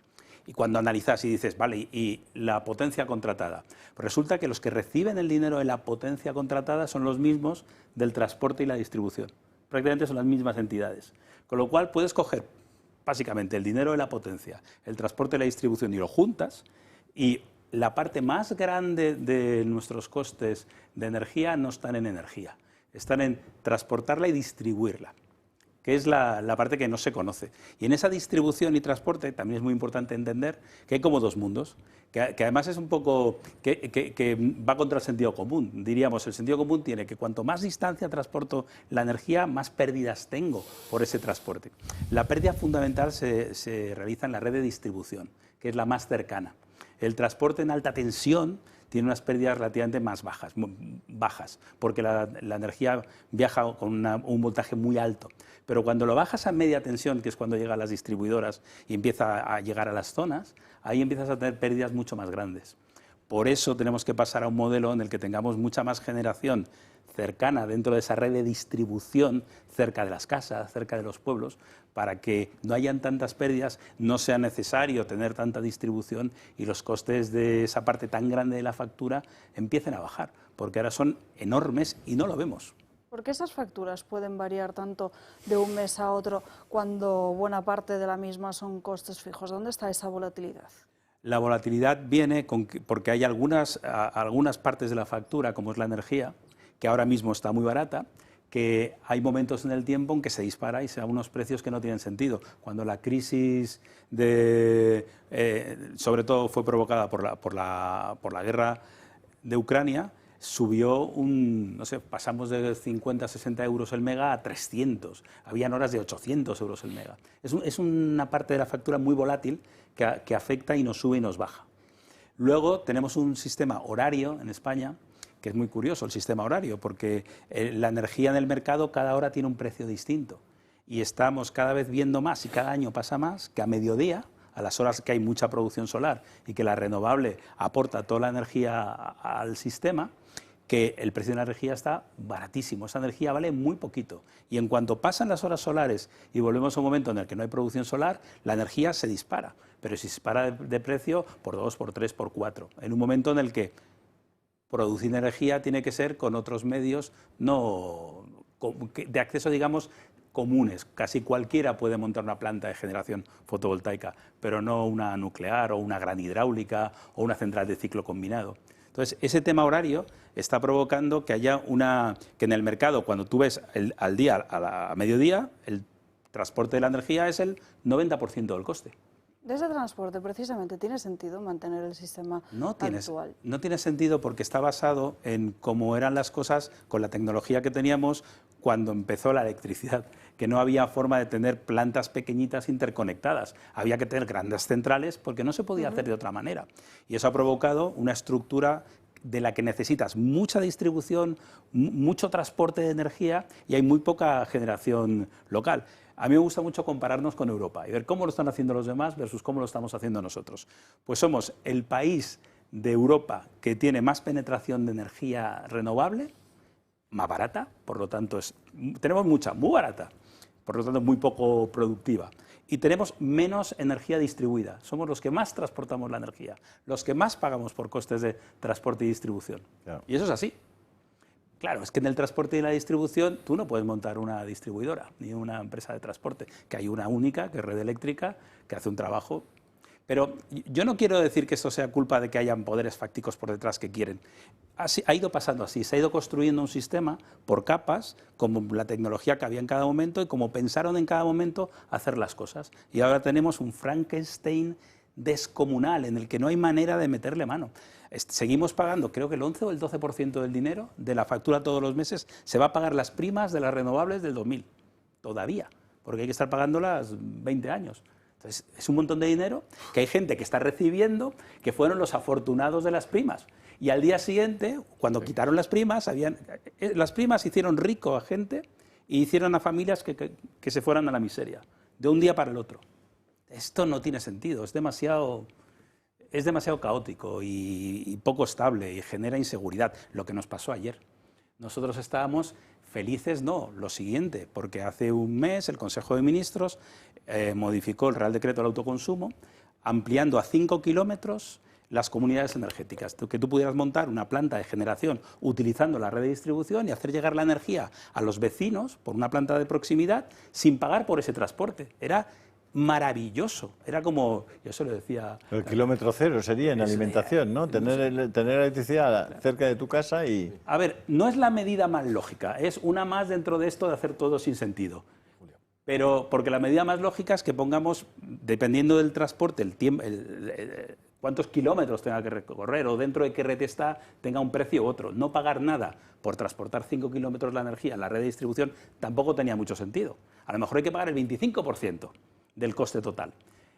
Y cuando analizas y dices, vale, ¿y la potencia contratada? Pues resulta que los que reciben el dinero de la potencia contratada son los mismos del transporte y la distribución. Prácticamente son las mismas entidades. Con lo cual puedes coger básicamente el dinero de la potencia, el transporte y la distribución y lo juntas y la parte más grande de nuestros costes de energía no están en energía, están en transportarla y distribuirla, que es la parte que no se conoce. Y en esa distribución y transporte también es muy importante entender que hay como 2 mundos, que además es un poco que va contra el sentido común. Diríamos, el sentido común tiene que cuanto más distancia transporto la energía, más pérdidas tengo por ese transporte. La pérdida fundamental se realiza en la red de distribución, que es la más cercana. El transporte en alta tensión tiene unas pérdidas relativamente más bajas, porque la energía viaja con un voltaje muy alto. Pero cuando lo bajas a media tensión, que es cuando llega a las distribuidoras y empieza a llegar a las zonas, ahí empiezas a tener pérdidas mucho más grandes. Por eso tenemos que pasar a un modelo en el que tengamos mucha más generación cercana dentro de esa red de distribución cerca de las casas, cerca de los pueblos, para que no hayan tantas pérdidas, no sea necesario tener tanta distribución y los costes de esa parte tan grande de la factura empiecen a bajar, porque ahora son enormes y no lo vemos. ¿Por qué esas facturas pueden variar tanto de un mes a otro cuando buena parte de la misma son costes fijos? ¿Dónde está esa volatilidad? La volatilidad viene porque hay algunas partes de la factura, como es la energía, que ahora mismo está muy barata, que hay momentos en el tiempo en que se dispara y se da unos precios que no tienen sentido. Cuando la crisis, sobre todo fue provocada por la guerra de Ucrania, subió pasamos de 50, 60 euros el mega a 300. Habían horas de 800 euros el mega. Es una parte de la factura muy volátil que afecta y nos sube y nos baja. Luego tenemos un sistema horario en España, que es muy curioso el sistema horario, porque la energía en el mercado cada hora tiene un precio distinto. Y estamos cada vez viendo más, y cada año pasa más, que a mediodía, a las horas que hay mucha producción solar y que la renovable aporta toda la energía al sistema, que el precio de la energía está baratísimo. Esa energía vale muy poquito. Y en cuanto pasan las horas solares y volvemos a un momento en el que no hay producción solar, la energía se dispara. Pero se dispara de precio por 2, por 3, por 4. En un momento en el que producir energía tiene que ser con otros medios de acceso, digamos, comunes. Casi cualquiera puede montar una planta de generación fotovoltaica, pero no una nuclear o una gran hidráulica o una central de ciclo combinado. Entonces, ese tema horario está provocando que haya que en el mercado, cuando tú ves al día, a mediodía, el transporte de la energía es el 90% del coste. De ese transporte, precisamente, ¿tiene sentido mantener el sistema actual? No tiene sentido porque está basado en cómo eran las cosas con la tecnología que teníamos cuando empezó la electricidad, que no había forma de tener plantas pequeñitas interconectadas. Había que tener grandes centrales porque no se podía hacer de otra manera. Y eso ha provocado una estructura de la que necesitas mucha distribución, mucho transporte de energía y hay muy poca generación local. A mí me gusta mucho compararnos con Europa y ver cómo lo están haciendo los demás versus cómo lo estamos haciendo nosotros. Pues somos el país de Europa que tiene más penetración de energía renovable, más barata, por lo tanto tenemos mucha, muy barata, por lo tanto muy poco productiva. Y tenemos menos energía distribuida. Somos los que más transportamos la energía, los que más pagamos por costes de transporte y distribución. Claro. Y eso es así. Claro, es que en el transporte y la distribución tú no puedes montar una distribuidora ni una empresa de transporte, que hay una única, que es Red Eléctrica, que hace un trabajo. Pero yo no quiero decir que esto sea culpa de que hayan poderes fácticos por detrás que quieren. Ha ido pasando así, se ha ido construyendo un sistema por capas, como la tecnología que había en cada momento y como pensaron en cada momento hacer las cosas. Y ahora tenemos un Frankenstein descomunal en el que no hay manera de meterle mano. Seguimos pagando, creo que el 11 o el 12% del dinero de la factura todos los meses se va a pagar las primas de las renovables del 2000, todavía, porque hay que estar pagándolas 20 años. Entonces, es un montón de dinero que hay gente que está recibiendo que fueron los afortunados de las primas. Y al día siguiente, cuando quitaron las primas hicieron rico a gente y hicieron a familias que se fueran a la miseria, de un día para el otro. Esto no tiene sentido, es demasiado caótico y poco estable y genera inseguridad, lo que nos pasó ayer. Nosotros estábamos felices, lo siguiente, porque hace un mes el Consejo de Ministros modificó el Real Decreto del Autoconsumo, ampliando a 5 kilómetros las comunidades energéticas, que tú pudieras montar una planta de generación utilizando la red de distribución y hacer llegar la energía a los vecinos por una planta de proximidad sin pagar por ese transporte. Era maravilloso, era como, yo se lo decía... El kilómetro cero sería en alimentación, ¿no? Tener electricidad cerca de tu casa y... A ver, no es la medida más lógica, es una más dentro de esto de hacer todo sin sentido. Pero porque la medida más lógica es que pongamos, dependiendo del transporte, el tiempo, cuántos kilómetros tenga que recorrer o dentro de qué red está, tenga un precio u otro. No pagar nada por transportar 5 kilómetros la energía en la red de distribución tampoco tenía mucho sentido. A lo mejor hay que pagar el 25% del coste total.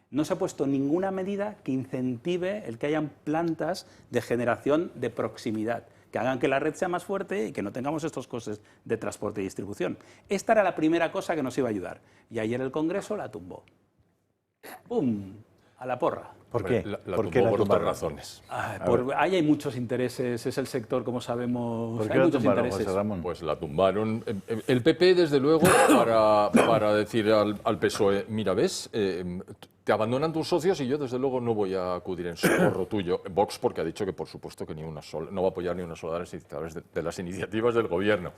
No se ha puesto ninguna medida que incentive el que hayan plantas de generación de proximidad, que hagan que la red sea más fuerte y que no tengamos estos costes de transporte y distribución. Esta era la primera cosa que nos iba a ayudar. Y ayer el Congreso la tumbó. ¡Pum! A la porra. ¿Por qué? La ¿Por qué tumbó por otras tumbaron? razones. Ahí hay muchos intereses, es el sector, como sabemos, ¿Por qué hay la muchos tumbaron, intereses. José Ramón? Pues la tumbaron. El PP, desde luego, para decir al PSOE, mira, ¿ves? Te abandonan tus socios y yo, desde luego, no voy a acudir en socorro tuyo. Vox, porque ha dicho que, por supuesto, que no va a apoyar ni una sola de las iniciativas del Gobierno.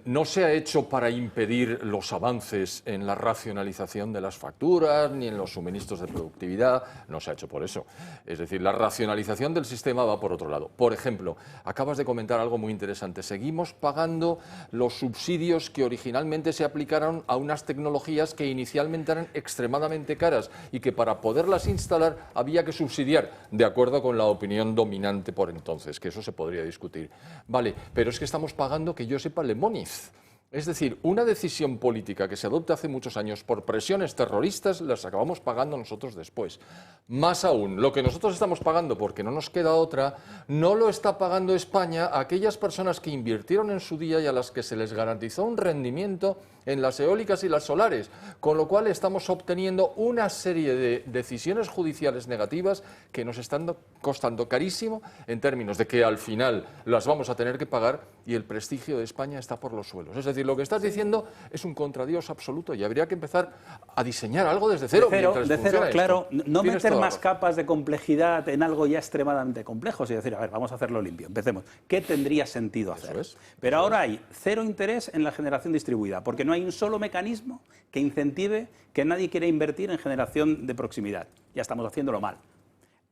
No se ha hecho para impedir los avances en la racionalización de las facturas ni en los suministros de productividad, no se ha hecho por eso. Es decir, la racionalización del sistema va por otro lado. Por ejemplo, acabas de comentar algo muy interesante. Seguimos pagando los subsidios que originalmente se aplicaron a unas tecnologías que inicialmente eran extremadamente caras y que para poderlas instalar había que subsidiar, de acuerdo con la opinión dominante por entonces, que eso se podría discutir. Vale, pero es que estamos pagando, que yo sepa, lemoniz. Es decir, una decisión política que se adopta hace muchos años por presiones terroristas, las acabamos pagando nosotros después. Más aún, lo que nosotros estamos pagando, porque no nos queda otra, no lo está pagando España a aquellas personas que invirtieron en su día y a las que se les garantizó un rendimiento en las eólicas y las solares, con lo cual estamos obteniendo una serie de decisiones judiciales negativas que nos están costando carísimo en términos de que al final las vamos a tener que pagar y el prestigio de España está por los suelos. Es decir, lo que estás diciendo es un contradios absoluto y habría que empezar a diseñar algo desde cero. De cero, claro, no Tienes meter toda la más razón. capas de complejidad en algo ya extremadamente complejo, sino decir, a ver, vamos a hacerlo limpio, empecemos. ¿Qué tendría sentido hacer? Pero ahora hay cero interés en la generación distribuida, porque no hay un solo mecanismo que incentive que nadie quiera invertir en generación de proximidad. Ya estamos haciéndolo mal.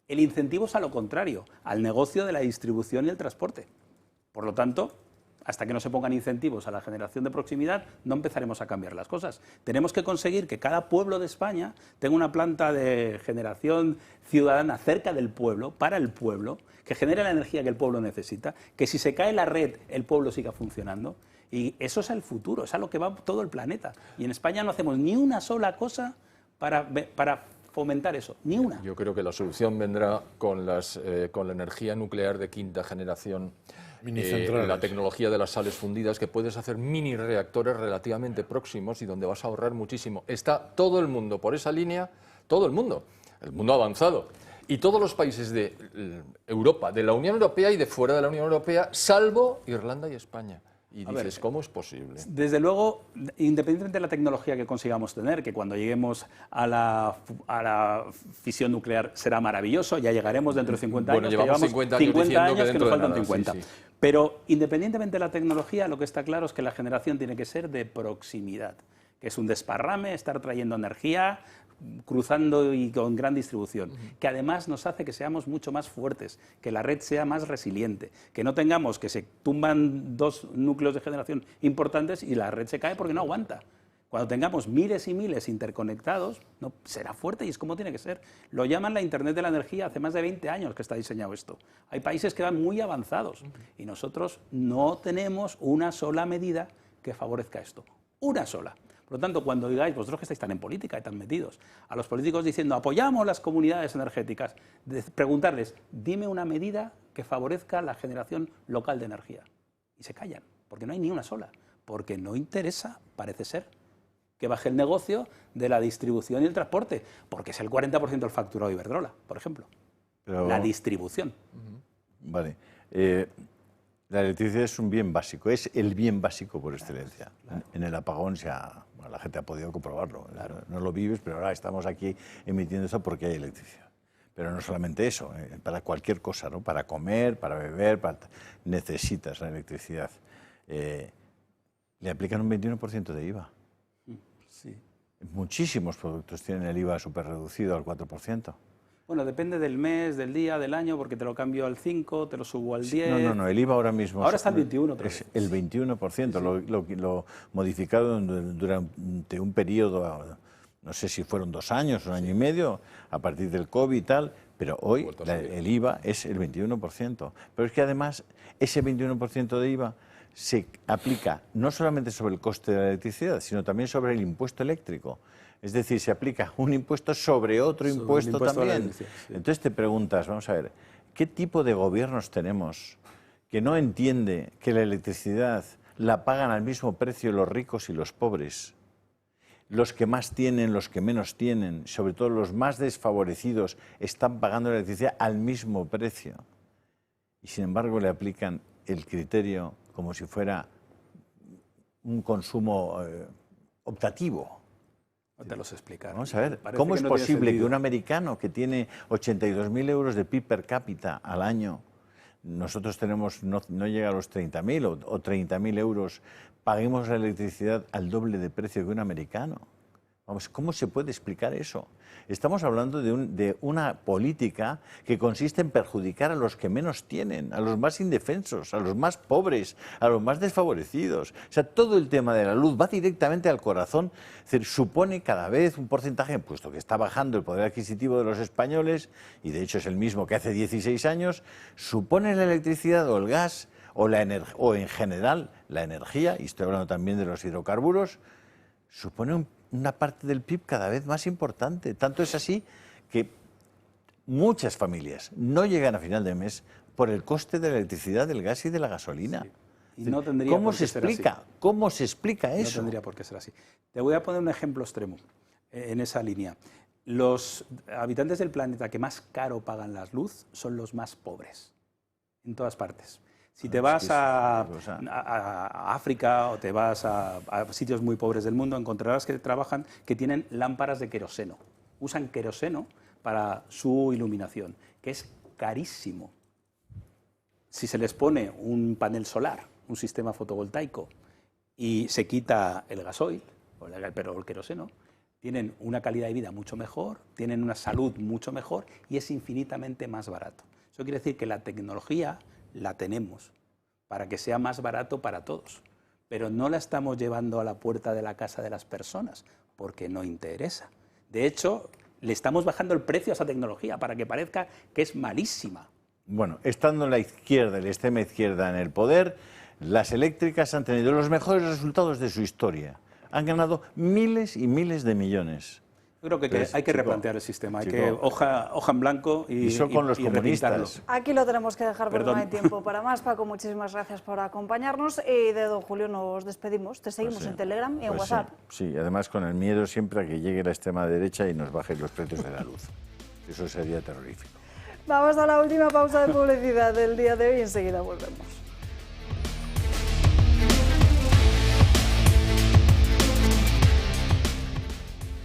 El incentivo es a lo contrario, al negocio de la distribución y el transporte. Por lo tanto, hasta que no se pongan incentivos a la generación de proximidad, no empezaremos a cambiar las cosas. Tenemos que conseguir que cada pueblo de España tenga una planta de generación ciudadana cerca del pueblo, para el pueblo, que genere la energía que el pueblo necesita, que si se cae la red, el pueblo siga funcionando. Y eso es el futuro, es a lo que va todo el planeta. Y en España no hacemos ni una sola cosa para fomentar eso, ni una. Yo creo que la solución vendrá con la energía nuclear de quinta generación, la tecnología de las sales fundidas, que puedes hacer mini reactores relativamente próximos y donde vas a ahorrar muchísimo. Está todo el mundo por esa línea, todo el mundo avanzado. Y todos los países de Europa, de la Unión Europea y de fuera de la Unión Europea, salvo Irlanda y España. Y dices, ¿cómo es posible? Desde luego, independientemente de la tecnología que consigamos tener, que cuando lleguemos a la fisión nuclear será maravilloso, ya llegaremos dentro de 50 años. Bueno, llevamos 50 años diciendo que nos dentro de faltan nada, 50. sí, sí. Pero independientemente de la tecnología, lo que está claro es que la generación tiene que ser de proximidad, que es un desparrame, estar trayendo energía, cruzando y con gran distribución, que además nos hace que seamos mucho más fuertes, que la red sea más resiliente, que no tengamos que se tumban dos núcleos de generación importantes y la red se cae porque no aguanta. Cuando tengamos miles y miles interconectados, no, será fuerte y es como tiene que ser. Lo llaman la Internet de la energía, hace más de 20 años que está diseñado esto. Hay países que van muy avanzados y nosotros no tenemos una sola medida que favorezca esto. Una sola. Por lo tanto, cuando digáis, vosotros que estáis tan en política y tan metidos, a los políticos diciendo apoyamos las comunidades energéticas, preguntarles, dime una medida que favorezca la generación local de energía. Y se callan, porque no hay ni una sola, porque no interesa, parece ser, que baje el negocio de la distribución y el transporte, porque es el 40% del facturado de Iberdrola, por ejemplo. Pero la distribución. Vale. La electricidad es un bien básico, es el bien básico por excelencia. Claro. En el apagón la gente ha podido comprobarlo. Claro. No lo vives, pero ahora estamos aquí emitiendo eso porque hay electricidad. Pero no solamente eso, para cualquier cosa, ¿no? Para comer, para beber, necesitas la electricidad. Le aplican un 21% de IVA. Sí. Muchísimos productos tienen el IVA súper reducido al 4%. Bueno, depende del mes, del día, del año, porque te lo cambio al 5, te lo subo al 10... No, el IVA ahora mismo... Ahora está el 21. Es el 21%, sí. Lo modificado durante un periodo, no sé si fueron 2 años, 1 año y medio, a partir del COVID y tal, pero hoy el IVA es el 21%. Pero es que además ese 21% de IVA se aplica no solamente sobre el coste de la electricidad, sino también sobre el impuesto eléctrico. Es decir, se aplica un impuesto sobre otro impuesto también. Sí. Entonces te preguntas, vamos a ver, ¿qué tipo de gobiernos tenemos que no entiende que la electricidad la pagan al mismo precio los ricos y los pobres? los que más tienen, los que menos tienen, sobre todo los más desfavorecidos, están pagando la electricidad al mismo precio. Y sin embargo le aplican el criterio como si fuera un consumo optativo. No te los explicar. Vamos a ver, ¿cómo es posible que un americano que tiene 82.000 euros de PIB per cápita al año, nosotros tenemos, no llega a los 30.000 o 30.000 euros, paguemos la electricidad al doble de precio que un americano? Vamos, ¿cómo se puede explicar eso? Estamos hablando de una política que consiste en perjudicar a los que menos tienen, a los más indefensos, a los más pobres, a los más desfavorecidos. O sea, todo el tema de la luz va directamente al corazón. Es decir, supone cada vez un porcentaje, puesto que está bajando el poder adquisitivo de los españoles, y de hecho es el mismo que hace 16 años, supone la electricidad o el gas o en general la energía, y estoy hablando también de los hidrocarburos, supone una parte del PIB cada vez más importante. Tanto es así que muchas familias no llegan a final de mes por el coste de la electricidad, del gas y de la gasolina. Sí. Y no tendría ¿Cómo por se qué ser explica? así. ¿Cómo se explica eso? No tendría por qué ser así. Te voy a poner un ejemplo extremo en esa línea. Los habitantes del planeta que más caro pagan la luz son los más pobres, en todas partes. Si te vas a África o te vas a sitios muy pobres del mundo, encontrarás que tienen lámparas de queroseno. Usan queroseno para su iluminación, que es carísimo. Si se les pone un panel solar, un sistema fotovoltaico, y se quita el gasoil, pero el queroseno, tienen una calidad de vida mucho mejor, tienen una salud mucho mejor y es infinitamente más barato. Eso quiere decir que la tecnología la tenemos para que sea más barato para todos, pero no la estamos llevando a la puerta de la casa de las personas porque no interesa. De hecho, le estamos bajando el precio a esa tecnología para que parezca que es malísima. Bueno, estando la izquierda, la extrema izquierda en el poder, las eléctricas han tenido los mejores resultados de su historia. Han ganado miles y miles de millones. Yo creo que hay que replantear el sistema, hay que hoja en blanco y son con los comunistas. Aquí lo tenemos que dejar porque Perdón. no hay tiempo para más. Paco, muchísimas gracias por acompañarnos y de don Julio nos despedimos. Te seguimos en Telegram y en WhatsApp. Sí, además con el miedo siempre a que llegue la extrema derecha y nos baje los precios de la luz. Eso sería terrorífico. Vamos a la última pausa de publicidad del día de hoy y enseguida volvemos.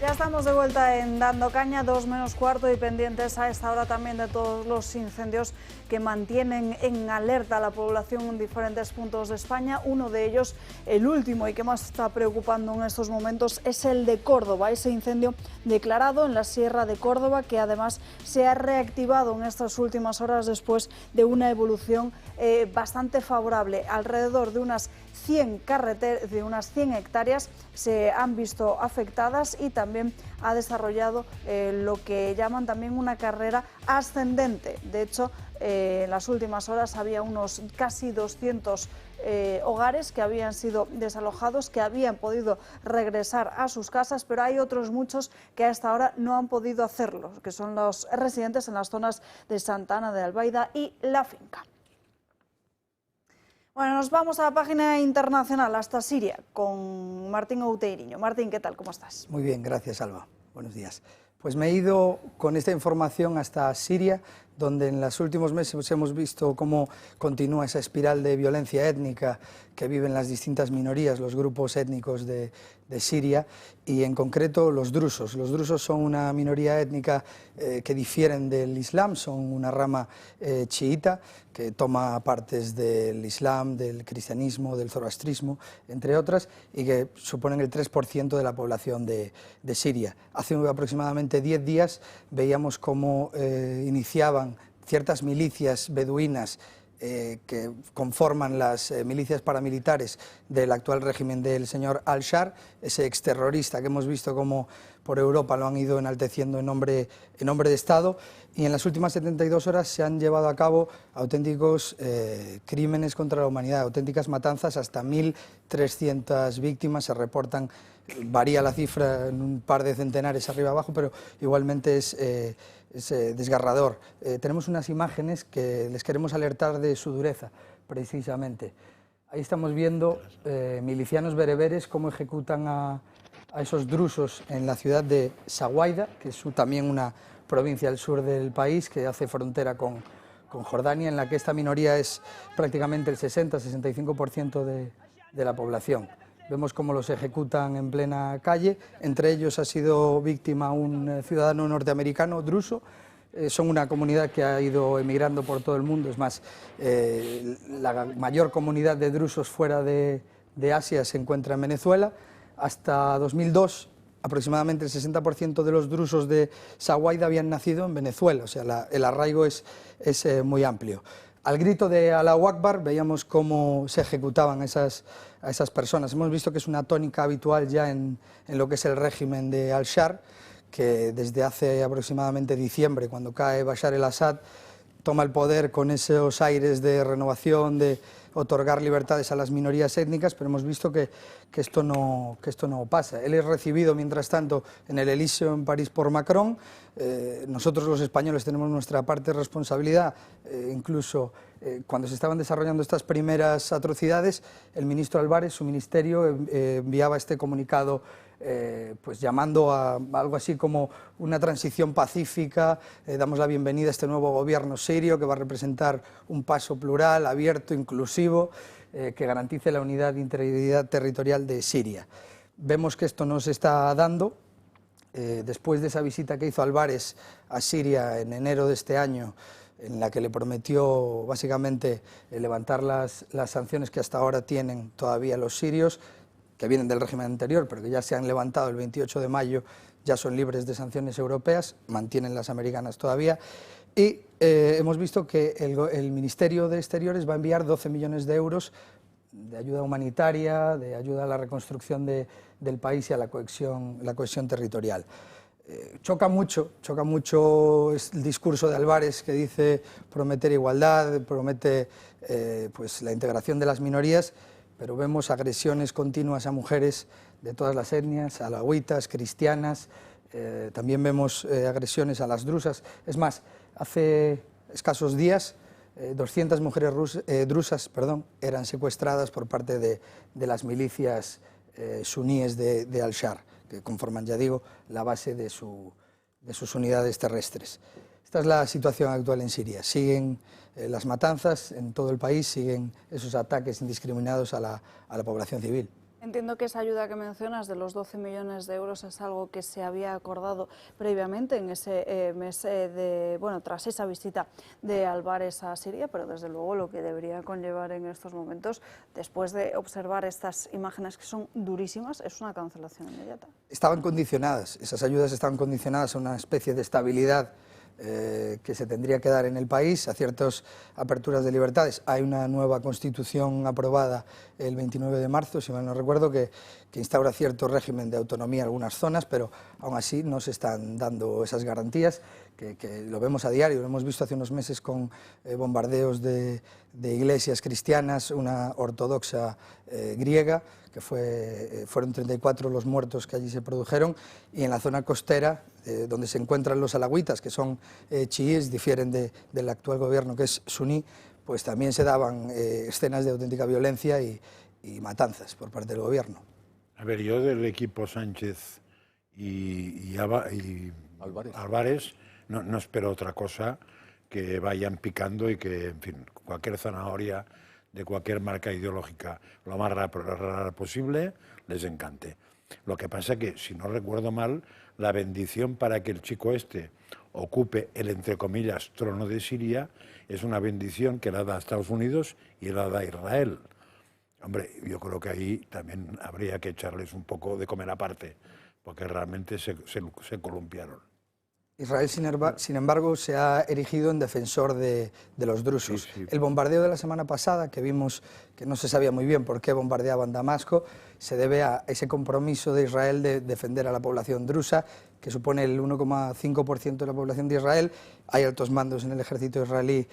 Ya estamos de vuelta en Dando Caña, 2 menos cuarto, y pendientes a esta hora también de todos los incendios que mantienen en alerta a la población en diferentes puntos de España. Uno de ellos, el último y que más está preocupando en estos momentos, es el de Córdoba, ese incendio declarado en la Sierra de Córdoba, que además se ha reactivado en estas últimas horas después de una evolución bastante favorable. Alrededor de unas 100 hectáreas se han visto afectadas y también ha desarrollado lo que llaman también una carrera ascendente. De hecho, en las últimas horas había unos casi 200 hogares que habían sido desalojados, que habían podido regresar a sus casas, pero hay otros muchos que a esta hora no han podido hacerlo, que son los residentes en las zonas de Santa Ana de Albaida y La Finca. Bueno, nos vamos a la página internacional, hasta Siria, con Martín Outeiriño. Martín, ¿qué tal? ¿Cómo estás? Muy bien, gracias, Alba. Buenos días. Pues me he ido con esta información hasta Siria, donde en los últimos meses hemos visto cómo continúa esa espiral de violencia étnica que viven las distintas minorías, los grupos étnicos de Siria, y en concreto los drusos. Los drusos son una minoría étnica que difieren del Islam, son una rama chiita que toma partes del Islam, del cristianismo, del zoroastrismo, entre otras, y que suponen el 3% de la población de Siria. Hace aproximadamente 10 días veíamos cómo iniciaban ciertas milicias beduinas que conforman las milicias paramilitares del actual régimen del señor al-Shar, ese exterrorista que hemos visto como por Europa lo han ido enalteciendo en nombre de Estado, y en las últimas 72 horas se han llevado a cabo auténticos crímenes contra la humanidad, auténticas matanzas, hasta 1.300 víctimas se reportan. Varía la cifra en un par de centenares arriba abajo, pero igualmente es desgarrador. Tenemos unas imágenes que les queremos alertar de su dureza, precisamente. Ahí estamos viendo milicianos bereberes cómo ejecutan a a esos drusos en la ciudad de Sawaida, que es también una provincia al sur del país que hace frontera con Jordania, en la que esta minoría es prácticamente el 60-65% de la población. Vemos cómo los ejecutan en plena calle, entre ellos ha sido víctima un ciudadano norteamericano druso. Son una comunidad que ha ido emigrando por todo el mundo, es más, la mayor comunidad de drusos fuera de Asia se encuentra en Venezuela. Hasta 2002, aproximadamente el 60% de los drusos de Sawaida habían nacido en Venezuela, o sea, el arraigo es muy amplio. Al grito de Allahu Akbar veíamos cómo se ejecutaban a esas personas. Hemos visto que es una tónica habitual ya en lo que es el régimen de Al-Shar, que desde hace aproximadamente diciembre, cuando cae Bashar el-Assad, toma el poder con esos aires de renovación, de otorgar libertades a las minorías étnicas, pero hemos visto que esto no pasa. Él es recibido, mientras tanto, en el Elíseo en París por Macron. Nosotros los españoles tenemos nuestra parte de responsabilidad, incluso cuando se estaban desarrollando estas primeras atrocidades, el ministro Álvarez, su ministerio, enviaba este comunicado pues llamando a algo así como una transición pacífica. Damos la bienvenida a este nuevo gobierno sirio que va a representar un paso plural, abierto, inclusivo, que garantice la unidad e integridad territorial de Siria. Vemos que esto no se está dando. Después de esa visita que hizo Álvarez a Siria en enero de este año, en la que le prometió básicamente levantar las sanciones que hasta ahora tienen todavía los sirios, que vienen del régimen anterior, pero que ya se han levantado el 28 de mayo, ya son libres de sanciones europeas, mantienen las americanas todavía, y hemos visto que el Ministerio de Exteriores va a enviar 12 millones de euros de ayuda humanitaria, de ayuda a la reconstrucción del país y a la cohesión territorial. Choca mucho el discurso de Álvarez, que dice prometer igualdad, promete pues la integración de las minorías, pero vemos agresiones continuas a mujeres de todas las etnias, alawitas, cristianas, también vemos agresiones a las drusas. Es más, hace escasos días 200 mujeres drusas eran secuestradas por parte de las milicias suníes de Al-Shar, que conforman, ya digo, la base de sus unidades terrestres. Esta es la situación actual en Siria. Siguen las matanzas en todo el país, siguen esos ataques indiscriminados a la población civil. Entiendo que esa ayuda que mencionas de los 12 millones de euros es algo que se había acordado previamente en ese mes tras esa visita de Álvarez a Siria, pero desde luego lo que debería conllevar en estos momentos, después de observar estas imágenes que son durísimas, es una cancelación inmediata. Estaban condicionadas, esas ayudas estaban condicionadas a una especie de estabilidad que se tendría que dar en el país, a ciertas aperturas de libertades. Hay una nueva constitución aprobada el 29 de marzo, si mal no recuerdo, que instaura cierto régimen de autonomía en algunas zonas, pero aún así no se están dando esas garantías, que lo vemos a diario. Lo hemos visto hace unos meses con bombardeos de iglesias cristianas, una ortodoxa griega, que fueron 34 los muertos que allí se produjeron, y en la zona costera, donde se encuentran los alawitas, que son chiíes, difieren del actual gobierno, que es suní, pues también se daban escenas de auténtica violencia y matanzas por parte del gobierno. A ver, yo del equipo Sánchez y Álvarez no espero otra cosa que vayan picando y que, en fin, cualquier zanahoria de cualquier marca ideológica lo más rara posible les encante. Lo que pasa es que, si no recuerdo mal, la bendición para que el chico este ocupe el, entre comillas, trono de Siria es una bendición que la da a Estados Unidos y la da a Israel. Hombre, yo creo que ahí también habría que echarles un poco de comer aparte, porque realmente se columpiaron. Israel, sin embargo, se ha erigido en defensor de los drusos. Sí. El bombardeo de la semana pasada, que vimos que no se sabía muy bien por qué bombardeaban Damasco, se debe a ese compromiso de Israel de defender a la población drusa, que supone el 1,5% de la población de Israel. Hay altos mandos en el ejército israelí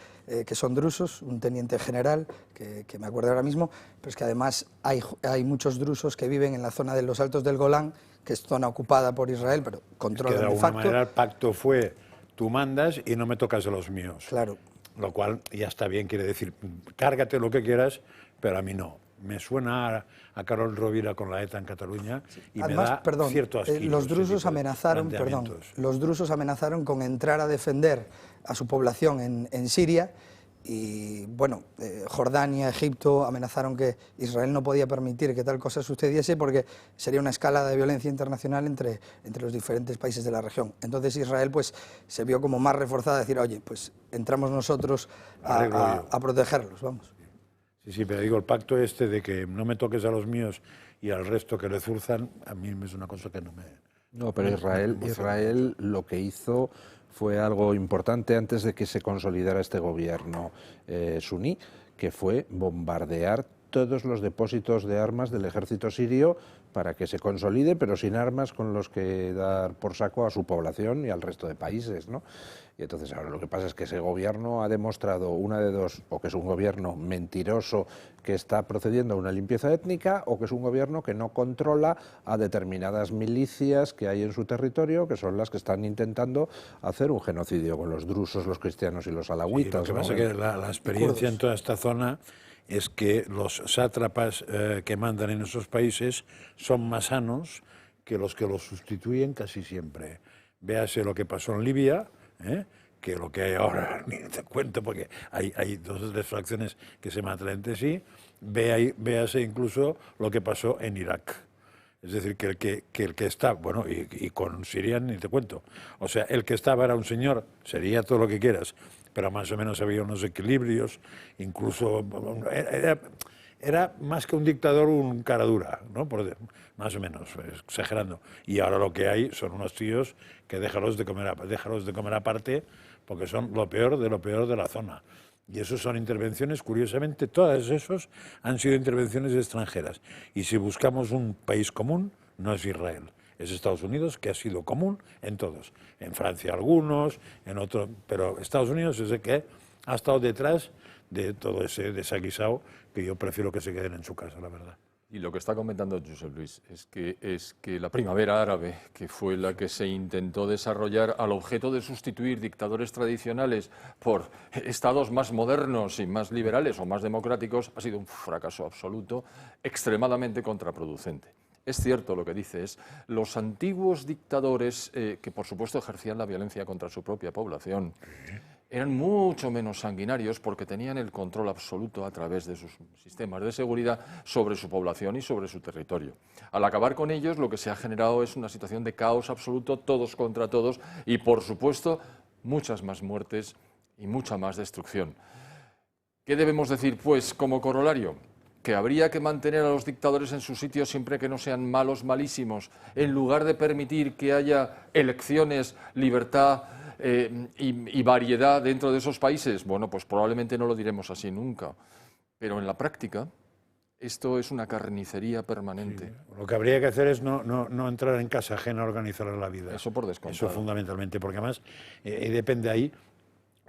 que son drusos, un teniente general, que me acuerdo ahora mismo, pero es que además hay muchos drusos que viven en la zona de los Altos del Golán, que es zona ocupada por Israel, pero controlan de facto. De alguna manera el pacto fue, tú mandas y no me tocas a los míos. Claro. Lo cual ya está bien, quiere decir, cárgate lo que quieras, pero a mí no. me suena a Carol Rovira con la ETA en Cataluña y Además, me da cierto asquillo. Los drusos amenazaron con entrar a defender a su población en Siria. Y bueno, Jordania, Egipto amenazaron que Israel no podía permitir que tal cosa sucediese porque sería una escalada de violencia internacional entre los diferentes países de la región. Entonces Israel pues se vio como más reforzada a decir, oye, pues entramos nosotros a protegerlos, vamos. Sí, pero digo, el pacto este de que no me toques a los míos y al resto que le zurzan, a mí es una cosa que no me... No, pero Israel lo que hizo fue algo importante antes de que se consolidara este gobierno suní, que fue bombardear todos los depósitos de armas del ejército sirio para que se consolide, pero sin armas con los que dar por saco a su población y al resto de países, ¿no? Y entonces ahora lo que pasa es que ese gobierno ha demostrado una de dos, o que es un gobierno mentiroso que está procediendo a una limpieza étnica, o que es un gobierno que no controla a determinadas milicias que hay en su territorio, que son las que están intentando hacer un genocidio con los drusos, los cristianos y los alawitas. Sí, lo que pasa es que la experiencia en toda esta zona es que los sátrapas que mandan en esos países son más sanos que los sustituyen casi siempre. Véase lo que pasó en Libia, que lo que hay ahora, ni te cuento, porque hay dos o tres fracciones que se matan entre sí. Véase incluso lo que pasó en Irak. Es decir, que el que está, bueno, y con Siria ni te cuento. O sea, el que estaba era un señor, sería todo lo que quieras, pero más o menos había unos equilibrios, incluso era más que un dictador, un cara dura, ¿no? Más o menos, exagerando. Y ahora lo que hay son unos tíos que déjalos de comer aparte, porque son lo peor de la zona. Y esos son intervenciones, curiosamente, todas esos han sido intervenciones extranjeras. Y si buscamos un país común, no es Israel. Es Estados Unidos, que ha sido común en todos. En Francia algunos, en otros, pero Estados Unidos es el que ha estado detrás de todo ese desaguisado, que yo prefiero que se queden en su casa, la verdad. Y lo que está comentando Josep Luis es que la primavera árabe, que fue la que se intentó desarrollar al objeto de sustituir dictadores tradicionales por estados más modernos y más liberales o más democráticos, ha sido un fracaso absoluto, extremadamente contraproducente. Es cierto lo que dice, los antiguos dictadores, que por supuesto ejercían la violencia contra su propia población, eran mucho menos sanguinarios porque tenían el control absoluto a través de sus sistemas de seguridad sobre su población y sobre su territorio. Al acabar con ellos, lo que se ha generado es una situación de caos absoluto, todos contra todos, y por supuesto, muchas más muertes y mucha más destrucción. ¿Qué debemos decir, pues, como corolario? Que habría que mantener a los dictadores en su sitio siempre que no sean malos, malísimos, en lugar de permitir que haya elecciones, libertad y variedad dentro de esos países. Bueno, pues probablemente no lo diremos así nunca, pero en la práctica esto es una carnicería permanente. Sí. Lo que habría que hacer es no entrar en casa ajena a organizar la vida. Eso por descontado. Eso fundamentalmente, porque además depende ahí.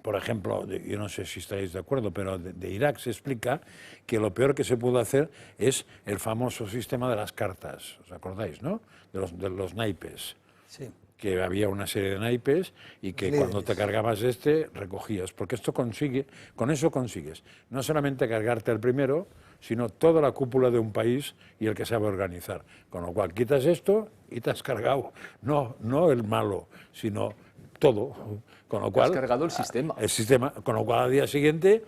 Por ejemplo, yo no sé si estaréis de acuerdo, pero de Irak se explica que lo peor que se pudo hacer es el famoso sistema de las cartas. ¿Os acordáis, no? De los naipes. Sí. Que había una serie de naipes y que cuando te cargabas recogías. Porque con eso consigues no solamente cargarte el primero, sino toda la cúpula de un país y el que sabe organizar. Con lo cual quitas esto y te has cargado. No el malo, sino todo. Con lo cual, has cargado el sistema. El sistema, con lo cual al día siguiente,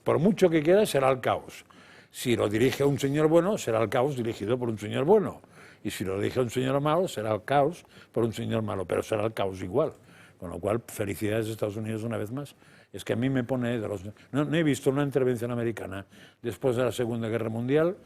por mucho que quieras, será el caos. Si lo dirige un señor bueno, será el caos dirigido por un señor bueno. Y si lo dirige un señor malo, será el caos por un señor malo, pero será el caos igual. Con lo cual, felicidades a Estados Unidos una vez más. Es que a mí me pone no he visto una intervención americana después de la Segunda Guerra Mundial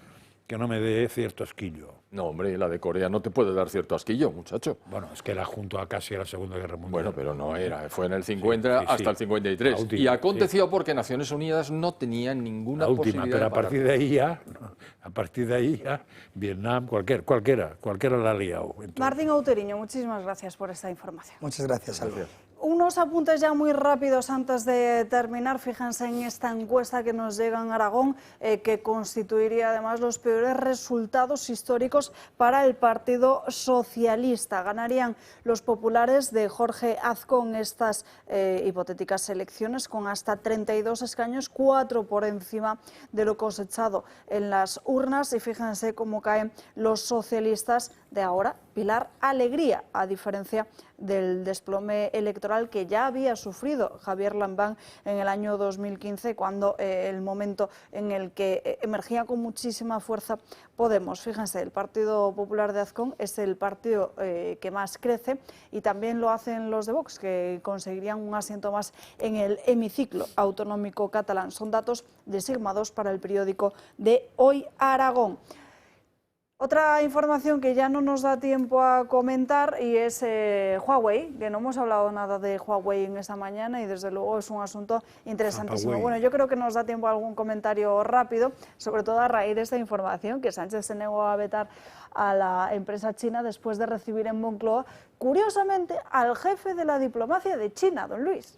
que no me dé cierto asquillo. No, hombre, la de Corea no te puede dar cierto asquillo, muchacho. Bueno, es que era junto a casi a la Segunda Guerra Mundial. Bueno, pero no era, fue en el 50 hasta el 53. Última, y aconteció porque Naciones Unidas no tenía ninguna posibilidad. Pero a partir de ahí ya, Vietnam, cualquiera la ha liado. Martín Outeriño, muchísimas gracias por esta información. Muchas gracias, Álvaro. Unos apuntes ya muy rápidos antes de terminar. Fíjense en esta encuesta que nos llega en Aragón, que constituiría además los peores resultados históricos para el Partido Socialista. Ganarían los populares de Jorge Azcón estas hipotéticas elecciones con hasta 32 escaños, 4 por encima de lo cosechado en las urnas. Y fíjense cómo caen los socialistas de ahora. Pilar Alegría, a diferencia del desplome electoral que ya había sufrido Javier Lambán en el año 2015, cuando el momento en el que emergía con muchísima fuerza Podemos. Fíjense, el Partido Popular de Azcón es el partido que más crece, y también lo hacen los de Vox, que conseguirían un asiento más en el hemiciclo autonómico catalán. Son datos de Sigma 2 para el periódico de Hoy Aragón. Otra información que ya no nos da tiempo a comentar y es Huawei, que no hemos hablado nada de Huawei en esta mañana y desde luego es un asunto interesantísimo. Bueno, yo creo que nos da tiempo a algún comentario rápido, sobre todo a raíz de esta información, que Sánchez se negó a vetar a la empresa china después de recibir en Moncloa, curiosamente, al jefe de la diplomacia de China, don Luis.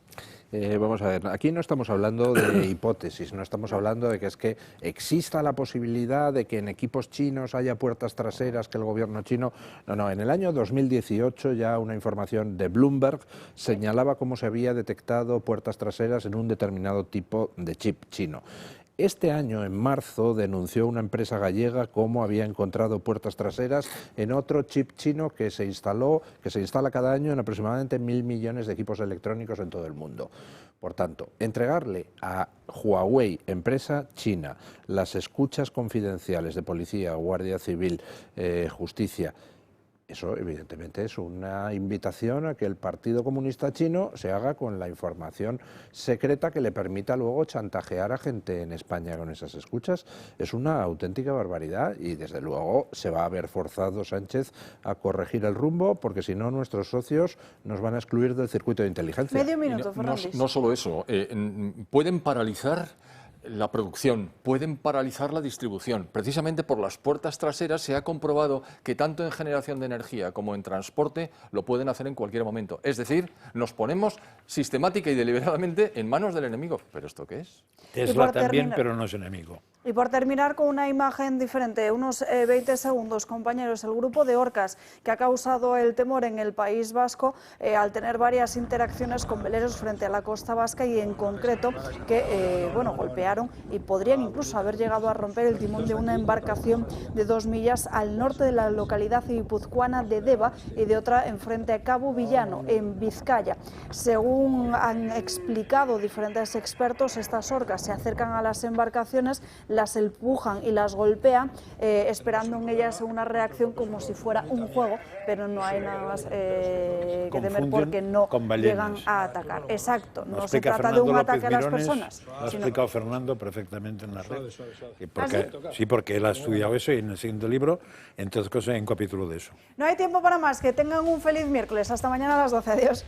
Vamos a ver, aquí no estamos hablando de hipótesis, no estamos hablando de que es que exista la posibilidad de que en equipos chinos haya puertas traseras, que el gobierno chino... No, en el año 2018 ya una información de Bloomberg señalaba cómo se había detectado puertas traseras en un determinado tipo de chip chino. Este año, en marzo, denunció una empresa gallega cómo había encontrado puertas traseras en otro chip chino que se instala cada año en aproximadamente 1.000 millones de equipos electrónicos en todo el mundo. Por tanto, entregarle a Huawei, empresa china, las escuchas confidenciales de policía, guardia civil, justicia, eso evidentemente es una invitación a que el Partido Comunista Chino se haga con la información secreta que le permita luego chantajear a gente en España con esas escuchas. Es una auténtica barbaridad y desde luego se va a ver forzado Sánchez a corregir el rumbo, porque si no nuestros socios nos van a excluir del circuito de inteligencia. Medio minuto, Fernández. No solo eso, pueden paralizar la producción, pueden paralizar la distribución. Precisamente por las puertas traseras se ha comprobado que tanto en generación de energía como en transporte lo pueden hacer en cualquier momento. Es decir, nos ponemos sistemática y deliberadamente en manos del enemigo. ¿Pero esto qué es? Tesla también, pero no es enemigo. Y por terminar con una imagen diferente, unos 20 segundos, compañeros, el grupo de orcas que ha causado el temor en el País Vasco al tener varias interacciones con veleros frente a la costa vasca y en concreto que golpearon y podrían incluso haber llegado a romper el timón de una embarcación de 2 millas al norte de la localidad guipuzcoana de Deva y de otra enfrente a Cabo Villano, en Vizcaya. Según han explicado diferentes expertos, estas orcas se acercan a las embarcaciones, las empujan y las golpean, esperando en ellas una reacción como si fuera un juego, pero no hay nada más que temer porque no llegan a atacar. Exacto, no se trata de un ataque a las personas. Lo ha explicado Fernando perfectamente en la red. Sí, porque él ha estudiado eso y en el siguiente libro, entre otras cosas, hay un capítulo de eso. No hay tiempo para más, que tengan un feliz miércoles. Hasta mañana a las 12. Adiós.